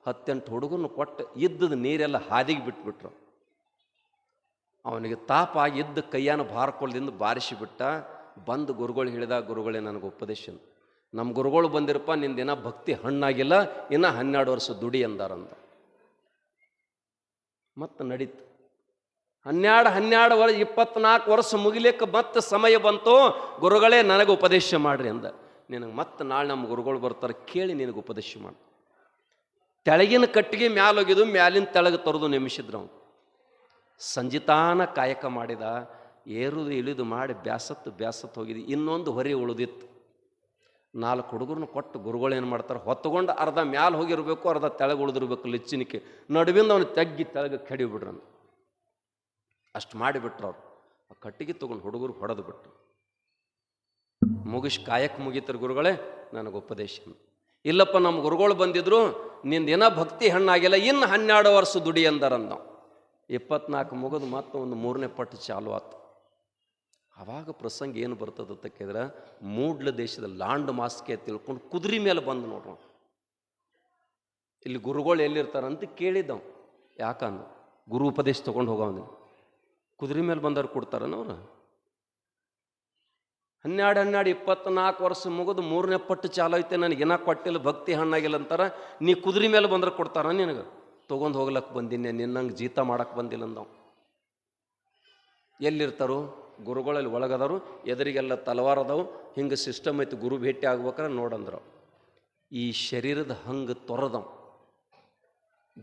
10-8 ಹುಡುಗರನ್ನು ಕೊಟ್ಟು ಇದ್ದದ ನೀರೆಲ್ಲ ಹಾದಿಗೆ ಬಿಟ್ಬಿಟ್ರು. ಅವನಿಗೆ ತಾಪ ಇದ್ದ ಕೈಯಾನ ಬಾರ್ಕೊಳ್ಳದಿಂದ ಬಾರಿಸಿಬಿಟ್ಟ. ಬಂದು ಗುರುಗಳು ಹೇಳಿದ, ಗುರುಗಳೇ ನನಗೆ ಉಪದೇಶ. ನಮ್ಮ ಗುರುಗಳು ಬಂದಿರಪ್ಪ, ನಿಂದಿನ ಭಕ್ತಿ ಹಣ್ಣಾಗಿಲ್ಲ, ಇನ್ನು 12 ವರ್ಷ ದುಡಿ ಅಂದಾರಂದ. ಮತ್ತು ನಡೀತು. 12 ವರ್ಷ 24 ವರ್ಷ ಮುಗಿಲಿಕ್ಕೆ ಮತ್ತೆ ಸಮಯ ಬಂತು. ಗುರುಗಳೇ ನನಗೆ ಉಪದೇಶ ಮಾಡ್ರಿ ಅಂದ. ನಿನಗೆ ಮತ್ತೆ ನಾಳೆ ನಮ್ಮ ಗುರುಗಳು ಬರ್ತಾರೆ, ಕೇಳಿ ನಿನಗೆ ಉಪದೇಶ ಮಾಡಿ. ತೆಳಗಿನ ಕಟ್ಟಿಗೆ ಮ್ಯಾಲೋಗಿದ್ದು, ಮ್ಯಾಲಿನ ತೆಳಗೆ ತರೋದು ನೆಮಿಸಿದ್ರು. ಅವನು ಸಂಜಿತಾನ ಕಾಯಕ ಮಾಡಿದ. ಏರುದು ಇಳಿದು ಮಾಡಿ ಬ್ಯಾಸತ್ತು ಹೋಗಿದ್ದು. ಇನ್ನೊಂದು ಹೊರೆ ಉಳಿದಿತ್ತು. 4 ಹುಡುಗರನ್ನು ಕೊಟ್ಟು ಗುರುಗಳು ಏನು ಮಾಡ್ತಾರೆ, ಹೊತ್ತುಕೊಂಡು ಅರ್ಧ ಮ್ಯಾಲ ಹೋಗಿರ್ಬೇಕು, ಅರ್ಧ ತೆಳಗೆ ಉಳಿದಿರ್ಬೇಕು. ಲಿಚ್ಚಿನಿಕೆ ನಡುವಿಂದ ಅವನು ತೆಗ್ಗಿ ತೆಳಗೆ ಕೆಡಿಬಿಡ್ರನು. ಅಷ್ಟು ಮಾಡಿಬಿಟ್ರು ಅವ್ರು. ಆ ಕಟ್ಟಿಗೆ ತೊಗೊಂಡು ಹುಡುಗರು ಹೊಡೆದು ಬಿಟ್ರು. ಮುಗಿಸಿ ಕಾಯಕ್ಕೆ ಮುಗೀತಾರೆ. ಗುರುಗಳೇ ನನಗೆ ಉಪದೇಶ. ಇಲ್ಲಪ್ಪ ನಮ್ಮ ಗುರುಗಳು ಬಂದಿದ್ರು, ನಿಂದೇನ ಭಕ್ತಿ ಹಣ್ಣಾಗಿಲ್ಲ, ಇನ್ನು 12 ವರ್ಷ ದುಡಿ ಅಂದಾರಂದ. 24 ಮುಗಿದು ಮತ್ತೆ ಒಂದು 3ನೇ ಪಟ್ಟು ಚಾಲು ಆತು. ಆವಾಗ ಪ್ರಸಂಗ ಏನು ಬರ್ತದೆ ಅಂತ ಕೇಳಿದ್ರೆ, ಮೂಡ್ಲ ದೇಶದ ಲಾಂಡ್ ಮಾಸ್ಕೆ ತಿಳ್ಕೊಂಡು ಕುದುರೆ ಮೇಲೆ ಬಂದು ನೋಡ್ರ. ಇಲ್ಲಿ ಗುರುಗಳು ಎಲ್ಲಿರ್ತಾರಂತ ಕೇಳಿದ್ದವು. ಯಾಕಂದ ಗುರು ಉಪದೇಶ ತೊಗೊಂಡು ಹೋಗವನು ಕುದುರೆ ಮೇಲೆ ಬಂದವ್ರು ಕೊಡ್ತಾರನವ್ರು. 12 24 ವರ್ಷ ಮುಗಿದು 3ನೇ ಪಟ್ಟು ಚಾಲು ಐತೆ, ನನಗೇನ ಕೊಟ್ಟಿಲ್ಲ, ಭಕ್ತಿ ಹಣ್ಣಾಗಿಲ್ಲ ಅಂತಾರ. ನೀ ಕುದುರೆ ಮೇಲೆ ಬಂದ್ರೆ ಕೊಡ್ತಾರ ನಿನಗೆ? ತೊಗೊಂಡು ಹೋಗ್ಲಕ್ಕೆ ಬಂದಿನಿ, ನಿನ್ನಂಗೆ ಜೀತ ಮಾಡಕ್ಕೆ ಬಂದಿಲ್ಲ ಅಂದವು. ಎಲ್ಲಿರ್ತಾರೋ ಗುರುಗಳಲ್ಲಿ ಒಳಗದವರು, ಎದುರಿಗೆಲ್ಲ ತಲವಾರ ಅದಾವು, ಹಿಂಗೆ ಸಿಸ್ಟಮ್ ಐತಿ. ಗುರು ಭೇಟಿ ಆಗ್ಬೇಕಾರೆ ನೋಡಂದ್ರು. ಈ ಶರೀರದ ಹಂಗೆ ತೊರೆದವು.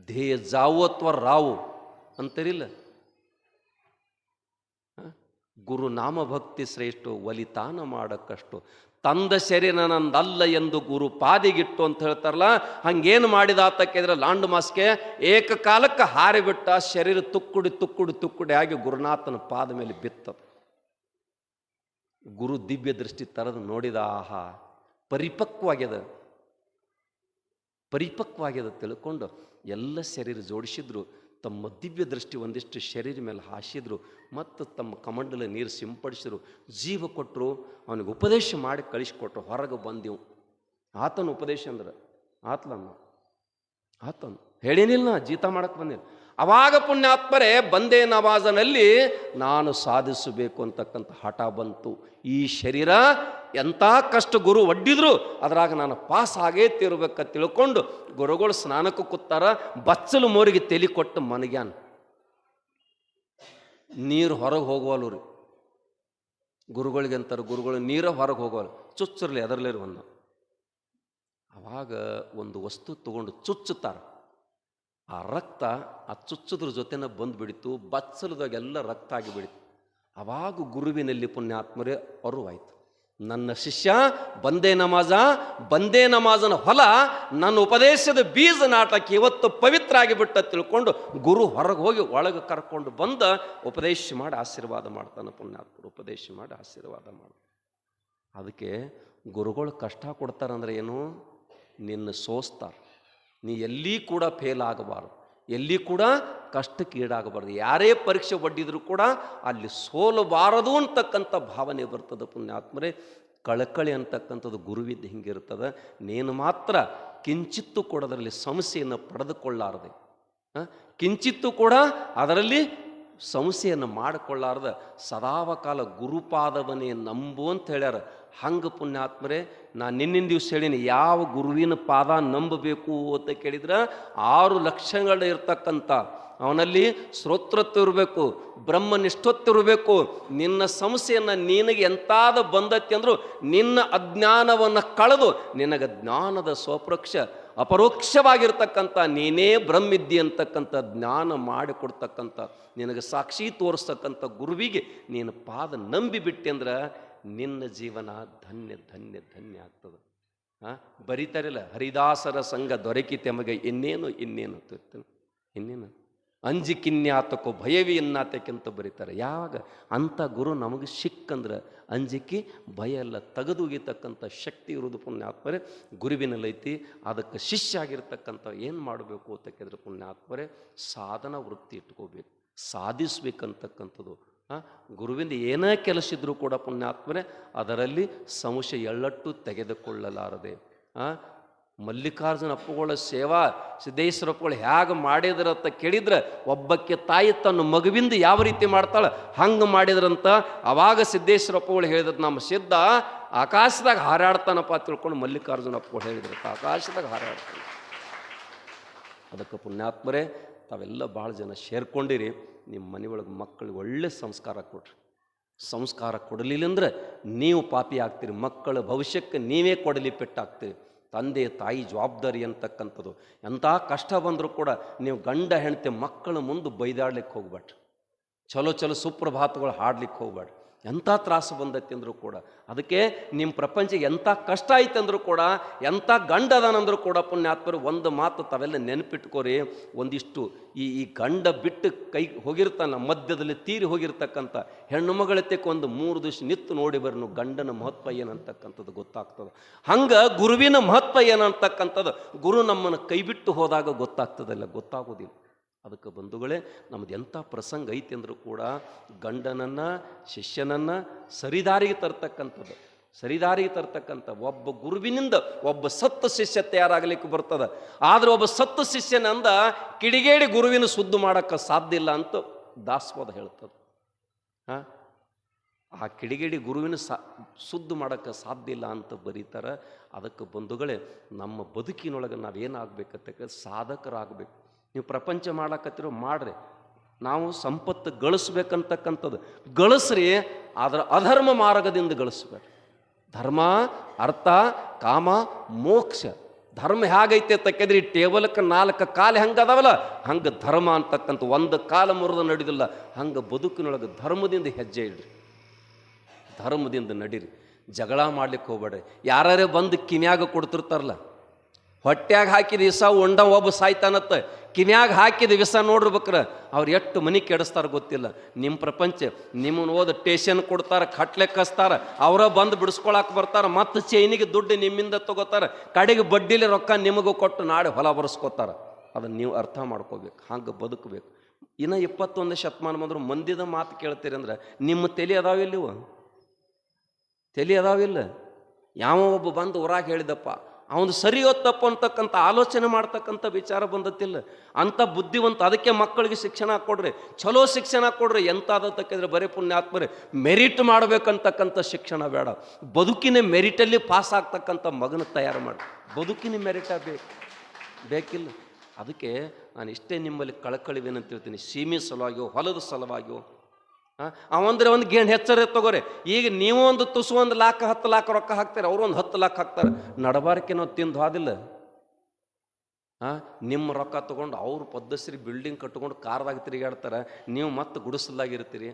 ಧ್ಯೇಯ ಜಾವು ಅಥವಾ ರಾವು ಅಂತಾರಿಲ್ಲ. ಗುರು ನಾಮಭಕ್ತಿ ಶ್ರೇಷ್ಠ ಒಲಿತಾನ ಮಾಡಕ್ಕಷ್ಟು, ತಂದ ಶರೀರ ನಂದಲ್ಲ ಎಂದು ಗುರು ಪಾದಿಗಿಟ್ಟು ಅಂತ ಹೇಳ್ತಾರಲ್ಲ. ಹಂಗೇನು ಮಾಡಿದ ಆತಕ್ಕಿದ್ರೆ ಲಾಂಡ್ ಮಾಸ್ಗೆ ಏಕಕಾಲಕ್ಕೆ ಹಾರಿಬಿಟ್ಟ. ಶರೀರ ತುಕ್ಕುಡಿ ತುಕ್ಕುಡಿ ತುಕ್ಕುಡಿ ಆಗಿ ಗುರುನಾಥನ ಪಾದ ಮೇಲೆ ಬಿತ್ತದ. ಗುರು ದಿವ್ಯ ದೃಷ್ಟಿ ತರದು ನೋಡಿದ. ಆಹಾ, ಪರಿಪಕ್ವಾಗ್ಯದ ತಿಳ್ಕೊಂಡು ಎಲ್ಲ ಶರೀರ ಜೋಡಿಸಿದ್ರು. ತಮ್ಮ ದಿವ್ಯ ದೃಷ್ಟಿ ಒಂದಿಷ್ಟು ಶರೀರ ಮೇಲೆ ಹಾಸಿದ್ರು. ಮತ್ತು ತಮ್ಮ ಕಮಂಡಲ ನೀರು ಸಿಂಪಡಿಸಿದ್ರು. ಜೀವ ಕೊಟ್ಟರು. ಅವನಿಗೆ ಉಪದೇಶ ಮಾಡಿ ಕಳಿಸ್ಕೊಟ್ರು. ಹೊರಗೆ ಬಂದೆವು. ಆತನ ಉಪದೇಶ ಅಂದ್ರೆ ಆತನು ಹೇಳಿನಿಲ್ಲ, ಜೀತ ಮಾಡಕ್ಕೆ ಬಂದಿಲ್ಲ. ಅವಾಗ ಪುಣ್ಯಾತ್ಮರೇ ಬಂದೇ ನವಾಜನಲ್ಲಿ ನಾನು ಸಾಧಿಸಬೇಕು ಅಂತಕ್ಕಂಥ ಹಠ ಬಂತು. ಈ ಶರೀರ ಎಂಥ ಕಷ್ಟ ಗುರು ಒಡ್ಡಿದ್ರು ಅದ್ರಾಗ ನಾನು ಪಾಸ್ ಆಗೇ ತಿರ್ಬೇಕ ತಿಳ್ಕೊಂಡು ಗುರುಗಳು ಸ್ನಾನಕ್ಕೆ ಕೂತಾರ. ಬಚ್ಚಲು ಮೋರಿಗೆ ತೆಲಿ ಕೊಟ್ಟು ಮನಗ್ಯಾನ. ನೀರು ಹೊರಗೆ ಹೋಗುವಲ್ಲು ರೀ. ಗುರುಗಳಿಗೆ ಅಂತಾರೆ, ಗುರುಗಳು ನೀರ ಹೊರಗೆ ಹೋಗೋಲ್ಲ, ಚುಚ್ಚಿರ್ಲಿ ಅದರಲ್ಲೇ ಒಂದು. ಅವಾಗ ಒಂದು ವಸ್ತು ತಗೊಂಡು ಚುಚ್ಚುತ್ತಾರೆ. ಆ ರಕ್ತ ಆ ಚುಚ್ಚುದ್ರ ಜೊತೆನ ಬಂದು ಬಿಡಿತು. ಬಚ್ಚಲದಾಗೆಲ್ಲ ರಕ್ತ ಆಗಿಬಿಡಿತು. ಅವಾಗ ಗುರುವಿನಲ್ಲಿ ಪುಣ್ಯಾತ್ಮರೇ ಅರುವಾಯ್ತು. ನನ್ನ ಶಿಷ್ಯ ಬಂದೇ ನಮಾಜನ ಹೊಲ, ನನ್ನ ಉಪದೇಶದ ಬೀಜ ನಾಟಕ ಇವತ್ತು ಪವಿತ್ರ ಆಗಿಬಿಟ್ಟ ತಿಳ್ಕೊಂಡು ಗುರು ಹೊರಗೆ ಹೋಗಿ ಒಳಗೆ ಕರ್ಕೊಂಡು ಬಂದ ಉಪದೇಶ ಮಾಡಿ ಆಶೀರ್ವಾದ ಮಾಡ್ತಾನೆ. ಪುಣ್ಯಾತ್ಮರು ಉಪದೇಶ ಮಾಡಿ ಆಶೀರ್ವಾದ ಮಾಡ್ತಾನೆ. ಅದಕ್ಕೆ ಗುರುಗಳು ಕಷ್ಟ ಕೊಡ್ತಾರಂದ್ರೆ ಏನು? ನಿನ್ನ ಸೋಸ್ತಾರೆ. ನೀ ಎಲ್ಲಿ ಕೂಡ ಫೇಲ್ ಆಗಬಾರ್ದು, ಎಲ್ಲಿ ಕೂಡ ಕಷ್ಟಕ್ಕೆ ಈಡಾಗಬಾರ್ದು. ಯಾರೇ ಪರೀಕ್ಷೆ ಒಡ್ಡಿದ್ರು ಕೂಡ ಅಲ್ಲಿ ಸೋಲಬಾರದು ಅಂತಕ್ಕಂಥ ಭಾವನೆ ಬರ್ತದೆ. ಪುಣ್ಯಾತ್ಮರೇ, ಕಳಕಳಿ ಅಂತಕ್ಕಂಥದ್ದು ಗುರುವಿದ್ದು ಹಿಂಗಿರ್ತದೆ. ನೀನು ಮಾತ್ರ ಕಿಂಚಿತ್ತು ಕೂಡ ಅದರಲ್ಲಿ ಸಮಸ್ಯೆಯನ್ನು ಪಡೆದುಕೊಳ್ಳಾರದೆ, ಕಿಂಚಿತ್ತು ಕೂಡ ಅದರಲ್ಲಿ ಸಮಸ್ಯೆಯನ್ನು ಮಾಡಿಕೊಳ್ಳಾರ್ದ ಸದಾವಕಾಲ ಗುರುಪಾದವನೇ ನಂಬು ಅಂತ ಹೇಳ್ಯಾರ. ಹಂಗೆ ಪುಣ್ಯಾತ್ಮರೇ, ನಾನು ನಿನ್ನಿನ ದಿವಸ ಹೇಳೀನಿ, ಯಾವ ಗುರುವಿನ ಪಾದ ನಂಬಬೇಕು ಅಂತ ಕೇಳಿದ್ರೆ 6 ಲಕ್ಷಣಗಳು ಇರ್ತಕ್ಕಂಥ ಅವನಲ್ಲಿ ಶ್ರೋತ್ರತ್ವ ಇರಬೇಕು, ಬ್ರಹ್ಮನಿಷ್ಠತ್ವ ಇರಬೇಕು. ನಿನ್ನ ಸಮಸ್ಯೆಯನ್ನು ನಿನಗೆ ಎಂತಾದ ಬಂದತಿ ಅಂದರೂ ನಿನ್ನ ಅಜ್ಞಾನವನ್ನು ಕಳೆದು ನಿನಗೆ ಜ್ಞಾನದ ಸ್ವಪ್ರಕ್ಷ ಅಪರೋಕ್ಷವಾಗಿರ್ತಕ್ಕಂಥ ನೀನೇ ಬ್ರಹ್ಮಿದ್ದಿ ಅಂತಕ್ಕಂಥ ಜ್ಞಾನ ಮಾಡಿಕೊಡ್ತಕ್ಕಂಥ ನಿನಗೆ ಸಾಕ್ಷಿ ತೋರಿಸ್ತಕ್ಕಂಥ ಗುರುವಿಗೆ ನೀನು ಪಾದ ನಂಬಿಬಿಟ್ಟೆ ಅಂದ್ರೆ ನಿನ್ನ ಜೀವನ ಧನ್ಯ ಧನ್ಯ ಧನ್ಯ ಆಗ್ತದೆ. ಬರೀತಾರಿಲ್ಲ, ಹರಿದಾಸರ ಸಂಘ ದೊರಕಿತೆಮಗೆ ಇನ್ನೇನು ಇನ್ನೇನು ಅಂಜಿಕಿನ್ಯಾತಕ್ಕೋ ಭಯವೇ ಎನ್ನಾತಕ್ಕಿಂತ ಬರೀತಾರೆ. ಯಾವಾಗ ಅಂಥ ಗುರು ನಮಗೆ ಸಿಕ್ಕಂದ್ರೆ ಅಂಜಿಕೆ ಭಯ ಎಲ್ಲ ತೆಗೆದುಗಿತಕ್ಕಂಥ ಶಕ್ತಿ ಇರೋದು ಪುಣ್ಯಾತ್ಮರೇ ಗುರುವಿನಲ್ಲೈತಿ. ಅದಕ್ಕೆ ಶಿಷ್ಯ ಆಗಿರ್ತಕ್ಕಂಥ ಏನು ಮಾಡಬೇಕು ಅಂತ ಕೇಳಿದ್ರೆ ಪುಣ್ಯಾತ್ಮರೇ ಸಾಧನ ವೃತ್ತಿ ಇಟ್ಕೋಬೇಕು, ಸಾಧಿಸ್ಬೇಕಂತಕ್ಕಂಥದ್ದು. ಗುರುವಿಂದ ಏನೇ ಕೆಲಸ ಇದ್ರೂ ಕೂಡ ಪುಣ್ಯಾತ್ಮರೇ ಅದರಲ್ಲಿ ಸಂಶಯ ಎಳ್ಳಟ್ಟು ತೆಗೆದುಕೊಳ್ಳಲಾರದೆ. ಮಲ್ಲಿಕಾರ್ಜುನ ಅಪ್ಪುಗಳ ಸೇವಾ ಸಿದ್ದೇಶ್ವರ ಅಪ್ಪುಗಳು ಹೇಗೆ ಮಾಡಿದ್ರ ಅಂತ ಕೇಳಿದ್ರೆ, ಒಬ್ಬಕ್ಕೆ ತಾಯಿ ತನ್ನ ಮಗುವಿಂದ ಯಾವ ರೀತಿ ಮಾಡ್ತಾಳೆ ಹಂಗೆ ಮಾಡಿದ್ರಂತ. ಅವಾಗ ಸಿದ್ದೇಶ್ವರ ಅಪ್ಪುಗಳು ಹೇಳಿದ್ರು, ನಮ್ಮ ಸಿದ್ಧ ಆಕಾಶದಾಗ ಹಾರಾಡ್ತಾನಪ್ಪ ತಿಳ್ಕೊಂಡು ಮಲ್ಲಿಕಾರ್ಜುನ ಅಪ್ಪುಗಳು ಹೇಳಿದ್ರು, ಆಕಾಶದಾಗ ಹಾರಾಡ್ತಾನೆ. ಅದಕ್ಕೆ ಪುಣ್ಯಾತ್ಮರೇ ತಾವೆಲ್ಲ ಭಾಳ ಜನ ಸೇರ್ಕೊಂಡಿರಿ. ನಿಮ್ಮ ಮನೆಯೊಳಗೆ ಮಕ್ಕಳಿಗೆ ಒಳ್ಳೆ ಸಂಸ್ಕಾರ ಕೊಡ್ರಿ. ಸಂಸ್ಕಾರ ಕೊಡಲಿಲ್ಲ ಅಂದ್ರೆ ನೀವು ಪಾಪಿ ಆಗ್ತೀರಿ. ಮಕ್ಕಳ ಭವಿಷ್ಯಕ್ಕೆ ನೀವೇ ಕೊಡಲಿ ಪೆಟ್ಟಾಗ್ತೀರಿ. ತಂದೆ ತಾಯಿ ಜವಾಬ್ದಾರಿ ಅಂತಕ್ಕಂಥದ್ದು. ಎಂಥ ಕಷ್ಟ ಬಂದರೂ ಕೂಡ ನೀವು ಗಂಡ ಹೆಂಡತಿ ಮಕ್ಕಳ ಮುಂದೆ ಬೈದಾಡ್ಲಿಕ್ಕೆ ಹೋಗ್ಬೇಡ್ರಿ. ಚಲೋ ಸುಪ್ರಭಾತಗಳು ಹಾಡ್ಲಿಕ್ಕೆ ಹೋಗ್ಬೇಡ್ರಿ. ಎಂಥ ತ್ರಾಸು ಬಂದೈತಿ ಅಂದರೂ ಕೂಡ, ಅದಕ್ಕೆ ನಿಮ್ಮ ಪ್ರಪಂಚಕ್ಕೆ ಎಂಥ ಕಷ್ಟ ಐತಂದ್ರೂ ಕೂಡ, ಎಂಥ ಗಂಡ ಅದಾನಂದ್ರೂ ಕೂಡ ಪುಣ್ಯಾತ್ಮರು ಒಂದು ಮಾತು ತಾವೆಲ್ಲ ನೆನಪಿಟ್ಕೋರಿ. ಒಂದಿಷ್ಟು ಈ ಗಂಡ ಬಿಟ್ಟು ಕೈ ಹೋಗಿರ್ತಾನ, ಮಧ್ಯದಲ್ಲಿ ತೀರಿ ಹೋಗಿರ್ತಕ್ಕಂಥ ಹೆಣ್ಣು ಮಗಳತ್ತೆಕ್ಕೆ ಒಂದು 3 ದಿವಸ ನಿತ್ತು ನೋಡಿ ಬರ್ನು ಗಂಡನ ಮಹತ್ವ ಏನಂತಕ್ಕಂಥದ್ದು ಗೊತ್ತಾಗ್ತದೆ. ಹಂಗೆ ಗುರುವಿನ ಮಹತ್ವ ಏನಂತಕ್ಕಂಥದ್ದು ಗುರು ನಮ್ಮನ್ನು ಕೈ ಬಿಟ್ಟು ಹೋದಾಗ ಗೊತ್ತಾಗ್ತದಲ್ಲ, ಗೊತ್ತಾಗೋದಿಲ್ಲ. ಅದಕ್ಕೆ ಬಂಧುಗಳೇ, ನಮ್ದು ಎಂಥ ಪ್ರಸಂಗ ಐತಿ ಅಂದರೂ ಕೂಡ ಗಂಡನನ್ನು ಶಿಷ್ಯನನ್ನು ಸರಿದಾರಿಗೆ ತರ್ತಕ್ಕಂಥ ಒಬ್ಬ ಗುರುವಿನಿಂದ ಒಬ್ಬ ಸತ್ತ ಶಿಷ್ಯ ತಯಾರಾಗಲಿಕ್ಕೆ ಬರ್ತದೆ. ಆದರೆ ಒಬ್ಬ ಸತ್ತ ಶಿಷ್ಯನಂದ ಕಿಡಿಗೇಡಿ ಗುರುವಿನ ಸುದ್ದು ಮಾಡೋಕ್ಕೆ ಸಾಧ್ಯ ಇಲ್ಲ ಅಂತ ದಾಸವಾದ ಹೇಳ್ತದೆ. ಆ ಕಿಡಿಗೇಡಿ ಗುರುವಿನ ಸುದ್ದು ಮಾಡೋಕ್ಕೆ ಸಾಧ್ಯ ಇಲ್ಲ ಅಂತ ಬರೀತಾರೆ. ಅದಕ್ಕೆ ಬಂಧುಗಳೇ, ನಮ್ಮ ಬದುಕಿನೊಳಗೆ ನಾವೇನಾಗಬೇಕಂತ ಸಾಧಕರಾಗಬೇಕು. ನೀವು ಪ್ರಪಂಚ ಮಾಡಕತ್ತಿರೋ ಮಾಡ್ರಿ, ನಾವು ಸಂಪತ್ತು ಗಳಿಸ್ಬೇಕಂತಕ್ಕಂಥದ್ದು ಗಳಿಸ್ರಿ, ಅದರ ಅಧರ್ಮ ಮಾರ್ಗದಿಂದ ಗಳಿಸ್ಬೇಕು. ಧರ್ಮ, ಅರ್ಥ, ಕಾಮ, ಮೋಕ್ಷ. ಧರ್ಮ ಹೇಗೈತೆ ಅಂತಕ್ಕಿದ್ರೆ ಈ ಟೇಬಲ್ಕ್ಕೆ 4 ಕಾಲು ಹೆಂಗೆ ಅದಾವಲ್ಲ ಹಂಗೆ ಧರ್ಮ ಅಂತಕ್ಕಂಥ ಒಂದು ಕಾಲು ಮುರಿದು ನಡೆದಿಲ್ಲ. ಹಂಗೆ ಬದುಕಿನೊಳಗೆ ಧರ್ಮದಿಂದ ಹೆಜ್ಜೆ ಇಡ್ರಿ, ಧರ್ಮದಿಂದ ನಡೀರಿ. ಜಗಳ ಮಾಡ್ಲಿಕ್ಕೆ ಹೋಗ್ಬೇಡ್ರಿ. ಯಾರೇ ಬಂದು ಕಿನ್ಯಾಗ ಕೊಡ್ತಿರ್ತಾರಲ್ಲ, ಹೊಟ್ಯಾಗ ಹಾಕಿದ ವಿಷ ಉಂಡ ಒಬ್ಬ ಸಾಯ್ತಾನತ್ತ, ಕಿನ್ಯಾಗ ಹಾಕಿದ ವಿಷ ನೋಡ್ಬೇಕ್ರೆ ಅವ್ರು ಎಷ್ಟು ಮನೆ ಕೆಡಿಸ್ತಾರೆ ಗೊತ್ತಿಲ್ಲ. ನಿಮ್ಮ ಪ್ರಪಂಚ ನಿಮ್ಮನ್ನು ಓದ ಟೇಷನ್ ಕೊಡ್ತಾರೆ, ಕಟ್ಲೆ ಕಸ್ತಾರೆ, ಅವರ ಬಂದು ಬಿಡಿಸ್ಕೊಳಕ್ಕೆ ಬರ್ತಾರೆ, ಮತ್ತು ಚೈನಿಗೆ ದುಡ್ಡು ನಿಮ್ಮಿಂದ ತಗೋತಾರೆ, ಕಡೆಗೆ ಬಡ್ಡಿಲಿ ರೊಕ್ಕ ನಿಮಗೂ ಕೊಟ್ಟು ನಾಳೆ ಹೊಲ ಬರ್ಸ್ಕೊತಾರೆ. ಅದನ್ನು ನೀವು ಅರ್ಥ ಮಾಡ್ಕೋಬೇಕು, ಹಂಗೆ ಬದುಕಬೇಕು. ಇನ್ನು 21 ಶತಮಾನ ಬಂದ್ರು ಮಂದಿದ ಮಾತು ಕೇಳ್ತೀರಿ ಅಂದ್ರೆ ನಿಮ್ಮ ತಲೆ ಅದಾವಿಲ್ಲವು, ತಲೆ ಅದಾವಿಲ್ಲ. ಯಾವ ಒಬ್ಬ ಬಂದು ಊರಾಗ ಹೇಳಿದಪ್ಪ ಅವನು ಸರಿಯೋ ತಪ್ಪು ಅಂತಕ್ಕಂಥ ಆಲೋಚನೆ ಮಾಡ್ತಕ್ಕಂಥ ವಿಚಾರ ಬಂದತ್ತಿಲ್ಲ. ಅಂಥ ಬುದ್ಧಿವಂತ, ಅದಕ್ಕೆ ಮಕ್ಕಳಿಗೆ ಶಿಕ್ಷಣ ಕೊಡ್ರಿ, ಚಲೋ ಶಿಕ್ಷಣ ಕೊಡ್ರಿ. ಎಂತಾದತ್ತಕ್ಕಿದ್ರೆ ಬರೀ ಪುಣ್ಯಾತ್ಮರೇ ಮೆರಿಟ್ ಮಾಡಬೇಕಂತಕ್ಕಂಥ ಶಿಕ್ಷಣ ಬೇಡ, ಬದುಕಿನ ಮೆರಿಟಲ್ಲಿ ಪಾಸ್ ಆಗ್ತಕ್ಕಂಥ ಮಗನ ತಯಾರು ಮಾಡಿ. ಬದುಕಿನ ಮೆರಿಟ ಬೇಕಿಲ್ಲ. ಅದಕ್ಕೆ ನಾನು ಇಷ್ಟೇ ನಿಮ್ಮಲ್ಲಿ ಕಳಕಳಿವೇನಂತ ಹೇಳ್ತೀನಿ, ಸೀಮೆ ಸಲುವಾಗಿಯೋ ಹೊಲದ ಸಲುವಾಗಿಯೋ ಅವಂದ್ರೆ ಒಂದು ಗೇಣು ಹೆಚ್ಚರ ತಗೋರಿ. ಈಗ ನೀವು ಒಂದು ತುಸು 1 ಲಾಖ 10 ಲಾಖ ರೊಕ್ಕ ಹಾಕ್ತಾರೆ, ಅವರು ಒಂದು 10 ಲಾಖ ಹಾಕ್ತಾರೆ. ನಡಬಾರಕ್ಕೆ ನಾವು ತಿಂದು ಹೋದಿಲ್ಲ. ನಿಮ್ಮ ರೊಕ್ಕ ತೊಗೊಂಡು ಅವ್ರು ಪದ್ಧಶ್ರೀ ಬಿಲ್ಡಿಂಗ್ ಕಟ್ಕೊಂಡು ಕಾರ್ದಾಗ ತಿರುಗಾಡ್ತಾರೆ, ನೀವು ಮತ್ತೆ ಗುಡಿಸಲ್ದಾಗಿರ್ತೀರಿ.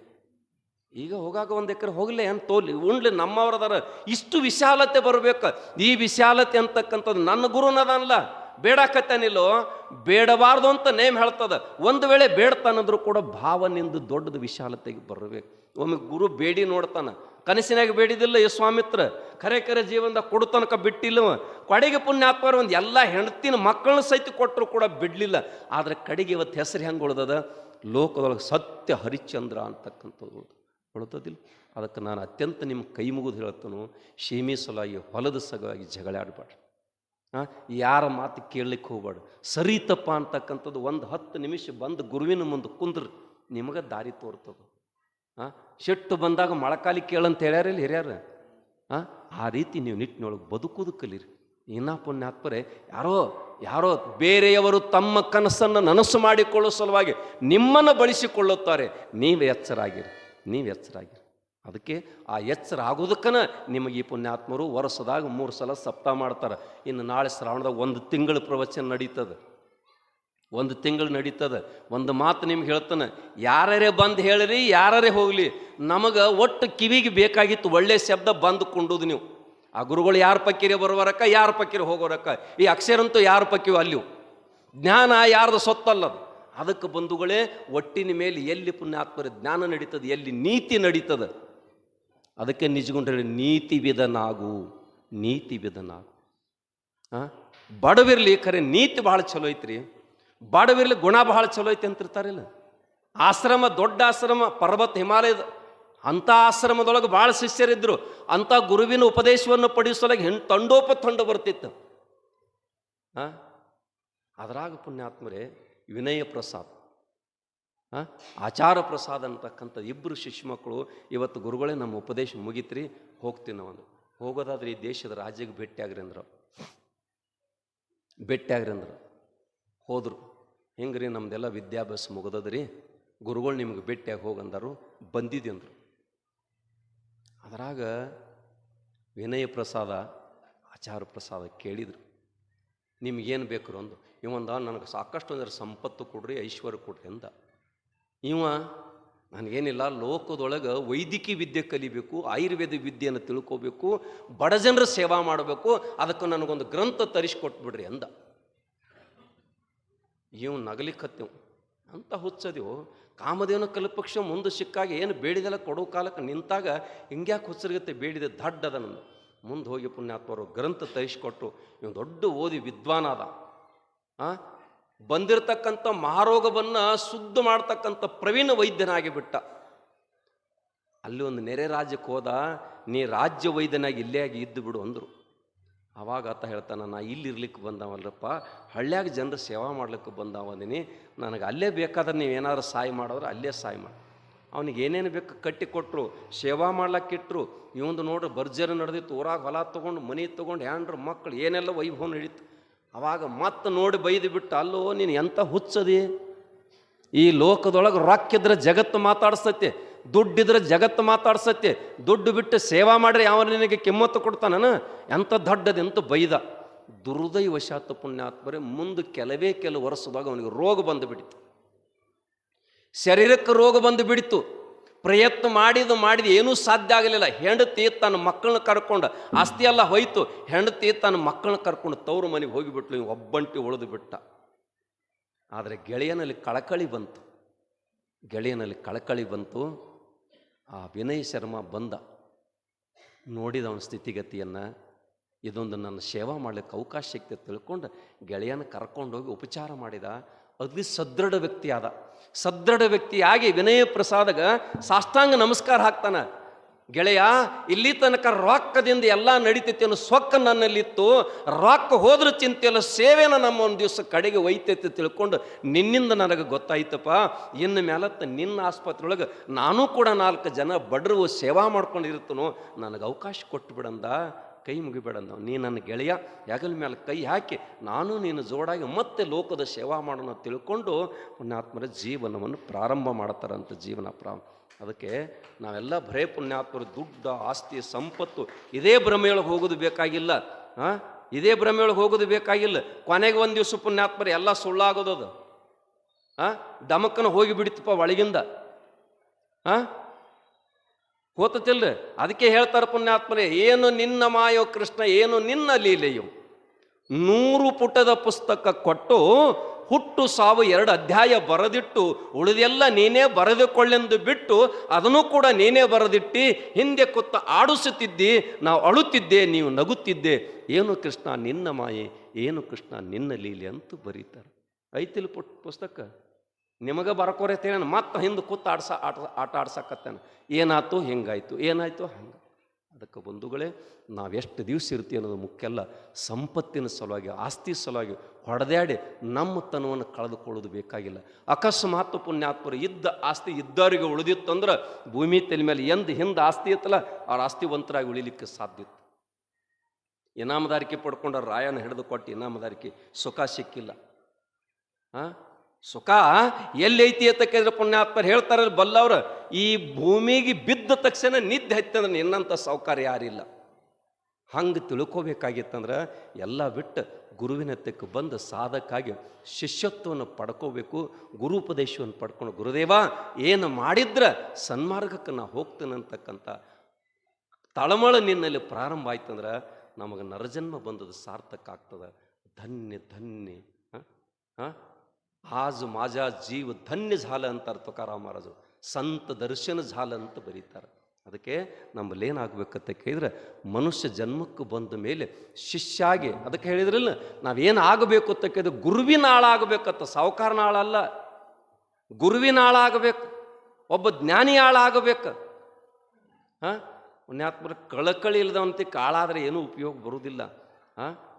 ಈಗ ಹೋಗಾಗ 1 ಎಕರೆ ಹೋಗಲಿ ಏನು ತೋಲಿ ಉಣ್ಲಿ, ನಮ್ಮವ್ರದಾರ. ಇಷ್ಟು ವಿಶಾಲತೆ ಬರಬೇಕು. ಈ ವಿಶಾಲತೆ ಅಂತಕ್ಕಂಥದ್ದು ನನ್ನ ಗುರುನದಲ್ಲ, ಬೇಡಾಕತ್ತಾನಿಲ್ಲೋ ಬೇಡಬಾರ್ದು ಅಂತ ನೇಮ್ ಹೇಳ್ತದ. ಒಂದು ವೇಳೆ ಬೇಡ್ತಾನಂದ್ರೂ ಕೂಡ ಭಾವನಿಂದ ದೊಡ್ಡದು ವಿಶಾಲತೆಗೆ ಬರಬೇಕು. ಒಮ್ಮೆ ಗುರು ಬೇಡಿ ನೋಡ್ತಾನ, ಕನಸಿನಾಗ ಬೇಡಿದಿಲ್ಲ ಯಸ್ವಾಮಿತ್ರ, ಖರೆ ಜೀವನದಾಗ ಕೊಡು ತನಕ ಬಿಟ್ಟಿಲ್ಲವ. ಕಡೆಗೆ ಪುಣ್ಯಾತ್ಮರು ಒಂದು ಎಲ್ಲ ಹೆಂಡತಿನ ಮಕ್ಕಳನ್ನ ಸಹಿತ ಕೊಟ್ಟರು ಕೂಡ ಬಿಡಲಿಲ್ಲ. ಆದರೆ ಕಡೆಗೆ ಇವತ್ತು ಹೆಸರು ಹೆಂಗೆ ಉಳ್ದದ, ಲೋಕದೊಳಗೆ ಸತ್ಯ ಹರಿಶ್ಚಂದ್ರ ಅಂತಕ್ಕಂಥದ್ದು ಉಳ್ದದಿಲ್ಲ. ಅದಕ್ಕೆ ನಾನು ಅತ್ಯಂತ ನಿಮ್ಮ ಕೈ ಮುಗಿದು ಹೇಳ್ತಾನು, ಸೀಮೆ ಸಲುವಾಗಿ ಹೊಲದ ಸಲುವಾಗಿ ಜಗಳಾಡಬೇಡ್ರಿ. ಯಾರ ಮಾತು ಕೇಳಲಿಕ್ಕೆ ಹೋಗ್ಬೇಡ. ಸರಿ ತಪ್ಪ ಅಂತಕ್ಕಂಥದ್ದು 10 ನಿಮಿಷ ಬಂದು ಗುರುವಿನ ಮುಂದೆ ಕುಂದ್ರಿ, ನಿಮಗೆ ದಾರಿ ತೋರ್ತದ. ಸಿಟ್ಟು ಬಂದಾಗ ಮೊಳಕಾಲಿ ಕೇಳಂತ ಹೇಳ್ಯಾರಿಲ್ಲ ಹಿರಿಯರು. ಆ ರೀತಿ ನೀವು ನಿಟ್ಟಿನೊಳಗೆ ಬದುಕುವುದು ಕಲೀರಿ. ಇನ್ನ ಪುಣ್ಯಾತ್ಮರೇ, ಯಾರೋ ಬೇರೆಯವರು ತಮ್ಮ ಕನಸನ್ನು ನನಸು ಮಾಡಿಕೊಳ್ಳೋ ಸಲುವಾಗಿ ನಿಮ್ಮನ್ನು ಬಳಸಿಕೊಳ್ಳುತ್ತಾರೆ. ನೀವು ಎಚ್ಚರಾಗಿರಿ. ಅದಕ್ಕೆ ಆ ಎಚ್ಚರ ಆಗೋದಕ್ಕನ ನಿಮಗೆ ಈ ಪುಣ್ಯಾತ್ಮರು ವರ್ಷದಾಗ 3 ಸಲ ಸಪ್ತಾಹ ಮಾಡ್ತಾರೆ. ಇನ್ನು ನಾಳೆ ಶ್ರಾವಣದಾಗ 1 ತಿಂಗಳ ಪ್ರವಚನ ನಡೀತದೆ. 1 ತಿಂಗಳು ನಡೀತದೆ. ಒಂದು ಮಾತು ನಿಮ್ಗೆ ಹೇಳ್ತಾನೆ, ಯಾರೇ ಬಂದು ಹೇಳಿರಿ, ಯಾರೇ ಹೋಗಲಿ, ನಮಗೆ ಒಟ್ಟು ಕಿವಿಗೆ ಬೇಕಾಗಿತ್ತು ಒಳ್ಳೆ ಶಬ್ದ ಬಂದು ಕೊಂಡುದು. ನೀವು ಆ ಗುರುಗಳು ಯಾರ ಪಕ್ಕಿರಿ ಬರುವರಕ್ಕ, ಯಾರ ಪಕ್ಕಿರಿ ಹೋಗೋರಕ್ಕ, ಈ ಅಕ್ಷರಂತೂ ಯಾರ ಪಕ್ಕಿವು ಅಲ್ಲಿವು. ಜ್ಞಾನ ಯಾರ್ದು ಸೊತ್ತಲ್ಲದು. ಅದಕ್ಕೆ ಬಂಧುಗಳೇ, ಒಟ್ಟಿನ ಮೇಲೆ ಎಲ್ಲಿ ಪುಣ್ಯಾತ್ಮರ ಜ್ಞಾನ ನಡೀತದೆ, ಎಲ್ಲಿ ನೀತಿ ನಡೀತದೆ, ಅದಕ್ಕೆ ನಿಜಗೊಂಡು ಹೇಳಿ ನೀತಿ ವಿಧನಾಗು. ಬಡವಿರ್ಲಿ ಖರೆ ನೀತಿ ಭಾಳ ಚಲೋ ಐತ್ರಿ, ಬಡವಿರ್ಲಿ ಗುಣ ಭಾಳ ಚಲೋ ಐತಿ ಅಂತಿರ್ತಾರಿಲ್ಲ. ಆಶ್ರಮ, ದೊಡ್ಡ ಆಶ್ರಮ, ಪರ್ವತ ಹಿಮಾಲಯದ ಅಂಥ ಆಶ್ರಮದೊಳಗೆ ಭಾಳ ಶಿಷ್ಯರಿದ್ರು. ಅಂಥ ಗುರುವಿನ ಉಪದೇಶವನ್ನು ಪಡಿಸೋಲಾಗಿ ತಂಡೋಪತಂಡ ಬರ್ತಿತ್ತು. ಅದರಾಗ ಪುಣ್ಯಾತ್ಮರೇ ವಿನಯ ಪ್ರಸಾದ್, ಆಚಾರ ಪ್ರಸಾದ್ ಅಂತಕ್ಕಂಥ 2 ಶಿಷ್ಯ ಮಕ್ಕಳು ಇವತ್ತು ಗುರುಗಳೇ ನಮ್ಮ ಉಪದೇಶ ಮುಗಿತ್ರಿ, ಹೋಗ್ತೀವಿ ನಾವು. ಹೋಗೋದಾದ್ರೆ ಈ ದೇಶದ ರಾಜ್ಯಕ್ಕೆ ಭೇಟಿಯಾಗ್ರಿ ಅಂದ್ರು. ಹೋದರು. ಹಿಂಗ್ರಿ ನಮ್ದೆಲ್ಲ ವಿದ್ಯಾಭ್ಯಾಸ ಮುಗಿದದ್ರಿ, ಗುರುಗಳು ನಿಮ್ಗೆ ಭೇಟಿಯಾಗಿ ಹೋಗಂದರು. ಬಂದಿದ್ದೆ ಅಂದರು. ಅದರಾಗ ವಿನಯ ಪ್ರಸಾದ ಆಚಾರ ಪ್ರಸಾದ ಕೇಳಿದರು, ನಿಮಗೇನು ಬೇಕು ಅಂದು. ಇವಂದ ನನಗೆ ಸಾಕಷ್ಟು ಅಂದರೆ ಸಂಪತ್ತು ಕೊಡ್ರಿ, ಐಶ್ವರ್ಯ ಕೊಡ್ರಿ ಅಂದ. ನನಗೇನಿಲ್ಲ, ಲೋಕದೊಳಗೆ ವೈದ್ಯಕೀಯ ವಿದ್ಯೆ ಕಲಿಬೇಕು, ಆಯುರ್ವೇದ ವಿದ್ಯೆಯನ್ನು ತಿಳ್ಕೋಬೇಕು, ಬಡ ಜನರ ಸೇವಾ ಮಾಡಬೇಕು, ಅದಕ್ಕೆ ನನಗೊಂದು ಗ್ರಂಥ ತರಿಸ್ಕೊಟ್ಬಿಡ್ರಿ ಅಂದ. ಇವು ನಗಲಿಕ್ಕತ್ತೇವು ಅಂತ ಹುಚ್ಚದೇವು. ಕಾಮದೇವನ ಕಲ್ಪಕ್ಷ ಮುಂದೆ ಸಿಕ್ಕಾಗ ಏನು ಬೇಡಿದೆಲ್ಲ ಕೊಡೋ ಕಾಲಕ್ಕೆ ನಿಂತಾಗ ಹಿಂಗ್ಯಾಕೆ ಹುಚ್ಚರಿಗತ್ತೆ ಬೇಡಿದೆ ದಡ್ಡದ ನಂದು. ಮುಂದೆ ಹೋಗಿ ಪುಣ್ಯಾತ್ಮರು ಗ್ರಂಥ ತರಿಸ್ಕೊಟ್ರು. ಇವ್ ದೊಡ್ಡ ಓದಿ ವಿದ್ವಾನಾದ. ಬಂದಿರತಕ್ಕಂಥ ಮಹಾರೋಗವನ್ನು ಶುದ್ಧ ಮಾಡ್ತಕ್ಕಂಥ ಪ್ರವೀಣ ವೈದ್ಯನಾಗಿ ಬಿಟ್ಟ. ಅಲ್ಲಿ ಒಂದು ನೆರೆ ರಾಜ್ಯಕ್ಕೆ ಹೋದ, ನೀ ರಾಜ್ಯ ವೈದ್ಯನಾಗಿ ಇಲ್ಲೇ ಆಗಿ ಇದ್ದು ಬಿಡು ಅಂದರು. ಆವಾಗ ಆತ ಹೇಳ್ತಾನೆ, ನಾ ಇಲ್ಲಿರ್ಲಿಕ್ಕೆ ಬಂದವಲ್ಲಪ್ಪ, ಹಳ್ಳ್ಯಾಗ ಜನರು ಸೇವಾ ಮಾಡ್ಲಿಕ್ಕೆ ಬಂದವದೀನಿ, ನನಗೆ ಅಲ್ಲೇ ಬೇಕಾದ್ರೆ ನೀವೇನಾದ್ರು ಸಹಾಯ ಮಾಡೋದ್ರೆ ಅಲ್ಲೇ ಸಹಾಯ ಮಾಡಿ. ಅವನಿಗೆ ಏನೇನು ಬೇಕು ಕಟ್ಟಿ ಕೊಟ್ಟರು, ಸೇವಾ ಮಾಡ್ಲಿಕ್ಕಿಟ್ರು. ಇವಂದು ನೋಡ್ರಿ ಭರ್ಜರಿ ನಡೆದಿತ್ತು, ಊರಾಗ ಹೊಲ ತೊಗೊಂಡು ಮನೆ ತೊಗೊಂಡು ಹ್ಯಾಂಡ್ರು ಮಕ್ಕಳು ಏನೆಲ್ಲ ವೈಭವ ನಡೀತು. ಅವಾಗ ಮತ್ತೆ ನೋಡಿ ಬೈದು ಬಿಟ್ಟು, ಅಲ್ಲೋ ನೀನು ಎಂಥ ಹುಚ್ಚದಿ, ಈ ಲೋಕದೊಳಗೆ ರೊಕ್ಕಿದ್ರೆ ಜಗತ್ತು ಮಾತಾಡ್ಸತ್ತೆ, ದುಡ್ಡಿದ್ರೆ ಜಗತ್ತು ಮಾತಾಡ್ಸತ್ತೆ, ದುಡ್ಡು ಬಿಟ್ಟು ಸೇವಾ ಮಾಡ್ರೆ ಯಾವ ನಿನಗೆ ಕಿಮ್ಮತ್ತು ಕೊಡ್ತಾನ, ಎಂಥ ದೊಡ್ಡದು ಎಂತ ಬೈದ. ದುರ್ದೈವಶಾತ್ ಪುಣ್ಯಾತ್ಮರೇ, ಮುಂದೆ ಕೆಲವು ವರ್ಷದಾಗ ಅವನಿಗೆ ರೋಗ ಬಂದು ಬಿಡಿತು, ಶರೀರಕ್ಕೆ ರೋಗ ಬಂದು ಬಿಡಿತು. ಪ್ರಯತ್ನ ಮಾಡಿದ ಏನೂ ಸಾಧ್ಯ ಆಗಲಿಲ್ಲ. ಹೆಂಡತಿ ತನ್ನ ಮಕ್ಕಳನ್ನ ಕರ್ಕೊಂಡು, ಆಸ್ತಿ ಎಲ್ಲ ಹೋಯ್ತು, ಹೆಂಡತಿ ತನ್ನ ಮಕ್ಕಳನ್ನ ಕರ್ಕೊಂಡು ತವರು ಮನೆಗೆ ಹೋಗಿಬಿಟ್ಲು, ಇವು ಒಬ್ಬಂಟಿ ಉಳಿದು ಬಿಟ್ಟ. ಆದರೆ ಗೆಳೆಯನಲ್ಲಿ ಕಳಕಳಿ ಬಂತು. ಆ ವಿನಯ್ ಶರ್ಮಾ ಬಂದ, ನೋಡಿದ ಅವನ ಸ್ಥಿತಿಗತಿಯನ್ನು, ಇದೊಂದು ನನ್ನ ಸೇವಾ ಮಾಡಲಿಕ್ಕೆ ಅವಕಾಶ ಸಿಗ್ತದೆ ತಿಳ್ಕೊಂಡು ಗೆಳೆಯನ ಕರ್ಕೊಂಡೋಗಿ ಉಪಚಾರ ಮಾಡಿದ. ಅತಿ ಸದೃಢ ವ್ಯಕ್ತಿಯಾಗಿ ವಿನಯ ಪ್ರಸಾದಗ ಸಾಷ್ಟಾಂಗ ನಮಸ್ಕಾರ ಹಾಕ್ತಾನೆ. ಗೆಳೆಯ, ಇಲ್ಲಿ ತನಕ ರೊಕ್ಕದಿಂದ ಎಲ್ಲ ನಡೀತೈತಿ ಅನ್ನೋ ಸೊಕ್ಕ ನನ್ನಲ್ಲಿತ್ತು, ರೊಕ್ಕ ಹೋದ್ರೂ ಚಿಂತೆಯಲ್ಲ, ಸೇವೆನ ನಮ್ಮ ಒಂದು ದಿವಸ ಕಡೆಗೆ ಒಯ್ತೈತಿ ತಿಳ್ಕೊಂಡು ನಿನ್ನಿಂದ ನನಗೆ ಗೊತ್ತಾಯ್ತಪ್ಪ. ಇನ್ನು ಮೇಲತ್ತ ನಿನ್ನ ಆಸ್ಪತ್ರೆಯೊಳಗೆ ನಾನೂ ಕೂಡ 4 ಜನ ಬಡ್ರು ಸೇವಾ ಮಾಡ್ಕೊಂಡಿರ್ತನೋ, ನನಗೆ ಅವಕಾಶ ಕೊಟ್ಟು ಬಿಡಂದ, ಕೈ ಮುಗಿಬೇಡಂದ. ನೀ ನನ್ನ ಗೆಳೆಯ, ಹೆಗಲ ಮೇಲೆ ಕೈ ಹಾಕಿ ನಾನು ನೀನು ಜೋಡಾಗಿ ಮತ್ತೆ ಲೋಕದ ಸೇವಾ ಮಾಡೋಣ ತಿಳ್ಕೊಂಡು ಪುಣ್ಯಾತ್ಮರ ಜೀವನವನ್ನು ಪ್ರಾರಂಭ ಮಾಡ್ತಾರಂತ. ಅದಕ್ಕೆ ನಾವೆಲ್ಲ ಬರೇ ಪುಣ್ಯಾತ್ಮರು ದುಡ್ಡು ಆಸ್ತಿ ಸಂಪತ್ತು ಇದೇ ಭ್ರಮೆಯೊಳಗೆ ಹೋಗೋದು ಬೇಕಾಗಿಲ್ಲ. ಕೊನೆಗೆ ಒಂದು ದಿವಸ ಪುಣ್ಯಾತ್ಮರು ಎಲ್ಲ ಸುಳ್ಳಾಗೋದದು. ದಮಕ್ಕನ ಹೋಗಿ ಬಿಡಿತಪ್ಪ ಒಳಗಿಂದ, ಹೋತತಿಲ್ರಿ. ಅದಕ್ಕೆ ಹೇಳ್ತಾರೆ ಪುಣ್ಯಾತ್ಮರೇ, ಏನು ನಿನ್ನ ಮಾಯೋ ಕೃಷ್ಣ, ಏನು ನಿನ್ನ ಲೀಲೆಯೋ. 100 ಪುಟದ ಪುಸ್ತಕ ಕೊಟ್ಟು ಹುಟ್ಟು ಸಾವು 2 ಅಧ್ಯಾಯ ಬರೆದಿಟ್ಟು ಉಳಿದೆಲ್ಲ ನೀನೇ ಬರೆದುಕೊಳ್ಳೆಂದು ಬಿಟ್ಟು ಅದನ್ನು ಕೂಡ ನೀನೇ ಬರೆದಿಟ್ಟು ಹಿಂದೆ ಕೂತ ಆಡಿಸುತ್ತಿದ್ದಿ, ನಾವು ಅಳುತ್ತಿದ್ದೆ, ನೀವು ನಗುತ್ತಿದ್ದೆ. ಏನು ಕೃಷ್ಣ ನಿನ್ನ ಮಾಯೆ, ಏನು ಕೃಷ್ಣ ನಿನ್ನ ಲೀಲೆ ಅಂತೂ ಬರೀತಾರೆ. ಐತಿಲ್ ಪುಸ್ತಕ ನಿಮಗೆ ಬರ್ಕೋರೇತೇನ, ಮತ್ತೆ ಹಿಂದೆ ಕೂತ ಆಟ ಆಡ್ಸಕತ್ತೇನೆ. ಏನಾಯ್ತು ಹಿಂಗಾಯ್ತು, ಏನಾಯ್ತು ಹಂಗೆ. ಅದಕ್ಕೆ ಬಂಧುಗಳೇ, ನಾವೆಷ್ಟು ದಿವಸ ಇರ್ತೀವಿ ಅನ್ನೋದು ಮುಖ್ಯ ಅಲ್ಲ. ಸಂಪತ್ತಿನ ಸಲುವಾಗಿ, ಆಸ್ತಿ ಸಲುವಾಗಿ ಹೊಡೆದಾಡಿ ನಮ್ಮ ತನವನ್ನು ಕಳೆದುಕೊಳ್ಳೋದು ಬೇಕಾಗಿಲ್ಲ. ಅಕಸ್ಮಾತ್ ಪುಣ್ಯಾತ್ಮರು ಇದ್ದ ಆಸ್ತಿ ಇದ್ದವರಿಗೆ ಉಳಿದಿತ್ತಂದ್ರೆ ಭೂಮಿ ತಲೆ ಮೇಲೆ ಹಿಂದೆ ಆಸ್ತಿ ಇತ್ತಲ್ಲ, ಅವ್ರ ಆಸ್ತಿವಂತರಾಗಿ ಉಳಿಲಿಕ್ಕೆ ಸಾಧ್ಯ ಇತ್ತು. ಇನಾಮದಾರಿಕೆ ಪಡ್ಕೊಂಡ ರಾಯನ ಹಿಡಿದು ಕೊಟ್ಟು ಇನಾಮದಾರಿಕೆ ಸುಖ ಸಿಕ್ಕಿಲ್ಲ. ಸುಖ ಎಲ್ಲೈತಿ ಅಂತ ಕೇಳಿದ್ರೆ ಪುಣ್ಯಾತ್ಮರು ಹೇಳ್ತಾರೆ ಬಲ್ಲವ್ರು, ಈ ಭೂಮಿಗೆ ಬಿದ್ದ ತಕ್ಷಣ ನಿದ್ದೆ ಹತ್ತಂದ್ರೆ ನಿನ್ನಂಥ ಸೌಕರ್ಯ ಯಾರಿಲ್ಲ. ಹಂಗೆ ತಿಳ್ಕೋಬೇಕಾಗಿತ್ತಂದ್ರೆ ಎಲ್ಲ ಬಿಟ್ಟು ಗುರುವಿನತ್ತಕ್ಕೆ ಬಂದು ಸಾಧಕ್ಕಾಗಿ ಶಿಷ್ಯತ್ವವನ್ನು ಪಡ್ಕೋಬೇಕು. ಗುರುಪದೇಶವನ್ನು ಪಡ್ಕೊಂಡು, ಗುರುದೇವ ಏನು ಮಾಡಿದ್ರೆ ಸನ್ಮಾರ್ಗಕ್ಕೆ ನಾ ಹೋಗ್ತೇನೆ ಅಂತಕ್ಕಂಥ ತಳಮಳ ನಿನ್ನಲ್ಲಿ ಪ್ರಾರಂಭ ಆಯ್ತಂದ್ರೆ ನಮಗೆ ನರಜನ್ಮ ಬಂದದ್ದು ಸಾರ್ಥಕ ಆಗ್ತದೆ. ಧನ್ಯ आज माझा जीव धन्य झालं ಅಂತಾರೆ ತುಕಾರಾಮ್ ಮಹಾರಾಜರು. ಸಂತ ದರ್ಶನ झालं ಅಂತ ಬರೀತಾರೆ. ಅದಕ್ಕೆ ನಮ್ಮಲ್ಲಿ ಏನಾಗಬೇಕಂತ ಕೇಳಿದ್ರೆ, ಮನುಷ್ಯ ಜನ್ಮಕ್ಕೆ ಬಂದ ಮೇಲೆ ಶಿಷ್ಯಾಗಿ, ಅದಕ್ಕೆ ಹೇಳಿದ್ರಲ್ಲ ನಾವೇನು ಆಗಬೇಕು ಅಂತ ಕೇಳಿದ್ರೆ ಗುರುವಿನ ಆಳಾಗಬೇಕಂತ, ಸಾವುಕಾರನ ಆಳಲ್ಲ, ಗುರುವಿನ ಆಳಾಗಬೇಕು, ಒಬ್ಬ ಜ್ಞಾನಿ ಆಳಾಗಬೇಕು. ಪುಣ್ಯಾತ್ಮರ ಕಳಕಳಿ ಇಲ್ಲದವಂತೆ ಕಾಳಾದರೆ ಏನೂ ಉಪಯೋಗ ಬರುವುದಿಲ್ಲ.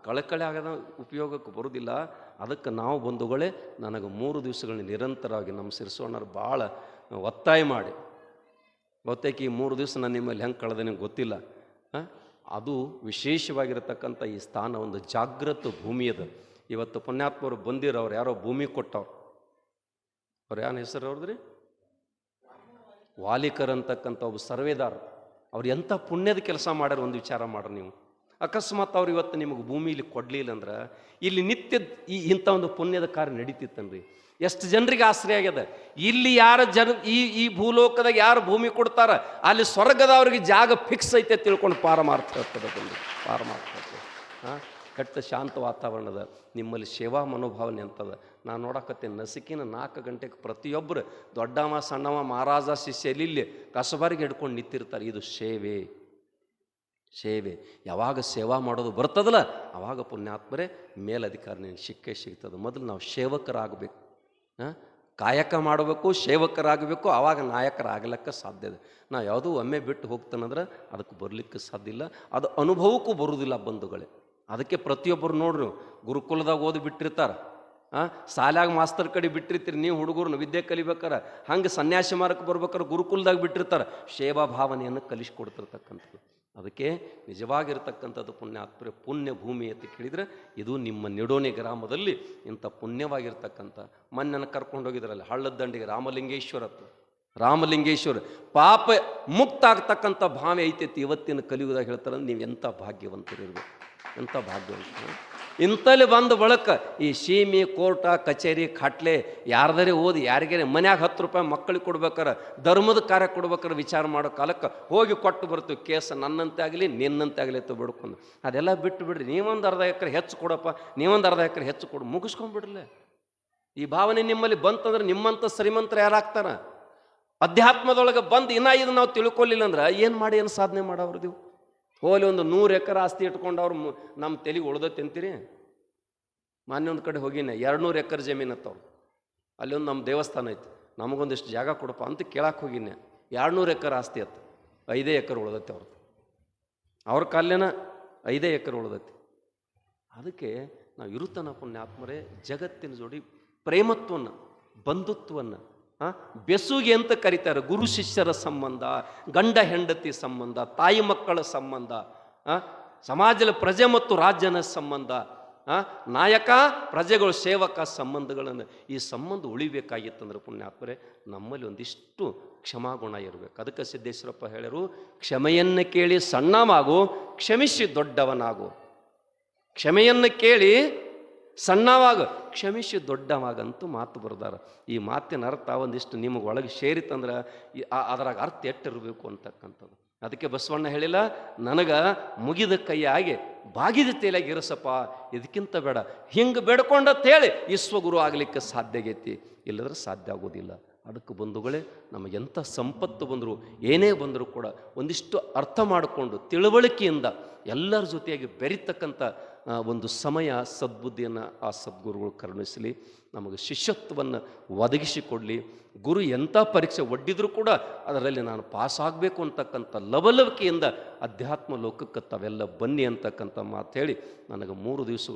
ಕಳಕಳಿ ಆಗದ ಉಪಯೋಗಕ್ಕೆ ಬರುವುದಿಲ್ಲ. ಅದಕ್ಕೆ ನಾವು ಬಂಧುಗಳೇ, ನನಗೆ 3 ದಿವಸಗಳನ್ನ ನಿರಂತರವಾಗಿ ನಮ್ಮ ಸಿರಿಸೋಣರು ಭಾಳ ಒತ್ತಾಯ ಮಾಡಿ, ಬಹುತೇಕ ಈ 3 ದಿವಸ ನಾನು ನಿಮ್ಮಲ್ಲಿ ಹೆಂಗೆ ಕಳೆದ ನಿಮ್ಗೆ ಗೊತ್ತಿಲ್ಲ. ಅದು ವಿಶೇಷವಾಗಿರತಕ್ಕಂಥ ಈ ಸ್ಥಾನ ಒಂದು ಜಾಗೃತ ಭೂಮಿ ಅದು. ಇವತ್ತು ಪುಣ್ಯಾತ್ಮರು ಬಂದಿರೋರು ಯಾರೋ ಭೂಮಿ ಕೊಟ್ಟವ್ರು, ಅವ್ರು ಏನು ಹೆಸರು ಅವ್ರದ್ರಿ, ವಾಲಿಕರ್ ಅಂತಕ್ಕಂಥ ಒಬ್ಬ ಸರ್ವೇದಾರ್. ಅವ್ರು ಎಂಥ ಪುಣ್ಯದ ಕೆಲಸ ಮಾಡ್ಯಾರ ಒಂದು ವಿಚಾರ ಮಾಡ್ರಿ ನೀವು. ಅಕಸ್ಮಾತ್ ಅವ್ರು ಇವತ್ತು ನಿಮಗೆ ಭೂಮಿಲಿ ಕೊಡಲಿಲ್ಲ ಅಂದ್ರೆ ಇಲ್ಲಿ ನಿತ್ಯ ಇಂಥ ಒಂದು ಪುಣ್ಯದ ಕಾರ್ಯ ನಡೀತಿತ್ತನ್ರಿ. ಎಷ್ಟು ಜನರಿಗೆ ಆಶ್ರಯ ಆಗ್ಯದ. ಇಲ್ಲಿ ಯಾರ ಈ ಭೂಲೋಕದಾಗ ಯಾರು ಭೂಮಿ ಕೊಡ್ತಾರ ಅಲ್ಲಿ ಸ್ವರ್ಗದವ್ರಿಗೆ ಜಾಗ ಫಿಕ್ಸ್ ಐತೆ ತಿಳ್ಕೊಂಡು ಪಾರಮಾರ್ಥ ಇರ್ತದೆ. ಕೆಟ್ಟ ಶಾಂತ ವಾತಾವರಣದ ನಿಮ್ಮಲ್ಲಿ ಸೇವಾ ಮನೋಭಾವನೆ ಅಂತದ. ನಾನು ನೋಡಕತ್ತೇನೆ, ನಸಿಕಿನ 4 ಗಂಟೆಗೆ ಪ್ರತಿಯೊಬ್ಬರು ದೊಡ್ಡವ ಸಣ್ಣವ ಮಹಾರಾಜ ಶಿಷ್ಯ ಇಲ್ಲಿ ಕಸಬಾರಿಗೆ ಹಿಡ್ಕೊಂಡು ನಿಂತಿರ್ತಾರೆ. ಇದು ಸೇವೆ. ಸೇವೆ. ಯಾವಾಗ ಸೇವಾ ಮಾಡೋದು ಬರ್ತದಲ್ಲ ಆವಾಗ ಪುಣ್ಯಾತ್ಮರೇ ಮೇಲಧಿಕಾರ ನಿನಗೆ ಸಿಗ್ತದೆ. ಮೊದಲು ನಾವು ಸೇವಕರಾಗಬೇಕು, ಕಾಯಕ ಮಾಡಬೇಕು, ಸೇವಕರಾಗಬೇಕು, ಆವಾಗ ನಾಯಕರಾಗಲಿಕ್ಕೆ ಸಾಧ್ಯ ಇದೆ. ನಾವು ಯಾವುದೂ ಒಮ್ಮೆ ಬಿಟ್ಟು ಹೋಗ್ತಾನಂದ್ರೆ ಅದಕ್ಕೆ ಬರಲಿಕ್ಕೆ ಸಾಧ್ಯ ಇಲ್ಲ, ಅದು ಅನುಭವಕ್ಕೂ ಬರುವುದಿಲ್ಲ ಬಂಧುಗಳೇ. ಅದಕ್ಕೆ ಪ್ರತಿಯೊಬ್ಬರು ನೋಡ್ರಿ ಗುರುಕುಲದಾಗ ಓದಿ ಬಿಟ್ಟಿರ್ತಾರೆ, ಶಾಲ್ಯಾಗ ಮಾಸ್ತರ್ ಕಡೆ ಬಿಟ್ಟಿರ್ತೀರಿ ನೀವು ಹುಡುಗರನ್ನ ವಿದ್ಯೆ ಕಲಿಬೇಕಾರೆ. ಹಂಗೆ ಸನ್ಯಾಸಿ ಮಾರ್ಗಕ್ಕೆ ಬರ್ಬೇಕಾದ್ರೆ ಗುರುಕುಲದಾಗ ಬಿಟ್ಟಿರ್ತಾರೆ, ಸೇವಾ ಭಾವನೆಯನ್ನು ಕಲಿಸ್ಕೊಡ್ತಿರ್ತಕ್ಕಂಥದ್ದು. ಅದಕ್ಕೆ ನಿಜವಾಗಿರ್ತಕ್ಕಂಥದ್ದು ಪುಣ್ಯಾತ್ಮರೇ ಪುಣ್ಯ ಭೂಮಿ ಅಂತ ಕೇಳಿದರೆ ಇದು ನಿಮ್ಮ ನಿಡೋಣಿ ಗ್ರಾಮದಲ್ಲಿ ಇಂಥ ಪುಣ್ಯವಾಗಿರ್ತಕ್ಕಂಥ ಮಣ್ಣನ್ನು ಕರ್ಕೊಂಡೋಗಿದ್ರಲ್ಲ ಹಳ್ಳದ ದಂಡಿಗೆ ರಾಮಲಿಂಗೇಶ್ವರ ಪಾಪ ಮುಕ್ತ ಆಗ್ತಕ್ಕಂಥ ಭಾವನೆ ಐತೈತಿ ಇವತ್ತಿನ ಕಲಿಯುಗದಾಗ ಹೇಳ್ತಾರೆ. ನೀವು ಎಂಥ ಭಾಗ್ಯವಂತರಿರ್ಬೇಕು, ಎಂಥ ಭಾಗ್ಯವಂತರು. ಇಂಥಲ್ಲಿ ಬಂದ ಬಳಕ ಈ ಸೀಮೆ ಕೋರ್ಟ ಕಚೇರಿ ಖಾಟ್ಲೆ ಯಾರ್ದಾರೆ ಓದಿ ಯಾರಿಗಾರೆ ಮನ್ಯಾಗ 10 ರೂಪಾಯಿ ಮಕ್ಕಳಿಗೆ ಕೊಡ್ಬೇಕಾರೆ ಧರ್ಮದ ಕಾರ್ಯ ಕೊಡ್ಬೇಕಾರೆ ವಿಚಾರ ಮಾಡೋ ಕಾಲಕ್ಕೆ ಹೋಗಿ ಕೊಟ್ಟು ಬರ್ತೀವಿ. ಕೇಸ್ ನನ್ನಂತೆ ಆಗಲಿ ನಿನ್ನಂತೆ ಆಗಲಿ ಅಂತ ಬಿಡ್ಕೊಂಡು ಅದೆಲ್ಲ ಬಿಟ್ಟು ಬಿಡ್ರಿ. ನೀವೊಂದು ಅರ್ಧ ಎಕರೆ ಹೆಚ್ಚು ಕೊಡಪ್ಪ, ನೀವೊಂದು ಅರ್ಧ ಎಕರೆ ಹೆಚ್ಚು ಕೊಡು, ಮುಗಿಸ್ಕೊಂಡ್ಬಿಡ್ರಲ್ಲ. ಈ ಭಾವನೆ ನಿಮ್ಮಲ್ಲಿ ಬಂತಂದ್ರೆ ನಿಮ್ಮಂಥ ಶ್ರೀಮಂತರು ಯಾರಾಗ್ತಾರ? ಅಧ್ಯಾತ್ಮದೊಳಗೆ ಬಂದು ಇದು ನಾವು ತಿಳ್ಕೊಳ್ಳಿಲ್ಲ ಅಂದ್ರೆ ಏನು ಸಾಧನೆ ಮಾಡೋರು? ಹೋಲಿ ಒಂದು 100 ಎಕರೆ ಆಸ್ತಿ ಇಟ್ಕೊಂಡು ಅವ್ರು ನಮ್ಮ ತೆಲಿಗೆ ಉಳ್ದತ್ತೆ ಅಂತೀರಿ. ಮಾನ್ಯ ಒಂದು ಕಡೆ ಹೋಗಿನಿ, 200 ಎಕರೆ ಜಮೀನು ಹತ್ತವ್ರು, ಅಲ್ಲಿ ಒಂದು ನಮ್ಮ ದೇವಸ್ಥಾನ ಐತಿ, ನಮಗೊಂದಿಷ್ಟು ಜಾಗ ಕೊಡಪ್ಪ ಅಂತ ಕೇಳಕ್ಕೆ ಹೋಗಿನಿ. 200 ಎಕರೆ ಆಸ್ತಿ ಹತ್ತು, 5 ಎಕರೆ ಉಳ್ದತ್ತೆ ಅವ್ರದ್ದು. ಅವ್ರ ಕಾಲೇನ 5 ಎಕರೆ ಉಳ್ದೈತಿ. ಅದಕ್ಕೆ ನಾವು ಇರುತ್ತನ ಪುಣ್ಯಾತ್ಮರೇ ಜಗತ್ತಿನ ಜೋಡಿ ಪ್ರೇಮತ್ವವನ್ನು ಬಂಧುತ್ವವನ್ನು ಬೆಸುಗೆ ಅಂತ ಕರೀತಾರೆ. ಗುರು ಶಿಷ್ಯರ ಸಂಬಂಧ, ಗಂಡ ಹೆಂಡತಿ ಸಂಬಂಧ, ತಾಯಿ ಮಕ್ಕಳ ಸಂಬಂಧ, ಸಮಾಜದ ಪ್ರಜೆ ಮತ್ತು ರಾಜ್ಯನ ಸಂಬಂಧ, ನಾಯಕ ಪ್ರಜೆಗಳು ಸೇವಕ ಸಂಬಂಧಗಳನ್ನು ಈ ಸಂಬಂಧ ಉಳಿಬೇಕಾಗಿತ್ತಂದ್ರೆ ಪುಣ್ಯಾತ್ಮರೇ ನಮ್ಮಲ್ಲಿ ಒಂದಿಷ್ಟು ಕ್ಷಮಾಗುಣ ಇರಬೇಕು. ಅದಕ್ಕೆ ಸಿದ್ದೇಶ್ವರಪ್ಪ ಹೇಳ್ಯಾರು, ಕ್ಷಮೆಯನ್ನು ಕೇಳಿ ಸಣ್ಣವಾಗು, ಕ್ಷಮಿಸಿ ದೊಡ್ಡವನಾಗು. ಕ್ಷಮೆಯನ್ನು ಕೇಳಿ ಸಣ್ಣವಾಗ, ಕ್ಷಮಿಸಿ ದೊಡ್ಡವಾಗಂತೂ ಮಾತು ಬರ್ದಾರ. ಈ ಮಾತಿನ ಅರ್ಥ ಒಂದಿಷ್ಟು ನಿಮಗೆ ಒಳಗೆ ಸೇರಿತಂದ್ರೆ ಅದರಾಗ ಅರ್ಥ ಎಟ್ಟಿರಬೇಕು ಅಂತಕ್ಕಂಥದ್ದು. ಅದಕ್ಕೆ ಬಸವಣ್ಣ ಹೇಳಿಲ್ಲ, ನನಗೆ ಮುಗಿದ ಕೈಯಾಗೆ ಬಾಗಿದ ತೇಲಾಗಿ ಇರಸಪ್ಪ, ಇದಕ್ಕಿಂತ ಬೇಡ. ಹಿಂಗೆ ಬೇಡ್ಕೊಂಡಂತ ಹೇಳಿ ವಿಶ್ವಗುರು ಆಗಲಿಕ್ಕೆ ಸಾಧ್ಯ ಆಗೈತಿ, ಇಲ್ಲದ್ರೆ ಸಾಧ್ಯ ಆಗೋದಿಲ್ಲ. ಅದಕ್ಕೆ ಬಂಧುಗಳೇ ನಮಗೆಂಥ ಸಂಪತ್ತು ಬಂದರೂ ಏನೇ ಬಂದರೂ ಕೂಡ ಒಂದಿಷ್ಟು ಅರ್ಥ ಮಾಡಿಕೊಂಡು ತಿಳುವಳಿಕೆಯಿಂದ ಎಲ್ಲರ ಜೊತೆಯಾಗಿ ಬೆರೀತಕ್ಕಂಥ ಒಂದು ಸಮಯ ಸದ್ಬುದ್ಧಿಯನ್ನು ಆ ಸದ್ಗುರುಗಳು ಕರುಣಿಸಲಿ, ನಮಗೆ ಶಿಷ್ಯತ್ವವನ್ನು ಒದಗಿಸಿಕೊಡಲಿ. ಗುರು ಎಂಥ ಪರೀಕ್ಷೆ ಒಡ್ಡಿದರೂ ಕೂಡ ಅದರಲ್ಲಿ ನಾನು ಪಾಸಾಗಬೇಕು ಅಂತಕ್ಕಂಥ ಲವಲವಿಕೆಯಿಂದ ಅಧ್ಯಾತ್ಮ ಲೋಕಕ್ಕೆ ತಾವೆಲ್ಲ ಬನ್ನಿ ಅಂತಕ್ಕಂಥ ಮಾತು ಹೇಳಿ ನನಗೆ 3 ದಿವಸ